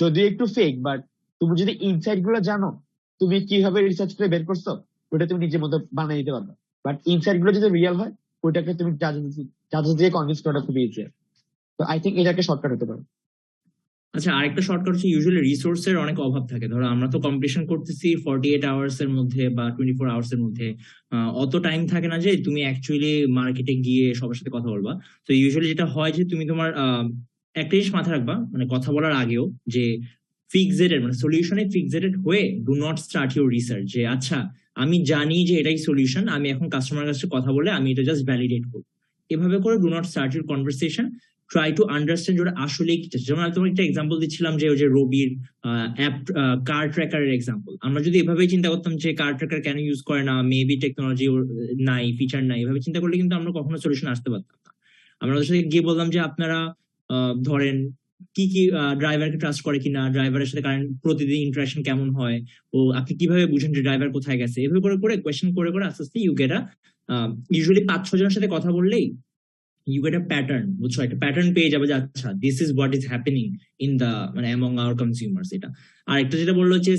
যদিও একটু ফেক, বাট তুমি যদি ইনসাইট গুলো জানো, তুমি কিভাবে রিসার্চ করে বের করছো ওটা তুমি নিজের মতো বানিয়ে দিতে পারবে। বাট ইনসাইট গুলো যদি রিয়েল হয়, ওইটাকে তুমি জাজেস দিয়ে কনভিন্স করাটা খুব ইজি। তো আই থিঙ্ক এটাকে শর্টকাট হতে পারে। আচ্ছা, আরেকটা শর্টকাট হচ্ছে ইউজুয়ালি রিসোর্সের অনেক অভাব থাকে। ধরো আমরা তো কম্পিটিশন করতেছি 48 আওয়ার্স এর মধ্যে বা 24 আওয়ার্স এর মধ্যে, অত টাইম থাকে না যে তুমি অ্যাকচুয়ালি মার্কেটে গিয়ে সবার সাথে কথা বলবা। তো ইউজুয়ালি যেটা হয় যে তুমি তোমার একটা জিনিস মাথায় রাখবা, কথা বলার আগেও, যে ফিক্সেডেড সলিউশনে ফিক্সেডেড হয়ে do not start your research. যে আচ্ছা আমি জানি যে এটাই সলিউশন, আমি এখন কাস্টমারের কাছে কথা বলে আমি এটা জাস্ট ভ্যালিডেট করবো, এভাবে করে do not start your conversation. Try to understand ওটা আসলে কি। যেমন আমি তোমাকে একটা এক্সাম্পল দিচ্ছিলাম যে ওই যে রবির অ্যাপ কার ট্র্যাকারের এক্সাম্পল। আমরা যদি এভাবেই চিন্তা করতাম যে কার ট্র্যাকার কেন ইউজ করে না, মেবি টেকনোলজি নাই, ফিচার নাই, এভাবে চিন্তা করলে কিন্তু আমরা কখনো সলিউশন আসতে পারতাম না। আমরা ওদের সাথে গিয়ে বললাম যে আপনারা ধরেন কি কি ড্রাইভারকে ট্রাস্ট করে কিনা, ড্রাইভারের সাথে কারেন্ট প্রতিদিন ইন্টারাকশন কেমন হয়, ও আপনি কিভাবে বুঝেন যে ড্রাইভার কোথায় গেছে, এভাবে করে করে কোয়েশ্চেন করে করে আস্তে আস্তে ইউ গেট ইউজুয়ালি 5-6 জনের সাথে কথা বললেই you get a pattern, বুঝছো, একটা প্যাটার্ন পেয়ে যাবে যে আচ্ছা this is what is happening in the among our consumers. এটা আর একটা যেটা বললো যে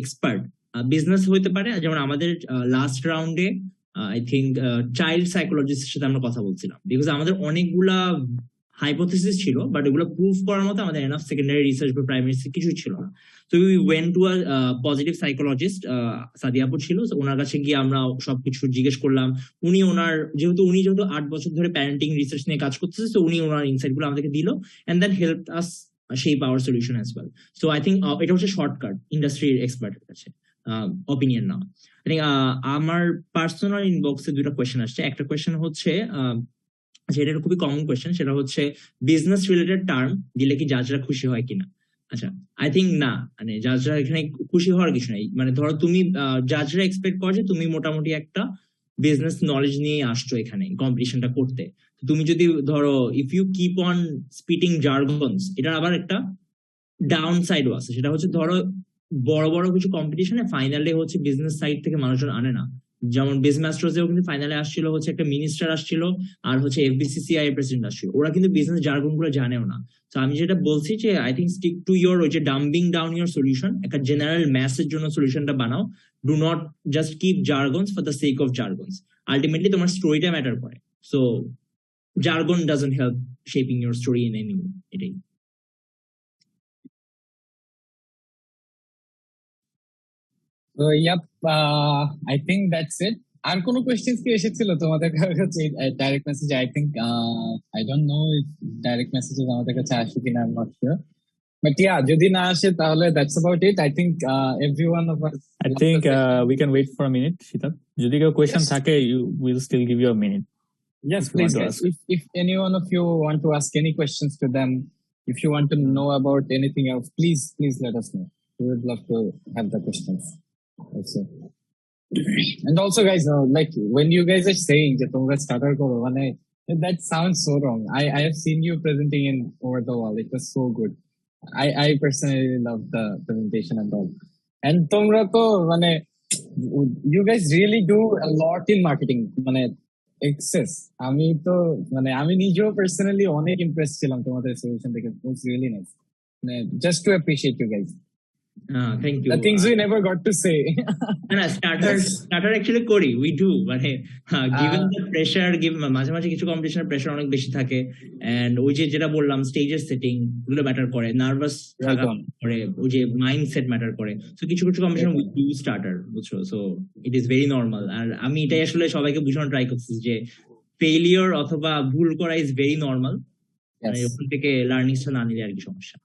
এক্সপার্ট বিজনেস হইতে পারে, যেমন আমাদের লাস্ট রাউন্ডে আই থিঙ্ক চাইল্ড সাইকোলজিস্টের সাথে আমরা কথা বলছিলাম, বিকজ আমাদের অনেকগুলা হাইপোথিসিস ছিল, বাট এগুলো প্রুভ করার মতো আমাদের এনাফ সেকেন্ডারি রিসার্চ বা প্রাইমারি রিসার্চ কিছু ছিল না। তো we went to a positive psychologist, সাদিয়াপুর ছিল, ওনার কাছে গিয়ে আমরা সবকিছু জিজ্ঞেস করলাম। যেহেতু 8 বছর ধরে প্যারেন্টিং রিসার্চ নিয়ে কাজ করতেছে, তো উনি ওনার ইনসাইট গুলো আমাদেরকে দিল, and then help us shape our solution as well. So I think এটা হচ্ছে শর্টকাট ইন্ডাস্ট্রির এক্সপার্টের কাছে অপিনিয়ন নাও। আই থিঙ্ক আমার পার্সোনাল ইনবক্সে 2টা কোয়েশ্চেন আসছে। একটা কোয়েশ্চেন হচ্ছে যেটা খুবই কমন কোয়েশ্চেন, সেটা হচ্ছে বিজনেস রিলেটেড টার্ম দিলে কি জাজরা খুশি হয় কিনা। আচ্ছা, আই থিঙ্ক না, জাজরা এখানে খুশি হওয়ার কিছু নাই। ধরো তুমি জাজরা এক্সপেক্ট করো যে তুমি মোটামুটি একটা বিজনেস নলেজ নিয়ে আসছো এখানে কম্পিটিশনটা করতে। তুমি যদি ধরো if you keep on spitting jargons, এটার আবার একটা ডাউন সাইডও আছে। সেটা হচ্ছে ধরো বড় বড় কিছু কম্পিটিশনে ফাইনালে হচ্ছে বিজনেস সাইড থেকে মানুষজন আনে না। যেমন বিজমাস্টার্সেও কিন্তু ফাইনালে আসছিল হচ্ছে একটা মিনিস্টার আসছিল, আর হচ্ছে এফবিসিসিআই এর প্রেসিডেন্ট আসছিল, ওরা কিন্তু বিজনেস জার্গন গুলো জানেও না। তো আমি যেটা বলছি যে I think stick to your ওই যে ডাম্বিং ডাউন ইয়োর সলিউশন, একটা জেনারেল ম্যাসের জন্য সলিউশনটা বানাও। Do not just keep jargons for the sake of jargons. Ultimately তোমার স্টোরিটা ম্যাটার করে। So jargon doesn't help shaping your story in any way. এটাই। So, yep, I think that's it. আর কোনো কোয়েশ্চেন্স কি এসেছিল তোমাদের কাছে ডাইরেক্ট মেসেজে? I think I don't know if direct messages আমাদের কাছে আসে কিনা, I am not sure, but yeah যদি না আসে তাহলে that's about it. I think everyone of us, I think we can wait for a minute, Shitab. যদি কেউ question থাকে, we'll still give you a minute. Yes, please guys. If any one of you want to ask any questions to them, if you want to know about anything else, please let us know. We would love to have the questions also. And also guys, like when you guys are saying that tonga starter koro, that sounds so wrong. I have seen you presenting in Over the Wall. It was so good. I personally love the presentation and all. And tongra to you guys really do a lot in marketing. Access. আমি নিজেও personally অনেক impress ছিলাম তোমাদের solution দেখে। It's really nice. Just to appreciate you guys. Thank you. The things we never got to say. না, starter actually করি, we do, given the pressure, মাঝে মাঝে কিছু কম্পিটিশনের প্রেসার অনেক বেশি থাকে, এন্ড ওই যেটা বললাম স্টেজের সেটিং গুলো ম্যাটার করে, নার্ভাস থাকা করে, ওই যে মাইন্ডসেট ম্যাটার করে। সো কিছু কম্পিটিশন উই ডু স্টার্টার, বুঝছো? So it is very normal. আর আমি এটাই আসলে সবাইকে বুঝানোর ট্রাই করছি যে ফেলিওর অথবা ভুল করা ইজ ভেরি নর্মাল, ওখান থেকে লার্নিংটা না নিলে আর কি সমস্যা।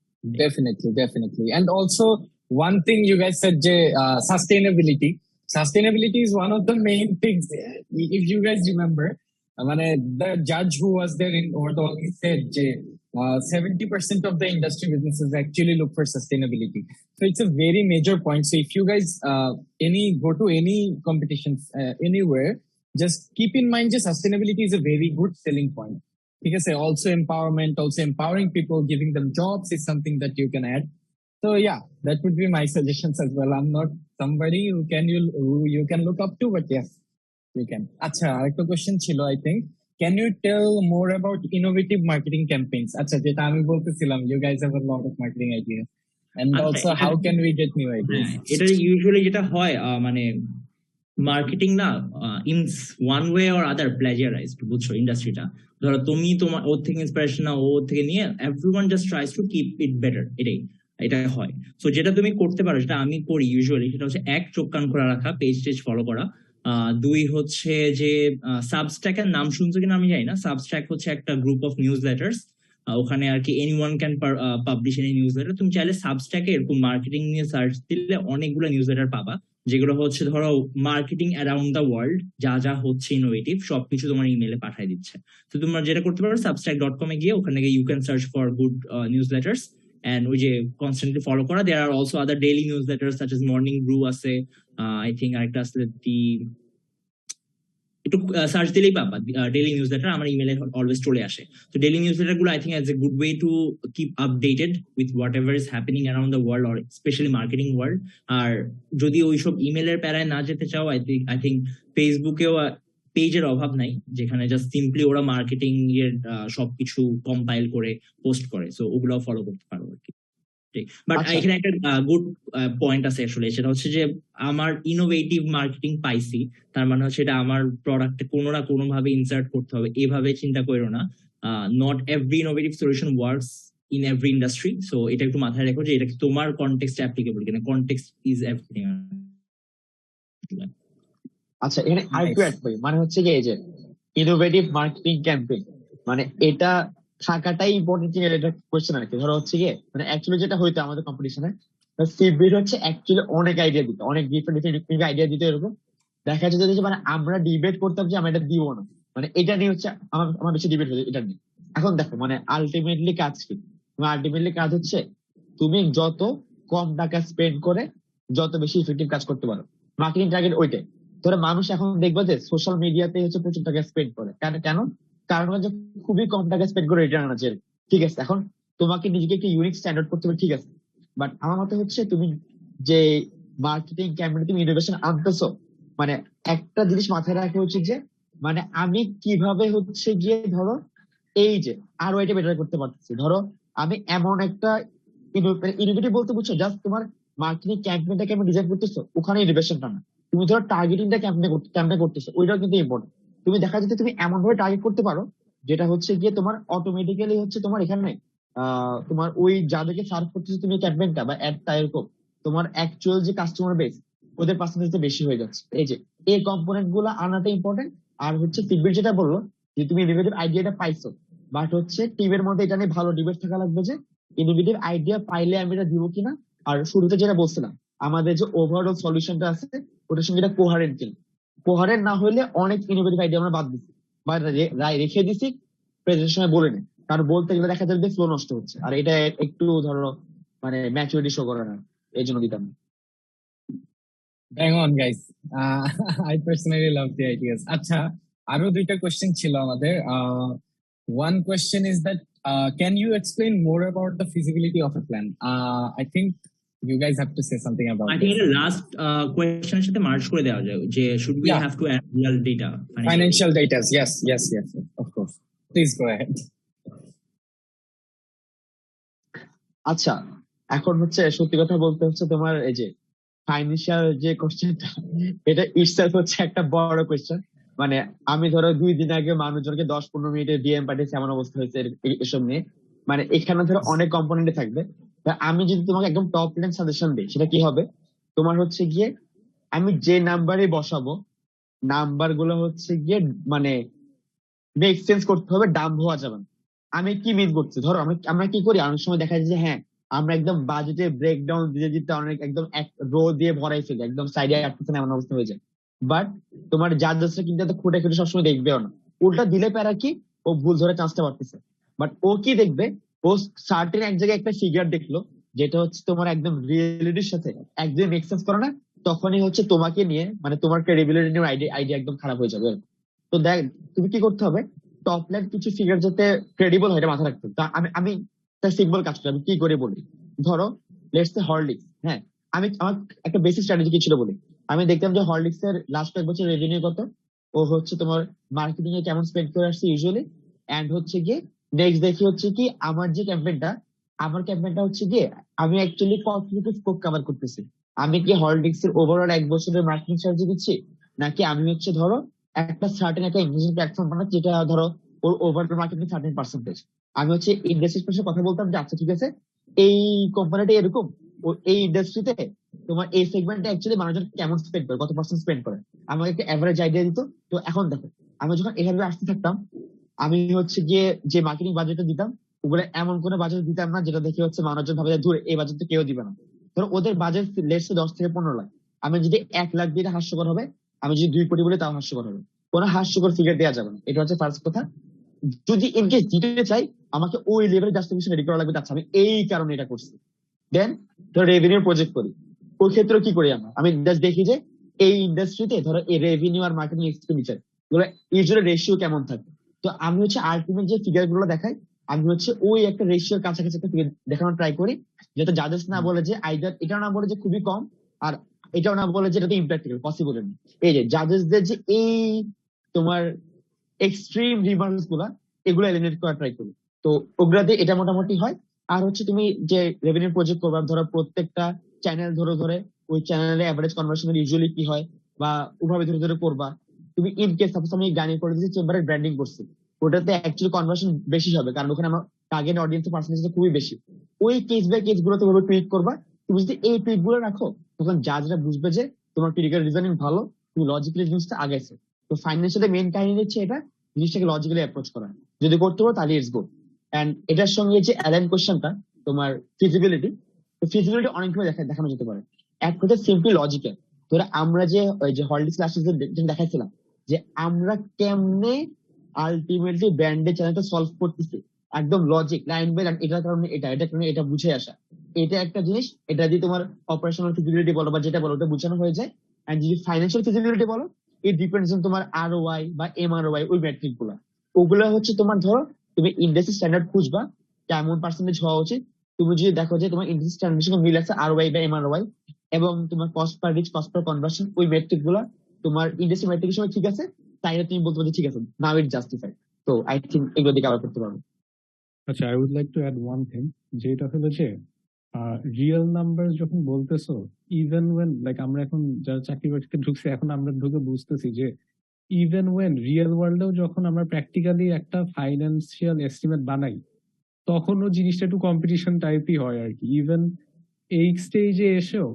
Definitely. And also one thing you guys said, sustainability. Sustainability is one of the main things. If you guys remember, the judge who was there in Over the Wall, he said 70% of the industry businesses actually look for sustainability. So it's a very major point. So if you guys go to any competitions anywhere, just keep in mind that sustainability is a very good selling point. Because also empowerment, also empowering people, giving them jobs is something that you can add. So yeah, that would be my suggestions as well. I'm not somebody who you can look up to, but yes, you can. Acha, arekta question chilo, I think. Can you tell more about innovative marketing campaigns? Acha, jeta ami boltecilam, you guys have a lot of marketing ideas. And also, how can we get new ideas? এটা usually যেটা হয়, marketing না in one way or other plagiarised, বুঝছো ইন্ডাস্ট্রিটা। ধরো তুমি তোমার ওর থেকে ইন্সপিরেশন নাও, ওর থেকে নিয়ে everyone just tries to keep it better, এটা হয়। সো যেটা তুমি করতে পারো, যেটা আমি করি ইউজুয়ালি, সেটা হচ্ছে এক, চোখ কান খোলা রাখা, পেজ টেজ ফলো করা। দুই হচ্ছে যে সাবস্ট্যাকের নাম শুনছো কিনা আমি জানি না, সাবস্ট্যাক হচ্ছে একটা গ্রুপ অফ নিউজ লেটার্স, ওখানে আর কি anyone can publish any news letter. তুমি চাইলে সাবস্ট্যাকে এরকম মার্কেটিং নিয়ে সার্চ দিলে অনেকগুলো নিউজ লেটার পাবা, যেগুলো হচ্ছে ধরো মার্কেটিং অ্যারাউন্ড দ্য ওয়ার্ল্ড, যা হচ্ছে ইনোভেটিভ সবকিছু তোমার ইমেলে পাঠিয়ে দিচ্ছে। তো তোমরা যেটা করতে পারো, substack.com এ গিয়ে ওখানে গিয়ে you can search for good newsletters, and ওই যে কনস্ট্যান্টলি ফলো করা। There are also other daily newsletters such as morning brew আছে, আই থিঙ্ক আরেকটা আছে একটু সার্চ দিলেই পাবা, ডেইলি নিউজ লেটার আমার ইমেলে অলওয়েজ চলে আসে। তো ডেইলি নিউজ লেটার গুলো I think is a good way to keep updated with whatever is happening around the world, or specially marketing world. আর যদি ওইসব ইমেলের প্যারায় না যেতে চাও, আই থিঙ্ক ফেসবুকেও পেজের অভাব নাই, যেখানে জাস্ট সিম্পলি ওরা মার্কেটিং এর সবকিছু কম্পাইল করে পোস্ট করে। সো ওগুলো ফলো করতে পারো আর কি। বাট এখানে একটা গুড পয়েন্ট আছে আসলে, সেটা হচ্ছে যে আমার ইনোভেটিভ মার্কেটিং পাইছি, তার মানে হচ্ছে এটা আমার প্রোডাক্টে কোনো না কোনো ভাবে ইনসার্ট করতে হবে, এভাবে চিন্তা করো না। Not every innovative solution works in every industry. So এটা একটু মাথায় রেখো যে এটা তোমার কনটেক্সট অ্যাপ্লিকেবল কিনা, কনটেক্সট ইজ এভরিথিং। আচ্ছা, এখানে আরেকটু অ্যাড করি, হচ্ছে যে এই যে ইনোভেটিভ মার্কেটিং ক্যাম্পেইন, এটা থাকাটাই ইম্পর্টেন্ট কিনা এটা কোয়েশ্চেন আর কি। ধরো হচ্ছে গিয়ে অ্যাকচুয়ালি যেটা হইতো আমাদের কম্পিটিশনে, সিবির হচ্ছে অ্যাকচুয়ালি অনেক আইডিয়া দিত, অনেক ডিফারেন্ট আইডিয়া দিত। এরকম দেখা যেত যে আমরা ডিবেট করতাম যে আমরা এটা দিব না, এটা নিয়ে হচ্ছে আমার বেশি ডিবেট হয়েছে এটা নিয়ে। এখন দেখো আলটিমেটলি কাজ কি? আলটিমেটলি কাজ হচ্ছে তুমি যত কম টাকা স্পেন্ড করে যত বেশি ইফেক্টিভ কাজ করতে পারো, মার্কেটিং টার্গেট ওইটাই। ধরো মানুষ এখন দেখবে যে সোশ্যাল মিডিয়াতে হচ্ছে প্রচুর টাকা স্পেন্ড করে, কেন? কারণ হচ্ছে খুবই কম টাকা স্পেন্ড করে রিটার্ন আছে, ঠিক আছে? এখন তোমাকে নিজেকে একটু ইউনিক স্ট্যান্ডার্ড করতে হবে, ঠিক আছে, বাট আমার মতে হচ্ছে তুমি যে মার্কেটিং ক্যাম্পেইনে তুমি ইনোভেশন আনতেছো, একটা জিনিস মাথায় রাখা উচিত যে আমি কিভাবে হচ্ছে গিয়ে ধরো এই যে আরো এটা বেটার করতে পারতেছি। ধরো আমি এমন একটা ইনোভেটিভ বলতে বুঝছো, জাস্ট তোমার মার্কেটিং ক্যাম্পেইনটাকে আমি ডিজাইন করতেছো, ওখানে ইনোভেশনটা না। তুমি ধরো টার্গেটিংটা ক্যাম্পেইন করতেছো, ওইটাও কিন্তু ইম্পর্টেন্ট। তুমি দেখা যাচ্ছে তুমি এমন ভাবে টার্গেট করতে পারো যেটা হচ্ছে গিয়ে তোমার অটোমেটিক্যালি হচ্ছে তোমার এখানে তোমার ওই যাদেরকে সার্ভ করতেছো তুমি ক্যাম্পেইনটা বা অ্যাডটা, এরকম তোমার অ্যাকচুয়াল যে কাস্টমার বেস ওদের পার্সেন্টেজটা বেশি হয়ে যাচ্ছে। এই যে এই কম্পোনেন্ট গুলো আনাটা ইম্পর্টেন্ট। আর হচ্ছে টিবির যেটা বললো যে তুমি ইনোভেটিভ আইডিয়াটা পাইছো, বাট হচ্ছে টিমের মধ্যে এটা নিয়ে ভালো ডিবেট থাকা লাগবে যে ইনোভেটিভ আইডিয়া পাইলে আমি এটা দিব কিনা। আর শুরুতে যেটা বলছিলাম আমাদের যে ওভারঅল সলিউশনটা আছে ওটার সঙ্গে এটা কোহারেন্ট কিনা। কোহারেন্ট না হলে অনেক ইনোভেটিভ আইডিয়া আমরা বাদ দিচ্ছি বা রেখে দিছি প্রেজেন্টেশনে বলে নেই, কারণ বলতে গেলে দেখা যাবে ফ্লো নষ্ট হচ্ছে, আর এটা একটু ধরো মানে ম্যাচুরিটি শো করে না, এই জন্য দিতাম। Bang on, guys. I personally love the ideas. আচ্ছা, আরো দুইটা কোয়েশ্চেন ছিল আমাদের। One question is that can you explain more about the feasibility of a plan? I think you guys have to say something about I think this. the last question সাথে merge করে দেওয়া যায় যে should we have to add real data? Financial data. Yes, of course. Please go ahead. আচ্ছা, এখন হচ্ছে সত্যি কথা বলতে হচ্ছে তোমার এই যে ফাইন্যান্সিয়াল যে কোশ্চেনটা, এটা ইটসেলফ হচ্ছে একটা বড় কোশ্চেন। মানে আমি ধরো 2 দিন আগে মানুষজনকে 10-15 মিনিটে ডিএম পাঠিয়েছি, এমন অবস্থা হয়েছে এসব নিয়ে। মানে এখানে ধরো অনেক কম্পোনেন্টে থাকবে। আমি যদি তোমাকে একদম টপ লাইন সাজেশন দিই সেটা কি হবে, তোমার হচ্ছে গিয়ে আমি যে নাম্বারে বসাবো নাম্বার গুলো হচ্ছে গিয়ে মানে মেক সেন্স করতে হবে, ডাম্প হওয়া যাবে না। আমি কি মিন করছি, ধরো আমরা কি করি অনেক সময় দেখা যায় যে হ্যাঁ আমরা একদম বাজেটে ব্রেকডাউন দিতে দিতে অনেক একদম এক রো দিয়ে ভরাই ফেলি, একদম সাইডে আটতেছে না এমন অবস্থা হয়ে যায়। বাট তোমার জাজেসরা কিন্তু এত খুঁটে খুঁটে সবসময় দেখবেও না, উল্টা দিলে প্যারা কি ও ভুল ধরে চান্সটা পারতেছে। বাট ও কি দেখবে, ও সার্টেন এক জায়গায় একটা ফিগার দেখলো যেটা হচ্ছে তোমার একদম রিয়েলিটির সাথে একদম মেক সেন্স করে না, তখনই হচ্ছে তোমাকে নিয়ে মানে তোমার ক্রেডিবিলিটি নিয়ে আইডিয়া একদম খারাপ হয়ে যাবে। তো দেখ তুমি কি করতে হবে, টপ লাইন কিছু ফিগার যাতে ক্রেডিবল হয় এটা মাথায় রাখতে হবে। তা আমি একটা সিম্পল কাজ করি, আমি কি করে বলি, ধরো লেটস সে হরলিক্স। হ্যাঁ, আমার একটা বেসিক স্ট্র্যাটেজি কি ছিল বলি। আমি দেখতাম যে হরলিক্স এর লাস্ট কয়েক বছর রেভিনিউ কত, ও হচ্ছে তোমার মার্কেটিং এ কেমন স্পেন্ড করে আসছে ইউজুয়ালি, এন্ড হচ্ছে গিয়ে নেক্সট দেখি হচ্ছে কি আমার যে ক্যাম্পেইনটা হচ্ছে গিয়ে আমি অ্যাকচুয়ালি কতটুকু স্কোপ কভার করতেছি। আমি কি হরলিক্স এর ওভারঅল 1 বছরের মার্কেটিং স্ট্র্যাটেজি দিচ্ছি, নাকি আমি হচ্ছে ধরো একটা সার্টেন একটা ইংলিশ প্ল্যাটফর্ম বানাচ্ছি যেটা ধরো ওর ওভারঅল মার্কেটিং 30%। আমি হচ্ছে ইন্ডাস্ট্রির সাথে কথা বলতাম যে আচ্ছা ঠিক আছে এই কোম্পানিটা এরকম, ও এই ইন্ডাস্ট্রিতে তোমার এই সেগমেন্টে অ্যাকচুয়ালি মানুষজন কেমন স্পেন্ড করে, কত পার্সেন্ট স্পেন্ড করে, আমাকে একটা অ্যাভারেজ আইডিয়া দিত। তো এখন দেখো আমি যখন এভাবে আসতে থাকতাম, আমি হচ্ছে গিয়ে যে মার্কেটিং বাজেটটা দিতাম ওগুলো এমন কোনো বাজেট দিতাম না যেটা দেখে হচ্ছে মানুষজন ভাবে যে দূর এই বাজেট তো কেউ দিবে না। ধরো ওদের বাজেট লেটস 10 থেকে 15 লাখ, আমি যদি 1 লাখ দিয়ে হাস্যকর হবে, আমি যদি 2 কোটি বলি তাও হাস্যকর হবে, কোনো হাস্যকর ফিগার দেওয়া যাবে না। এটা হচ্ছে ফার্স্ট কথা। যদি ইন কেস দিতে চাই আমাকে ওই লেভেলের জাস্টিফিকেশন রেডি করা লাগবে, আচ্ছা আমি এই কারণে এটা করছি। দেন ধরো রেভিনিউ প্রজেক্ট করি, ওই ক্ষেত্রে কি করি আমি জাস্ট দেখি যে এই ইন্ডাস্ট্রিতে ধরো এই রেভিনিউ আর মার্কেটিং এক্সপেন্ডিচার গুলো ইউজুয়ালি রেশিও কেমন থাকে। তো আমি হচ্ছে আলটিমেট যে ফিগার গুলো দেখাই আমি হচ্ছে ওই একটা রেশিওর কাছাকাছি একটা ফিগার দেখানোর ট্রাই করি, যাতে জাজেস না বলে যে আইদার এটাও না বলে যে খুবই কম, আর এটাও না বলে যে এটা তো ইম্প্র্যাকটিক্যাল পসিবল না। এই যে জাজেসদের যে এই তোমার এক্সট্রিম রিমার্কস গুলা এগুলো এলিমিনেট করা ট্রাই করি। তো ওগুলা দিয়ে এটা মোটামুটি হয়। আর হচ্ছে তুমি যে রেভিনিউ প্রজেক্ট করবা, ধরো প্রত্যেকটা চ্যানেল ধরে ধরে ওই চ্যানেলে অ্যাভারেজ কনভার্সন ইউজুয়ালি কি হয় বা ওভাবে ধরে ধরে করবা। তুমি ইন কেস সাপোজ আমি গানি করে দিচ্ছি চেম্বারের ব্র্যান্ডিং করছি, ওটাতে অ্যাকচুয়ালি কনভার্সন বেশি হবে কারণ ওখানে আমার টার্গেট অডিয়েন্সের পার্সেন্টেজটা খুবই বেশি। ওই কেস বাই কেস গুলো তুমি টুইট করবা। তুমি যদি এই টুইট গুলো রাখো তখন জাজরা বুঝবে যে তোমার ক্রিটিক্যাল রিজনিং ভালো, তুমি লজিক্যালি জিনিসটা আগাইছো। তো ফাইন্যান্সিয়ালি মেইন কাহিনী হচ্ছে এটা জিনিসটাকে লজিক্যালি অ্যাপ্রোচ করা, যদি করতে পারো তাহলে ইটস গুড। এন্ড এটার সঙ্গে যে অ্যালাইন কোশ্চেনটা তোমার ফিজিবিলিটি, তো ফিজিবিলিটি অনেকভাবে দেখানো যেতে পারে। এক কথা সিম্পলি লজিক্যাল, ধরো আমরা যে ওই যে হলডিক্স ক্লাসে দেখাইছিলাম যে আমরা কেমনে আলটিমেটলি ব্র্যান্ডের চ্যানেলটা সলভ করতেছি, একদম লজিক লাইন বাই লাইন, এটার কারণে এটার কারণে এটা বুঝে আসা, এটা একটা জিনিস। এটা দিয়ে তোমার অপারেশনাল ফিজিবিলিটি বলো বা যেটা বলো ওটা বোঝানো হয়ে যায়। এন্ড যদি ফাইন্যান্সিয়াল ফিজিবিলিটি বলো ইট ডিপেন্ডস অন তোমার ROI বা MROI, ওই ম্যাট্রিক গুলা। ওগুলো হচ্ছে তোমার ধরো তুমি ইন্ডাস্ট্রি স্ট্যান্ডার্ড খুঁজবা কেমন পার্সেন্টেজ হওয়া উচিত। তুমি যদি দেখো যে তোমার ইন্ডাস্ট্রি স্ট্যান্ডার্ডের সঙ্গে মিল আছে ROI বা MROI এবং তোমার cost per reach cost per conversion ওই মেট্রিক গুলা তোমার ইন্ডাস্ট্রি মেট্রিকের সময় ঠিক আছে, তাইলে তুমি বলতে পারো ঠিক আছে নাও ইট জাস্টিফাইড। তো আই থিঙ্ক এগুলো দিয়ে কভার করতে পারবো। আচ্ছা, I would like to add one thing, যেটা হলো যে রিয়েল নাম্বার যখন বলতেছো, ইভেন ওয়েন লাইক আমরা এখন যারা চাকরি বাকরিতে ঢুকছে এখন আমরা ঢুকে বুঝতেছি যে ইভেন ওয়েন রিয়েল ওয়ার্ল্ডেও যখন আমরা প্র্যাকটিক্যালি একটা ফাইন্যান্সিয়াল এস্টিমেট বানাই তখনও জিনিসটা একটু কম্পিটিশন টাইপই হয় আর কি। ইভেন এই স্টেজে এসেও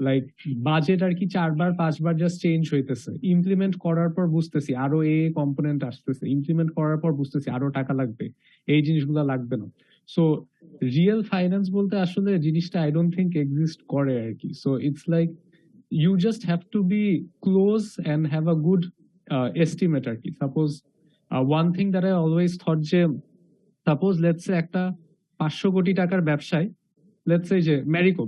লাইক বাজেট আর কি 4-5 বার জাস্ট চেঞ্জ হইতেছে, ইমপ্লিমেন্ট করার পর বুঝতেছি আরো কম্পোনেন্ট আসতেছে, ইমপ্লিমেন্ট করার পর বুঝতেছি আরো টাকা লাগবে, এই জিনিসগুলো লাগবে না। সো রিয়েল ফাইন্যান্স বলতে আসলে জিনিসটা আই ডোন্ট থিঙ্ক এক্সিস্ট করে আর কি। So it's like you just have to be close and have a good estimate আর কি। Suppose one thing that I always thought যে সাপোজ লেটস সে একটা 500 কোটি টাকার ব্যবসায়, লেটস সে যে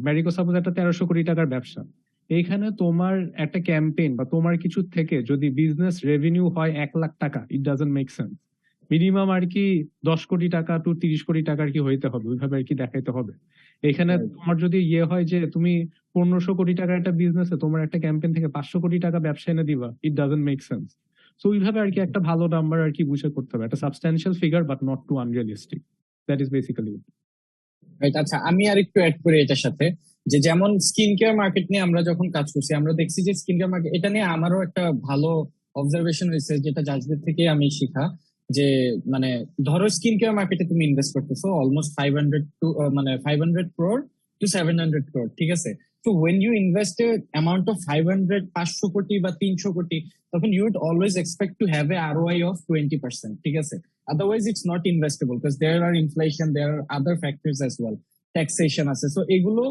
ম্যারিকো সাপোজ একটা 1300 কোটি টাকার ব্যবসা, এইখানে তোমার একটা ক্যাম্পেইন বা তোমার কিছু থেকে যদি বিজনেস রেভিনিউ হয় 1 লাখ টাকা, it doesn't make sense. Minimum আর কি 10 কোটি টাকা টু 30 কোটি টাকার কি হইতে হবে, ওইভাবে আর কি দেখাইতে হবে। এখানে তোমার যদি ইয়ে হয় যে তুমি 1500 কোটি টাকার একটা বিজনেসে তোমার একটা ক্যাম্পেইন থেকে 500 কোটি টাকা ব্যবসা এনে দিবা, ইট ডাজন্ট মেক সেন্স। সো ওইভাবে আর কি একটা ভালো নাম্বার আর কি বুঝে করতে হবে, একটা substantial figure but not too unrealistic. That is basically it. আচ্ছা, আমি আর একটু অ্যাড করি এটার সাথে, যে যেমন স্কিন কেয়ার মার্কেট নিয়ে আমরা যখন কাজ করছি, আমরা দেখছি যে স্কিন কেয়ার মার্কেট, এটা নিয়ে আমারও একটা ভালো অবজারভেশন হয়েছে, যেটা জাজদের থেকে আমি শিখা, যে মানে ধরো স্কিন কেয়ার মার্কেটে তুমি ইনভেস্ট করতেছো অলমোস্ট 500 crore to 700 crore, ঠিক আছে? তো when you invest a amount of 500 কোটি বা 300 কোটি, তখন you would always expect to have a ROI of 20%, ঠিক আছে? Otherwise it's not investable because there are inflation, there are other factors as well, taxation আছে। So এগুলো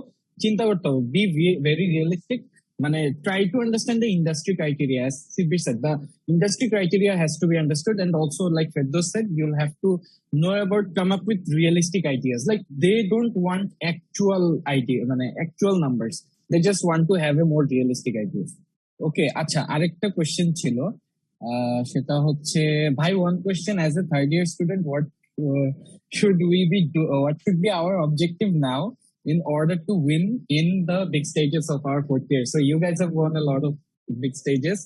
চিন্তা করতে হবে, be very realistic, মানে try to understand the industry criteria. As Sibbir said, the industry criteria has to be understood, and also like Feddos said, you'll have to know about, come up with realistic ideas. Like they don't want actual idea, মানে actual numbers, they just want to have a more realistic ideas. Okay, আচ্ছা, আরেকটা question ছিল, সেটা হচ্ছে ভাই, one question as a third year student, what should be our objective now in order to win in the big stages of our fourth year? So you guys have won a lot of big stages,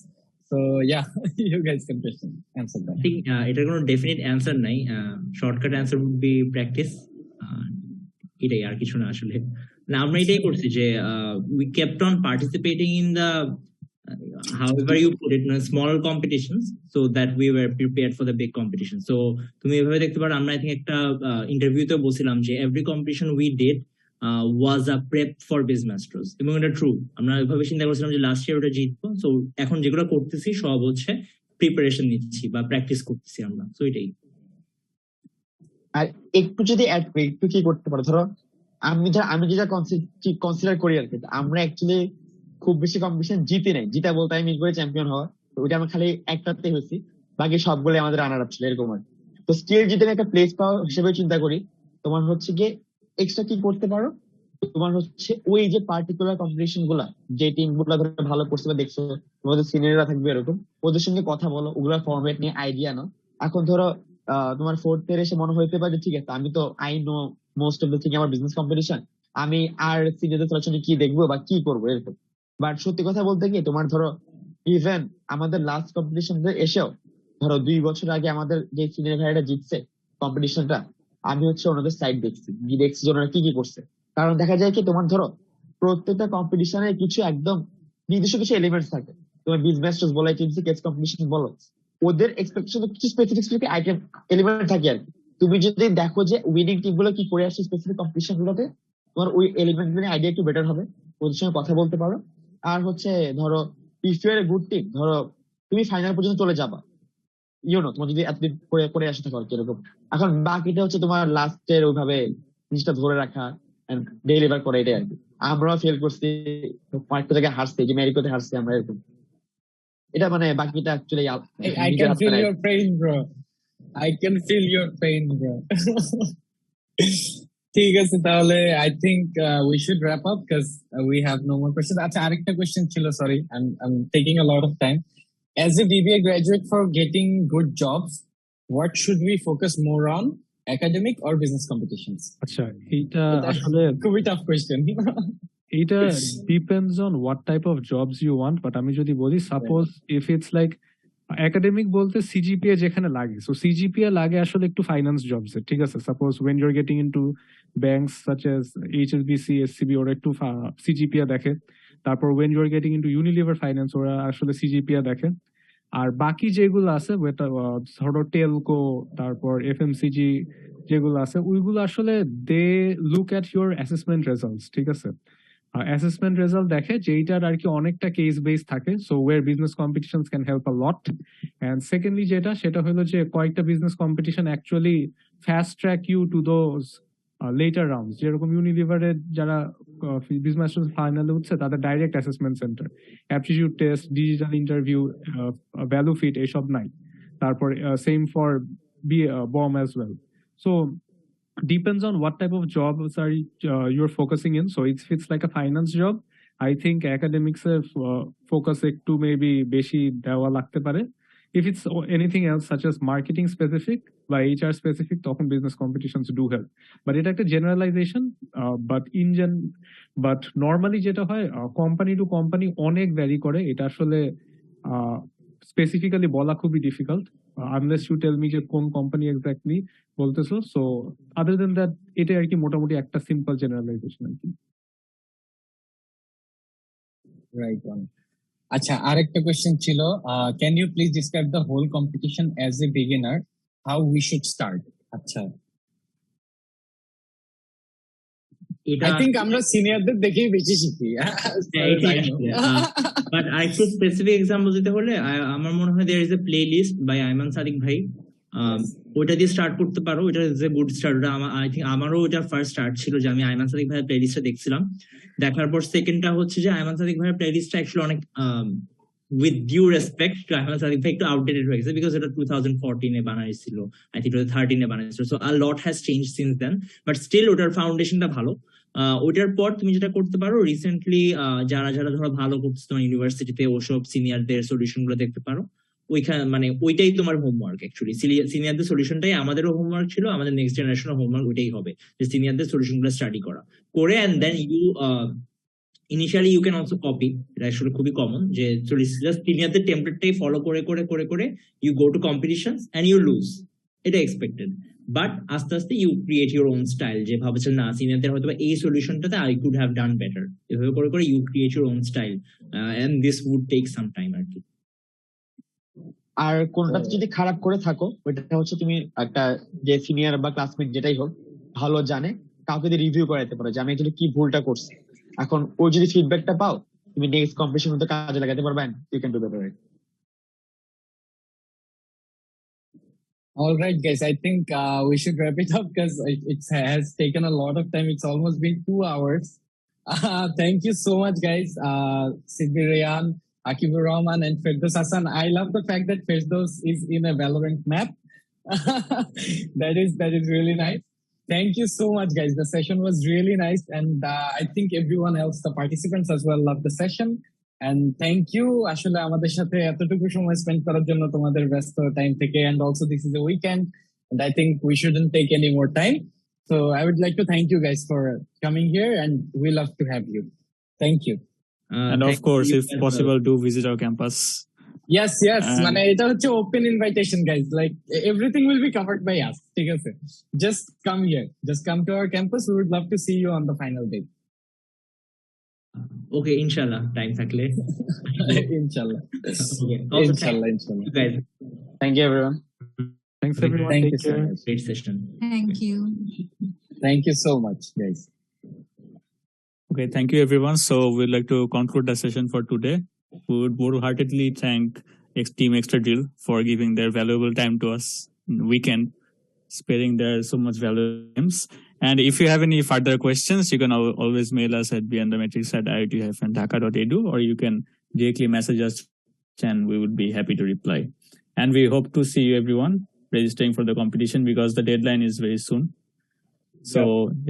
so yeah, you guys can answer that. I think এটার কোনো definite answer নাই, shortcut answer would be practice, এটাই, আর কিছু না আসলে। না, আমরা এটাই করছি যে we kept on participating in the however you put it, small competitions, so that we were prepared for the big competition. So তুমি এভাবে দেখতে পারো, আমরা আই থিঙ্ক একটা ইন্টারভিউতে বলছিলাম যে every competition we did was a prep for BizMasters, এবং এটা ট্রু। আমরা এভাবে চিন্তা করছিলাম যে লাস্ট ইয়ার ওটা জিতবো, সো এখন যেগুলো করতেছি সব হচ্ছে প্রিপারেশন নিচ্ছি বা প্র্যাকটিস করতেছি আমরা, সো এটাই। আর একটু যদি অ্যাড করি, একটু কি করতে পারো, ধরো আমি যেটা কনসিডার করি আর কি, আমরা অ্যাকচুয়ালি খুব বেশি কম্পিটিশন জিতি নাই, জিতা বলতে আমি মিন করে চ্যাম্পিয়ন হওয়া, ওইটা আমি খালি একটাতে হয়েছি, বাকি সবগুলো আমাদের রানার আপ ছিল, এরকম আর। তো স্টিল যদি আমি একটা প্লেস পাওয়া হিসেবে চিন্তা করি, তোমার হচ্ছে গিয়ে এক্সট্রা কি করতে পারো, তোমার হচ্ছে ওই যে পার্টিকুলার কম্পিটিশন গুলা, যে টিম গুলা ধরো ভালো করছে বা দেখছো, তোমাদের সিনিয়ররা থাকবে এরকম, ওদের সঙ্গে কথা বলো, ওগুলা ফরম্যাট নিয়ে আইডিয়া নাও। এখন ধরো তোমার ফোর্থ ইয়ার এসে মনে হইতে পারে ঠিক আছে, আমি তো I know most of the thing আমার বিজনেস কম্পিটিশন, আমি আর সিনিয়রদের সঙ্গে কি দেখবো বা কি করবো এরকম। বাট সত্যি কথা বলতে কি, তোমার ধরো ইভেন আমাদের লাস্ট কম্পিটিশন এসেও ধরো 2 বছর আগে আমাদের যে সিনিয়র ভাইরা জিতছে কম্পিটিশনটা, আমি হচ্ছে ওনাদের সাইড দেখছি যে ওনারা কি কি করছে। কারণ দেখা যায় কি, তোমার ধরো প্রত্যেকটা কম্পিটিশনে কিছু একদম নির্দিষ্ট কিছু এলিমেন্টস থাকে, তোমার বিজনেস বলো, কেস কম্পিটিশন বলো, ওদের এক্সপেকটেশন কিছু স্পেসিফিক আইটেম এলিমেন্ট থাকে আর কি। তুমি যদি দেখো যে উইনিং টিম গুলো কি করে আসছে স্পেসিফিক কম্পিটিশন গুলোতে, তোমার ওই এলিমেন্ট গুলো আইডিয়া একটু বেটার হবে, ওদের সঙ্গে কথা বলতে পারো। আর হচ্ছে ধরো if you are a good team, ধরো তুমি ফাইনাল পর্যন্ত চলে যাবা, তোমার যদি এতদিন করে আসতে থাকো এরকম। এখন বাকিটা হচ্ছে তোমার লাস্টের ওইভাবে জিনিসটা ধরে রাখা, ডেলিভার করা, এটাই আর কি। আমরাও ফেল করছি, কয়েকটা জায়গায় হারছি, যে মেরিকোতে হারছি আমরা এরকম। এটা মানে বাকিটা actually I can feel your pain, bro. I can feel your pain, bro. ঠিক আছে, তাহলে I think we should wrap up because we have no more questions. আচ্ছা, আরেকটা কোয়েশ্চেন ছিল, sorry, I'm taking a lot of time. As a BBA graduate, for getting good jobs, what should we focus more on, academic or business competitions? আচ্ছা, এইটা আসলে খুবই tough question. এটা depends on what type of jobs you want, but আমি যদি বলি, suppose if it's like academic বলতে CGPA যেখানে লাগে, সো সিজিপিএ লাগে আসলে একটু ফাইন্যান্স জবস এর, ঠিক আছে? Suppose when you are getting into banks such as HSBC, SCB, ওরা একটু সিজিপিএ দেখে। তারপর when you are getting into Unilever finance, ওরা আসলে সিজিপিএ দেখে। আর বাকি যেগুলো আছে ধরো টেলকো, তারপর এফএমসিজি যেগুলো আছে, ওইগুলো আসলে they look at your assessment results, ঠিক আছে? অ্যাসেসমেন্ট রেজাল্ট দেখে যেইটার আর কি অনেকটা কেস বেস থাকে, so our business competitions can help a lot. And secondly সেটা হলো যে কয়েকটা business competition actually fast track you to those later rounds, যেরকম ইউনিলিভারের যারা বিজনেস ফাইনালে উঠছে তাদের direct assessment center, aptitude test, digital interview, value fit এসব নাই। তারপর same for BOM as well. So depends on what type of jobs are you're focusing in. So if it's like a finance job, I think academics focus একটু maybe বেশি দেওয়া লাগতে পারে. If it's anything else such as marketing specific বা HR specific, তখন business competitions do help. But এটা একটা generalization, but normally যেটা হয় company to company অনেক vary করে, এটা আসলে specifically বলা খুবই difficult unless you tell me যে কোন company exactly বলতেছো। সো আদার দেন দ্যাট এটা আর কি মোটামুটি একটা সিম্পল জেনারেলাইজেশন আর কি। Right one. আচ্ছা, আরেকটা কোশ্চেন ছিল, can you please describe the whole competition as a beginner, how we should start? আচ্ছা, আই থিংক আমরা সিনিয়রদের দেখেই বেশি শিখি। বাট আরেকটু স্পেসিফিক এক্সাম্পল দিতে হলে আমার মনে হয় there is a playlist by Aiman Sadiq ভাই, ওইটা দিয়ে স্টার্ট করতে পারো। ওইটা is a good start. I think আমারও ওইটা ফার্স্ট স্টার্ট ছিল যে আমি আইমান সাদিক ভাইয়ের প্লে লিস্টটা দেখছিলাম, দেখার পর সেকেন্ডটা হচ্ছে যে আইমান সাদিক ভাইয়ের প্লে লিস্টটা অ্যাকচুয়ালি অনেক with due respect to Ahmed Sadiq bhai একটু outdated হয়ে গেছে because এটা 2014 এ বানাইছিল, I think 2013 A বানাইছিল, so a lot has changed since then, but still ওটার ফাউন্ডেশনটা ভালো। ওইটার পর তুমি যেটা করতে পারো, রিসেন্টলি যারা যারা ধরো ভালো করছে তোমার ইউনিভার্সিটিতে ওসব সিনিয়রদের সলিউশন গুলো দেখতে পারো। ওইখানে মানে ওইটাই তোমার হোমওয়ার্ক অ্যাকচুয়ালি, সিনিয়রদের সলিউশনটাই আমাদেরও হোমওয়ার্ক ছিল, আমাদের নেক্সট জেনারেশনের হোমওয়ার্ক ওইটাই হবে যে সিনিয়রদের সলিউশন গুলো স্টাডি করা করে, and then you initially you can also copy, এটা আসলে খুবই কমন যে সিনিয়রদের টেমপ্লেটটাই ফলো করে করে করে করে you go to competition and you lose, এটা এক্সপেক্টেড। বাট আস্তে আস্তে you create your own style, যে ভাবছেন না সিনিয়রদের হয়তো এই সলিউশনটাতে I could have done better, এভাবে করে করে you create your own style, and this would take some time আর কি। আর কোনটা যদি খারাপ করে থাকো, ওইটা হচ্ছে তুমি একটা যে সিনিয়র বা ক্লাসমেট যেটাই হোক ভালো জানে, কাউকে দিয়ে রিভিউ করাতে পারো যে আমি আসলে কি ভুলটা করছি। এখন ওই যদি ফিডব্যাকটা পাও, তুমি নেক্সট কম্পিটিশন মধ্যে কাজে লাগাতে পারবে, you can do better. All right, guys. I think we should wrap it up because it has taken a lot of time. It's almost been 2 hours. Thank you so much, guys. Sidney Rayan, Akibur Rahman, and Firdaus Hassan. I love the fact that Firdaus is in a Valorant map. That is really nice. Thank you so much, guys. The session was really nice, and I think everyone else, the participants as well, loved the session. And thank you আসলে আমাদের সাথে এতটুকু সময় spend করার জন্য তোমাদের ব্যস্ত time থেকে, and also this is a weekend and I think we shouldn't take any more time, so I would like to thank you guys for coming here and we love to have you. Thank you. And of course, if possible, do visit our campus. Yes, মানে এটা হচ্ছে open invitation, guys. Like everything will be covered by us. ঠিক আছে, just come here, just come to our campus. We would love to see you on the final day. Okay, inshallah, time থাকলে inshallah. Okay, inshallah. Guys, thank you everyone. Thanks everyone. Thank you Take care. so much. Great session. Thank you so much, guys. Okay, thank you everyone. So we'd like to conclude the session for today. We would wholeheartedly thank Team Extra Deal for giving their valuable time to us in the weekend, sparing their so much valuable times. And if you have any further questions, you can always mail us at beyondthematrix@iit-dhaka.edu, or you can directly message us and we would be happy to reply. And we hope to see you everyone registering for the competition because the deadline is very soon. So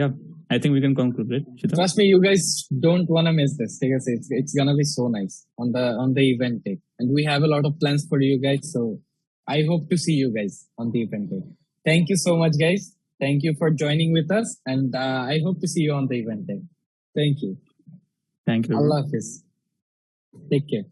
yeah, I think we can conclude it. Shita? Trust me, you guys don't want to miss this. It's gonna be so nice on the event day, and we have a lot of plans for you guys. So I hope to see you guys on the event day. Thank you so much, guys. Thank you for joining with us, and I hope to see you on the event day. Thank you. Thank you. Allah Hafiz. Take care.